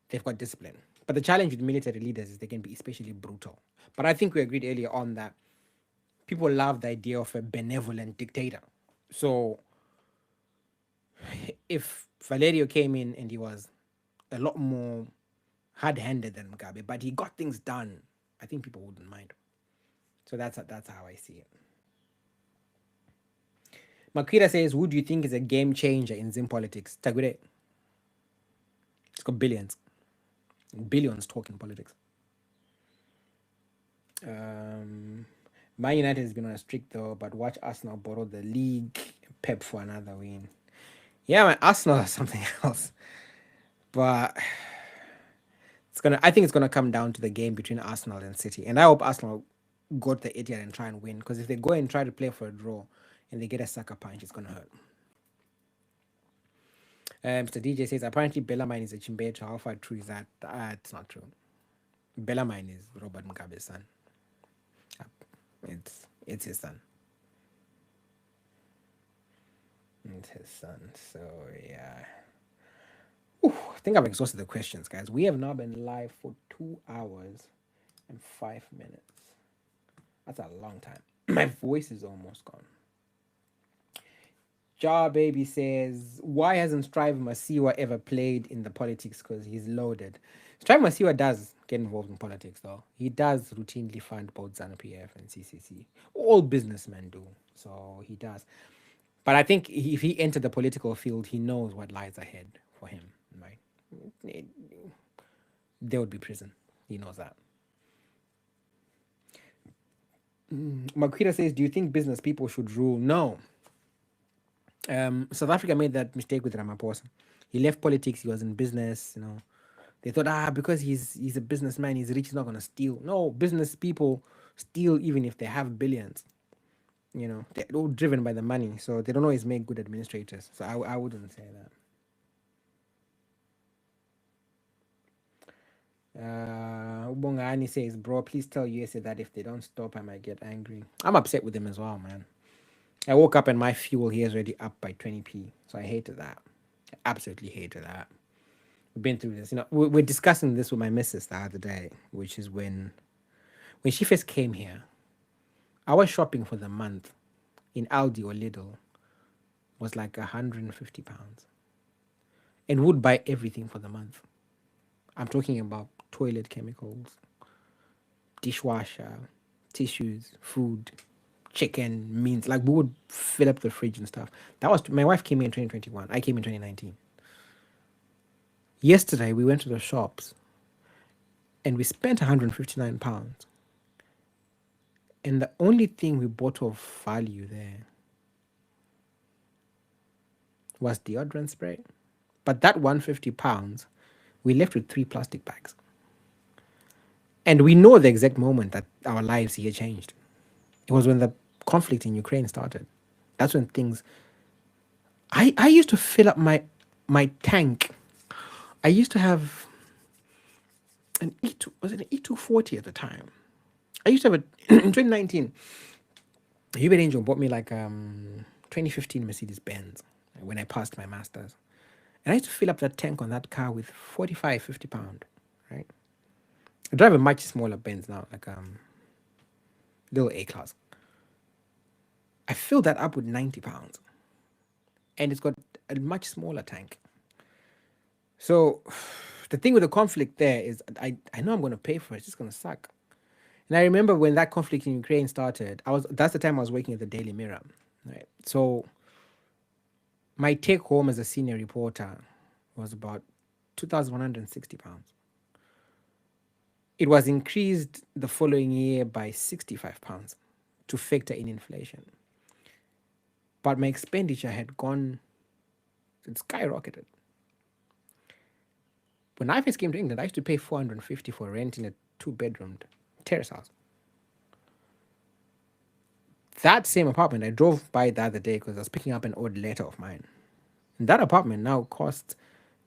they've got discipline. But the challenge with military leaders is they can be especially brutal. But I think we agreed earlier on that people love the idea of a benevolent dictator. So if Valerio came in and he was a lot more hard-handed than Mugabe, but he got things done, I think people wouldn't mind. So that's how I see it. Makira says, who do you think is a game changer in Zim politics? Tagure. It's got billions. Billions talk in politics. Man United has been on a streak though, but watch Arsenal borrow the league. Pep for another win. Yeah, man, Arsenal is something else. But I think it's gonna come down to the game between Arsenal and City. And I hope Arsenal go to the Etihad and try and win. Because if they go and try to play for a draw and they get a sucker punch, it's gonna hurt. Mr. DJ says apparently Bellarmine is a Chimbeto. How far true is that? It's not true. Bellarmine is Robert Mugabe's son. It's his son. It's his son. So yeah. Ooh, I think I've exhausted the questions, guys. We have now been live for 2 hours and 5 minutes. That's a long time. My voice is almost gone. Jar Baby says, why hasn't Strive Masiwa ever played in the politics? Because he's loaded. Strive Masiwa does get involved in politics, though. He does routinely fund both Zanu PF and CCC. All businessmen do. So he does. But I think if he entered the political field, he knows what lies ahead for him, right? There would be prison. He knows that. Makwira says, do you think business people should rule? No. South Africa made that mistake with Ramaphosa. He left politics. He was in business. They thought, because he's a businessman, he's rich, he's not gonna steal. No, business people steal even if they have billions. They're all driven by the money, so they don't always make good administrators. So I wouldn't say that. Ubongani says, bro, please tell USA that if they don't stop, I might get angry. I'm upset with them as well, man. I woke up and my fuel here is already up by 20p. So I hated that. I absolutely hated that. We've been through this. We're discussing this with my missus the other day, which is when she first came here, our shopping for the month in Aldi or Lidl was like £150. And would buy everything for the month. I'm talking about toilet chemicals, dishwasher, tissues, food, chicken, meats. Like, we would fill up the fridge and stuff. My wife came here in 2021. I came in 2019. Yesterday, we went to the shops and we spent £159. And the only thing we bought of value there was deodorant spray. But that £150, we left with 3 plastic bags. And we know the exact moment that our lives here changed. It was when the conflict in Ukraine started. That's when things... I used to fill up my tank. I used to have an E2... Was it an E240 at the time? I used to have in 2019, Uebert Angel bought me like 2015 Mercedes Benz when I passed my master's. And I used to fill up that tank on that car with 45, 50 pounds, right? I drive a much smaller Benz now, like little A-class. I filled that up with 90 pounds. And it's got a much smaller tank. So the thing with the conflict there is I know I'm going to pay for it. It's just going to suck. And I remember when that conflict in Ukraine started, that's the time I was working at the Daily Mirror, right? So my take home as a senior reporter was about £2,160. It was increased the following year by £65 to factor in inflation. But my expenditure had it skyrocketed. When I first came to England, I used to pay £450 for rent in a 2-bedroomed terrace house. That same apartment, I drove by the other day because I was picking up an old letter of mine. And that apartment now costs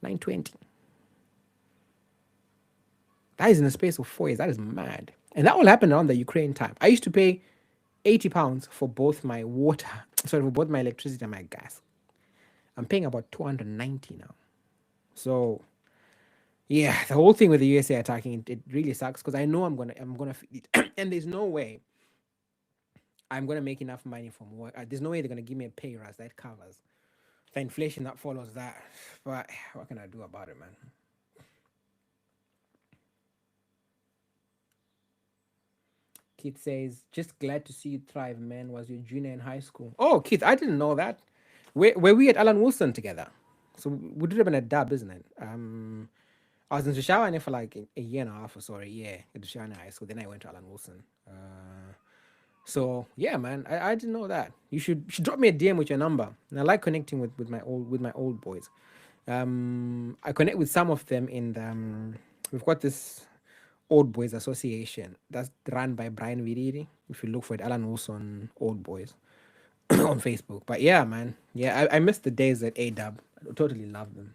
$920. That is in the space of 4 years. That is mad. And that all happened around the Ukraine time. I used to pay £80 for both my for both my electricity and my gas. I'm paying about $290 now. So yeah, the whole thing with the USA attacking it really sucks because I know I'm gonna feed it. And there's no way I'm gonna make enough money from work. There's no way they're gonna give me a pay rise that covers the inflation that follows that. But what can I do about it, man? Keith says, just glad to see you thrive, man. Was your junior in high school? Oh, Keith, I didn't know that. Were we at Alan Wilson together? So we did have been a dub, isn't it? I was in Tushawane for like a year and a half or so, a year at Tushawane High School. Then I went to Alan Wilson. So yeah, man, I didn't know that. You should drop me a DM with your number. And I like connecting with my old boys. I connect with some of them in the we've got this Old Boys Association that's run by Brian Viriri. If you look for it, Alan Wilson Old Boys on Facebook. But yeah, man, yeah, I miss the days at AW. I totally love them.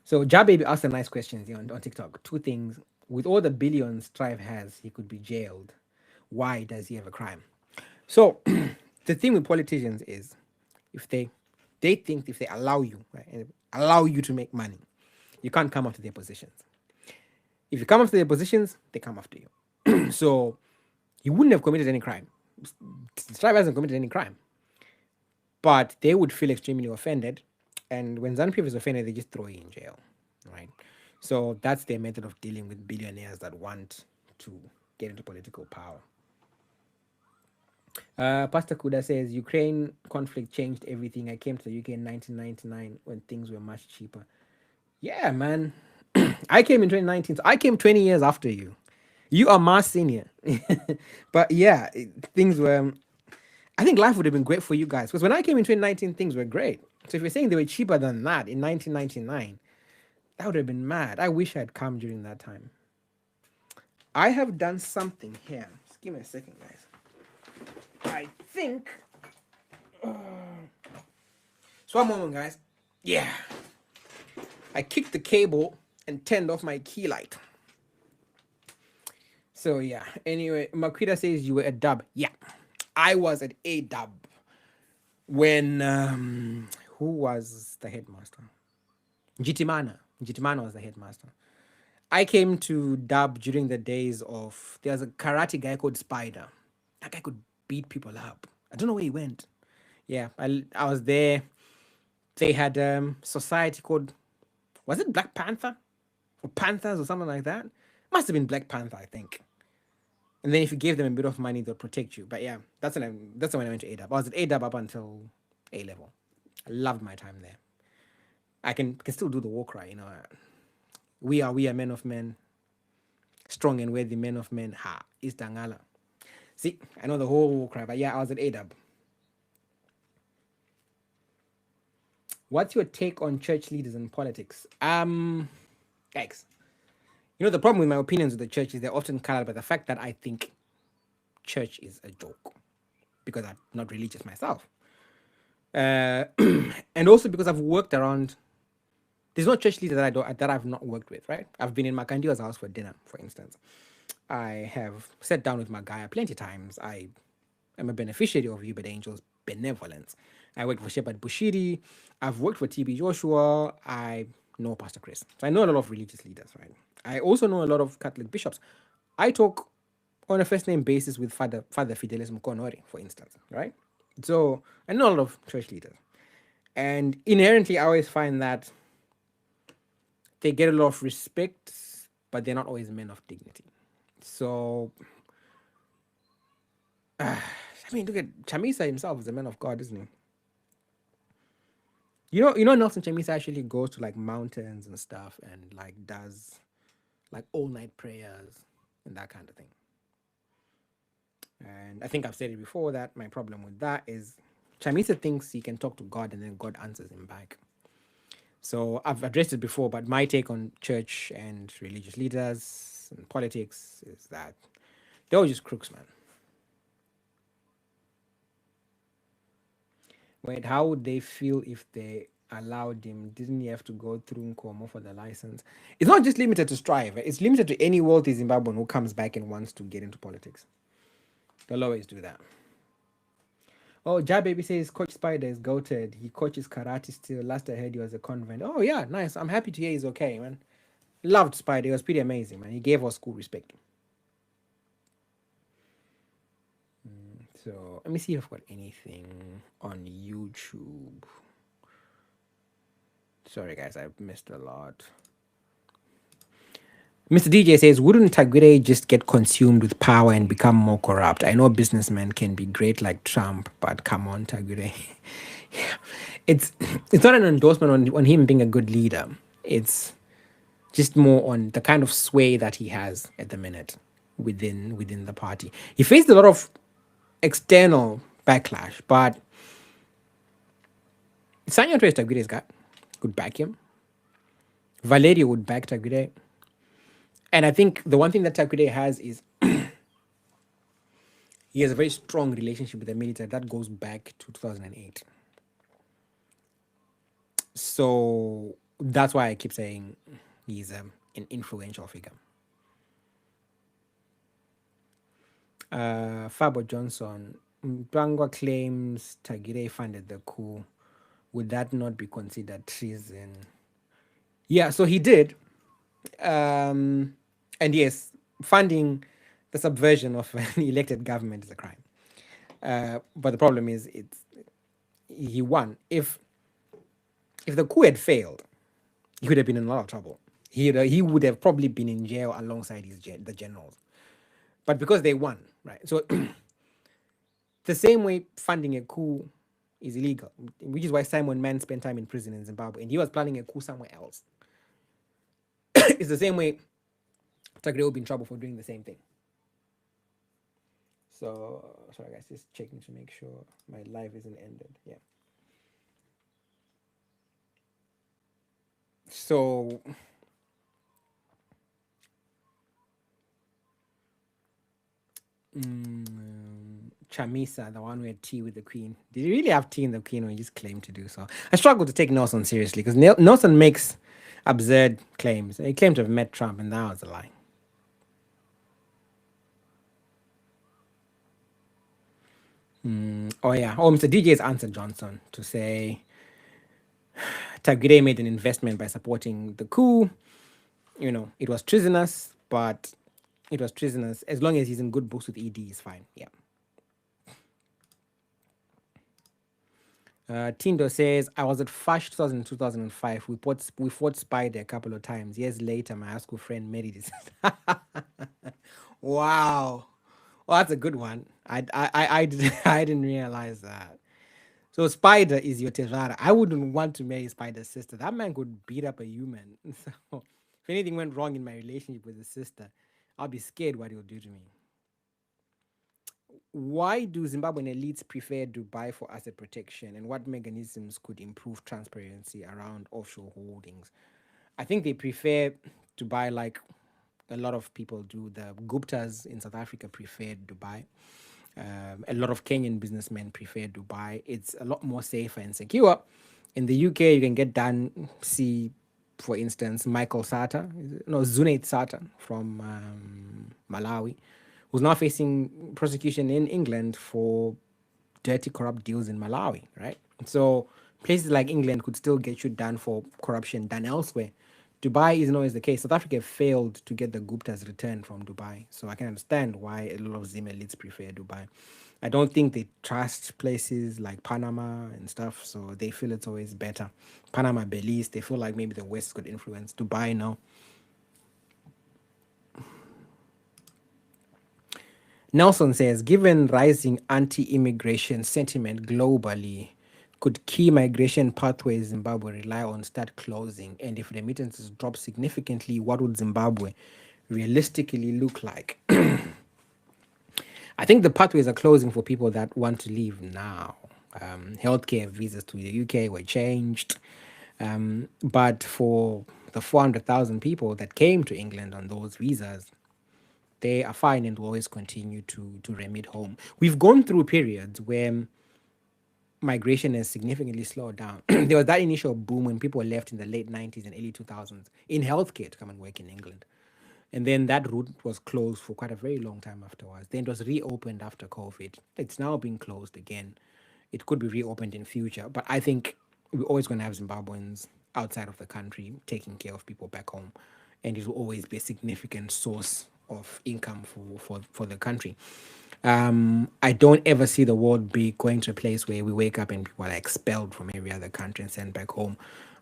So Baby asked a nice question here on TikTok. Two things. With all the billions Strive has, he could be jailed. Why does he have a crime? So the thing with politicians is if they think if they allow you, right, and allow you to make money, you can't come after their positions. If you come after their positions, they come after you. So he wouldn't have committed any crime. Strive hasn't committed any crime. But they would feel extremely offended. And when Zanu PF is offended, they just throw you in jail. Right? So that's their method of dealing with billionaires that want to get into political power. Pastor Kuda says Ukraine conflict changed everything. I came to the UK in 1999 when things were much cheaper. Yeah, man. I came in 2019. So I came 20 years after you. You are my senior. But yeah, things were. I think life would have been great for you guys because when I came in 2019, things were great. So if you're saying they were cheaper than that in 1999, that would have been mad. I wish I had come during that time. I have done something here. Just give me a second, guys. I think. So one moment, guys. Yeah. I kicked the cable and turned off my key light. So yeah. Anyway, Makrita says you were at dub. Yeah, I was at a dub when who was the headmaster? Jitimana was the headmaster. I came to dub during the days of there's a karate guy called Spider. That guy could beat people up. I don't know where he went. Yeah, I was there. They had society called, was it Black Panther or Panthers or something like that? Must have been Black Panther, I think. And then if you gave them a bit of money, they'll protect you. But yeah, that's when I went to ADAB. I was at ADAB up until A level. I loved my time there. I can still do the war cry, you know. We are men of men, strong and worthy men of men. Ha, is Dangala. See, I know the whole war cry, but yeah, I was at ADAB. What's your take on church leaders and politics? X. You know, the problem with my opinions with the church is they're often colored by the fact that I think church is a joke because I'm not religious myself. And also because I've worked around, there's no church leader that I've not worked with, right? I've been in Makandiwa's house for dinner, for instance. I have sat down with Magaya plenty of times. I am a beneficiary of Uebert Angel's benevolence. I worked for Shepherd Bushiri. I've worked for TB Joshua. I know Pastor Chris. So I know a lot of religious leaders, right? I also know a lot of Catholic bishops. I talk on a first name basis with Father Fidelis Mukonori, for instance, right? So I know a lot of church leaders. And inherently, I always find that they get a lot of respect, but they're not always men of dignity. So, I mean, look at Chamisa himself is a man of God, isn't he? You know, Nelson Chamisa actually goes to like mountains and stuff and like does like all night prayers and that kind of thing. And I think I've said it before that my problem with that is Chamisa thinks he can talk to God and then God answers him back. So I've addressed it before, but my take on church and religious leaders and politics is that they're all just crooks, man. Wait, how would they feel if they allowed him? Didn't he have to go through Nkomo for the license? It's not just limited to Strive. It's limited to any wealthy Zimbabwean who comes back and wants to get into politics. They'll always do that. Oh, Baby says Coach Spider is goated. He coaches karate still. Last I heard he was a convent. Oh, yeah, nice. I'm happy to hear he's okay, man. Loved Spider. He was pretty amazing, man. He gave our school respect. So let me see if I've got anything on YouTube. Sorry, guys, I've missed a lot. Mr. DJ says, wouldn't Tagwire just get consumed with power and become more corrupt? I know businessmen can be great like Trump, but come on, Tagwire. Yeah. it's it's not an endorsement on him being a good leader. It's just more on the kind of sway that he has at the minute within the party. He faced a lot of external backlash, but Sanya Trace Taguire's got could back him. Valerio would back Taguire. And I think the one thing that Taguire has is he has a very strong relationship with the military that goes back to 2008. So that's why I keep saying he's an influential figure. Fabo Johnson, Mnangagwa claims Taguire funded the coup. Would that not be considered treason? Yeah, so he did. And yes, funding the subversion of an elected government is a crime. But the problem is, he won. If the coup had failed, he would have been in a lot of trouble. He would have probably been in jail alongside the generals. But because they won, right? So the same way funding a coup is illegal, which is why Simon Mann spent time in prison in Zimbabwe, and he was planning a coup somewhere else. It's the same way Taguire will be in trouble for doing the same thing. So, sorry guys, just checking to make sure my live isn't ended. Yeah. So, Chamisa, the one who had tea with the Queen. Did you really have tea in the Queen, or you just claimed to do so? I struggle to take Nelson seriously because Nelson makes absurd claims. He claimed to have met Trump, and that was a lie. Oh yeah. Oh, Mr. DJ has answered Johnson to say Taguire made an investment by supporting the coup. You know, it was treasonous, but it was treasonous as long as he's in good books with ED, is fine. Yeah. Tindo says, I was at FASH 2005. We fought Spider a couple of times. Years later, my high school friend married his Wow. Oh, that's a good one. I didn't realize that. So Spider is your Terrara. I wouldn't want to marry Spider's sister. That man could beat up a human. So if anything went wrong in my relationship with his sister, I'll be scared what he'll do to me. Why do Zimbabwean elites prefer Dubai for asset protection, and what mechanisms could improve transparency around offshore holdings? I think they prefer Dubai like a lot of people do. The Guptas in South Africa prefer Dubai. A lot of Kenyan businessmen prefer Dubai. It's a lot more safer and secure. In the UK, you can get done. See, for instance, Zunaid Sata from Malawi, who's now facing prosecution in England for dirty, corrupt deals in Malawi, right? So places like England could still get you done for corruption done elsewhere. Dubai isn't always the case. South Africa failed to get the Guptas returned from Dubai. So I can understand why a lot of Zim elites prefer Dubai. I don't think they trust places like Panama and stuff, so they feel it's always better. Panama, Belize, they feel like maybe the West could influence. Dubai, no. Nelson says, given rising anti-immigration sentiment globally, could key migration pathways Zimbabwe rely on start closing? And if remittances drop significantly, what would Zimbabwe realistically look like? I think the pathways are closing for people that want to leave now. Healthcare visas to the UK were changed. But for the 400,000 people that came to England on those visas, they are fine and will always continue to remit home. We've gone through periods where migration has significantly slowed down. There was that initial boom when people left in the late 90s and early 2000s in healthcare to come and work in England. And then that route was closed for quite a very long time afterwards. Then it was reopened after COVID. It's now being closed again. It could be reopened in future. But I think we're always going to have Zimbabweans outside of the country taking care of people back home. And it will always be a significant source of income for the country. I don't ever see the world be going to a place where we wake up and people are expelled from every other country and sent back home.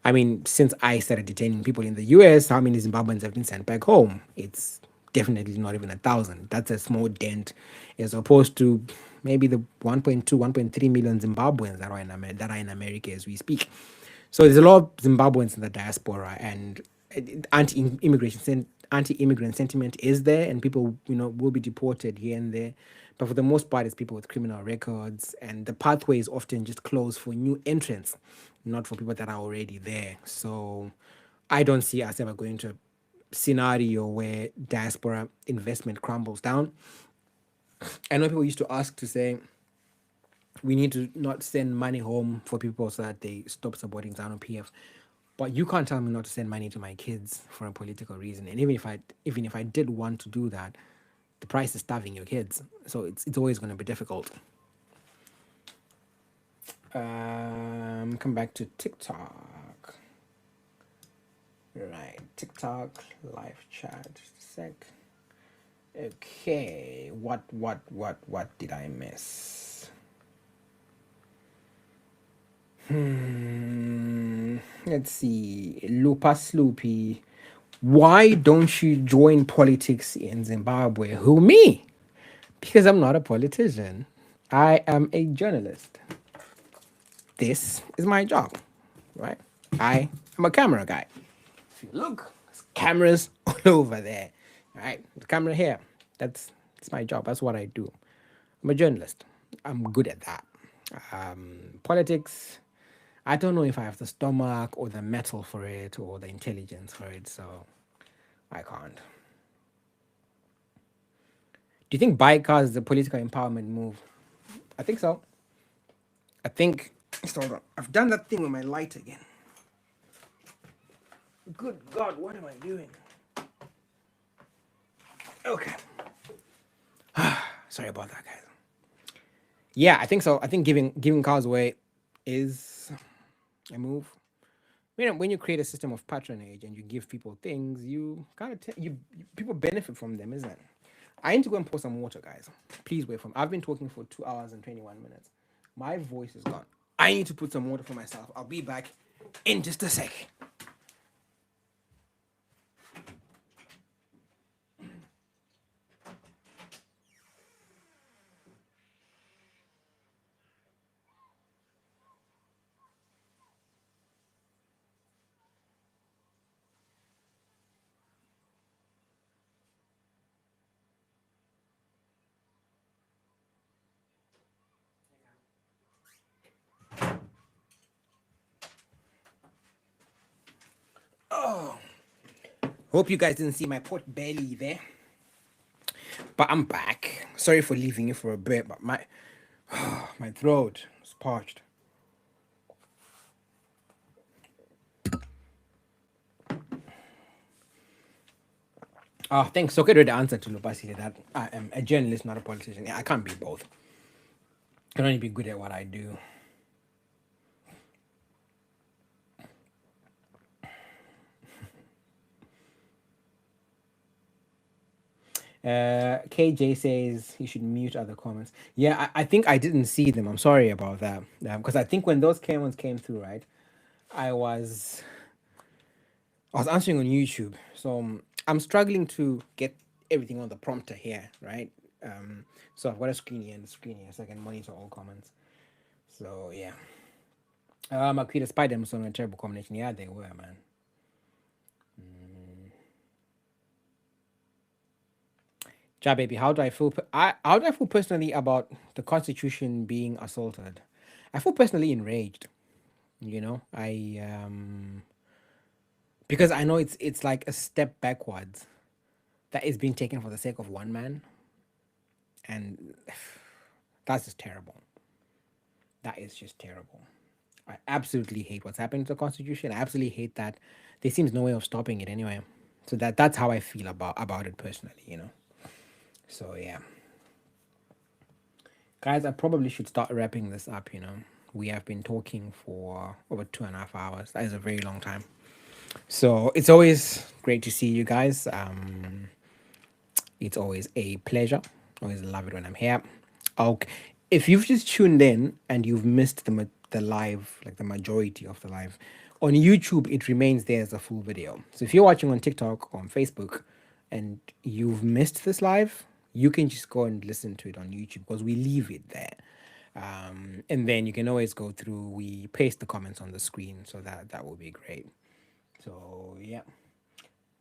I mean, since I started detaining people in the US, how many Zimbabweans have been sent back home? It's definitely not even 1,000. That's a small dent as opposed to maybe the 1.2, 1.3 million Zimbabweans that are in America as we speak. So there's a lot of Zimbabweans in the diaspora, and anti-immigrant sentiment is there, and people, will be deported here and there. But for the most part, it's people with criminal records, and the pathway is often just closed for new entrants, not for people that are already there. So I don't see us ever going to a scenario where diaspora investment crumbles down. I know people used to ask to say, we need to not send money home for people so that they stop supporting Zanu PF. But you can't tell me not to send money to my kids for a political reason. And even if I did want to do that, the price is starving your kids. So it's always going to be difficult. Come back to TikTok. Right, TikTok live chat. Just a sec. Okay, what did I miss? Let's see. Lupa Sloopy. Why don't you join politics in Zimbabwe? Who, me? Because I'm not a politician. I am a journalist. This is my job, right? I am a camera guy. If you look, there's cameras all over there, right? The camera here. That's my job. That's what I do. I'm a journalist. I'm good at that. Politics, I don't know if I have the stomach or the metal for it or the intelligence for it, so I can't. Do you think buy cars is a political empowerment move? I think so. I think. Hold on. I've done that thing with my light again. Good God, what am I doing? Okay. Sorry about that, guys. Yeah, I think so. I think giving cars away is a move. When you create a system of patronage and you give people things, you kind of people benefit from them, isn't it? I need to go and pour some water, guys. Please wait for me. I've been talking for 2 hours and 21 minutes. My voice is gone. I need to put some water for myself. I'll be back in just a sec. Oh, hope you guys didn't see my pot belly there. But I'm back. Sorry for leaving you for a bit, but my throat is parched. Oh, thanks. So good the answer to Lupasi that I am a journalist, not a politician. Yeah, I can't be both. I can only be good at what I do. KJ says you should mute other comments. Yeah, I think I didn't see them. I'm sorry about that. Because I think when those ones came through, right, I was answering on YouTube. So I'm struggling to get everything on the prompter here, right? So I've got a screen here and a screen here so I can monitor all comments. So yeah. Akita Spider was on a terrible combination. Yeah, they were, man. Ja, baby, how do I feel? How do I feel personally about the Constitution being assaulted? I feel personally enraged. Because I know it's like a step backwards that is being taken for the sake of one man, and that's just terrible. That is just terrible. I absolutely hate what's happening to the Constitution. I absolutely hate that there seems no way of stopping it anyway. So that's how I feel about it personally. So yeah, guys, I probably should start wrapping this up. We have been talking for over 2.5 hours. That is a very long time. So it's always great to see you guys. It's always a pleasure. Always love it when I'm here. Okay, if you've just tuned in and you've missed the live, like the majority of the live, on YouTube it remains there as a full video. So if you're watching on TikTok or on Facebook, and you've missed this live, you can just go and listen to it on YouTube because we leave it there. And then you can always go through, we paste the comments on the screen, so that will be great. So yeah,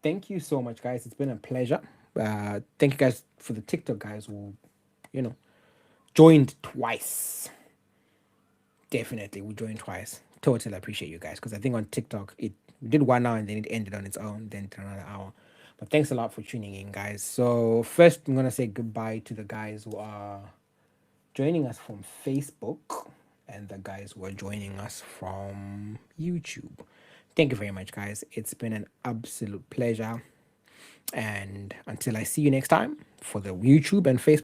thank you so much, guys. It's been a pleasure. Thank you guys for the TikTok guys who, you know, joined twice. Definitely, we joined twice. Totally appreciate you guys, because I think on TikTok it did 1 hour and then it ended on its own, then to another hour. But thanks a lot for tuning in, guys. So first, I'm gonna say goodbye to the guys who are joining us from Facebook and the guys who are joining us from YouTube. Thank you very much, guys. It's been an absolute pleasure. And until I see you next time for the YouTube and Facebook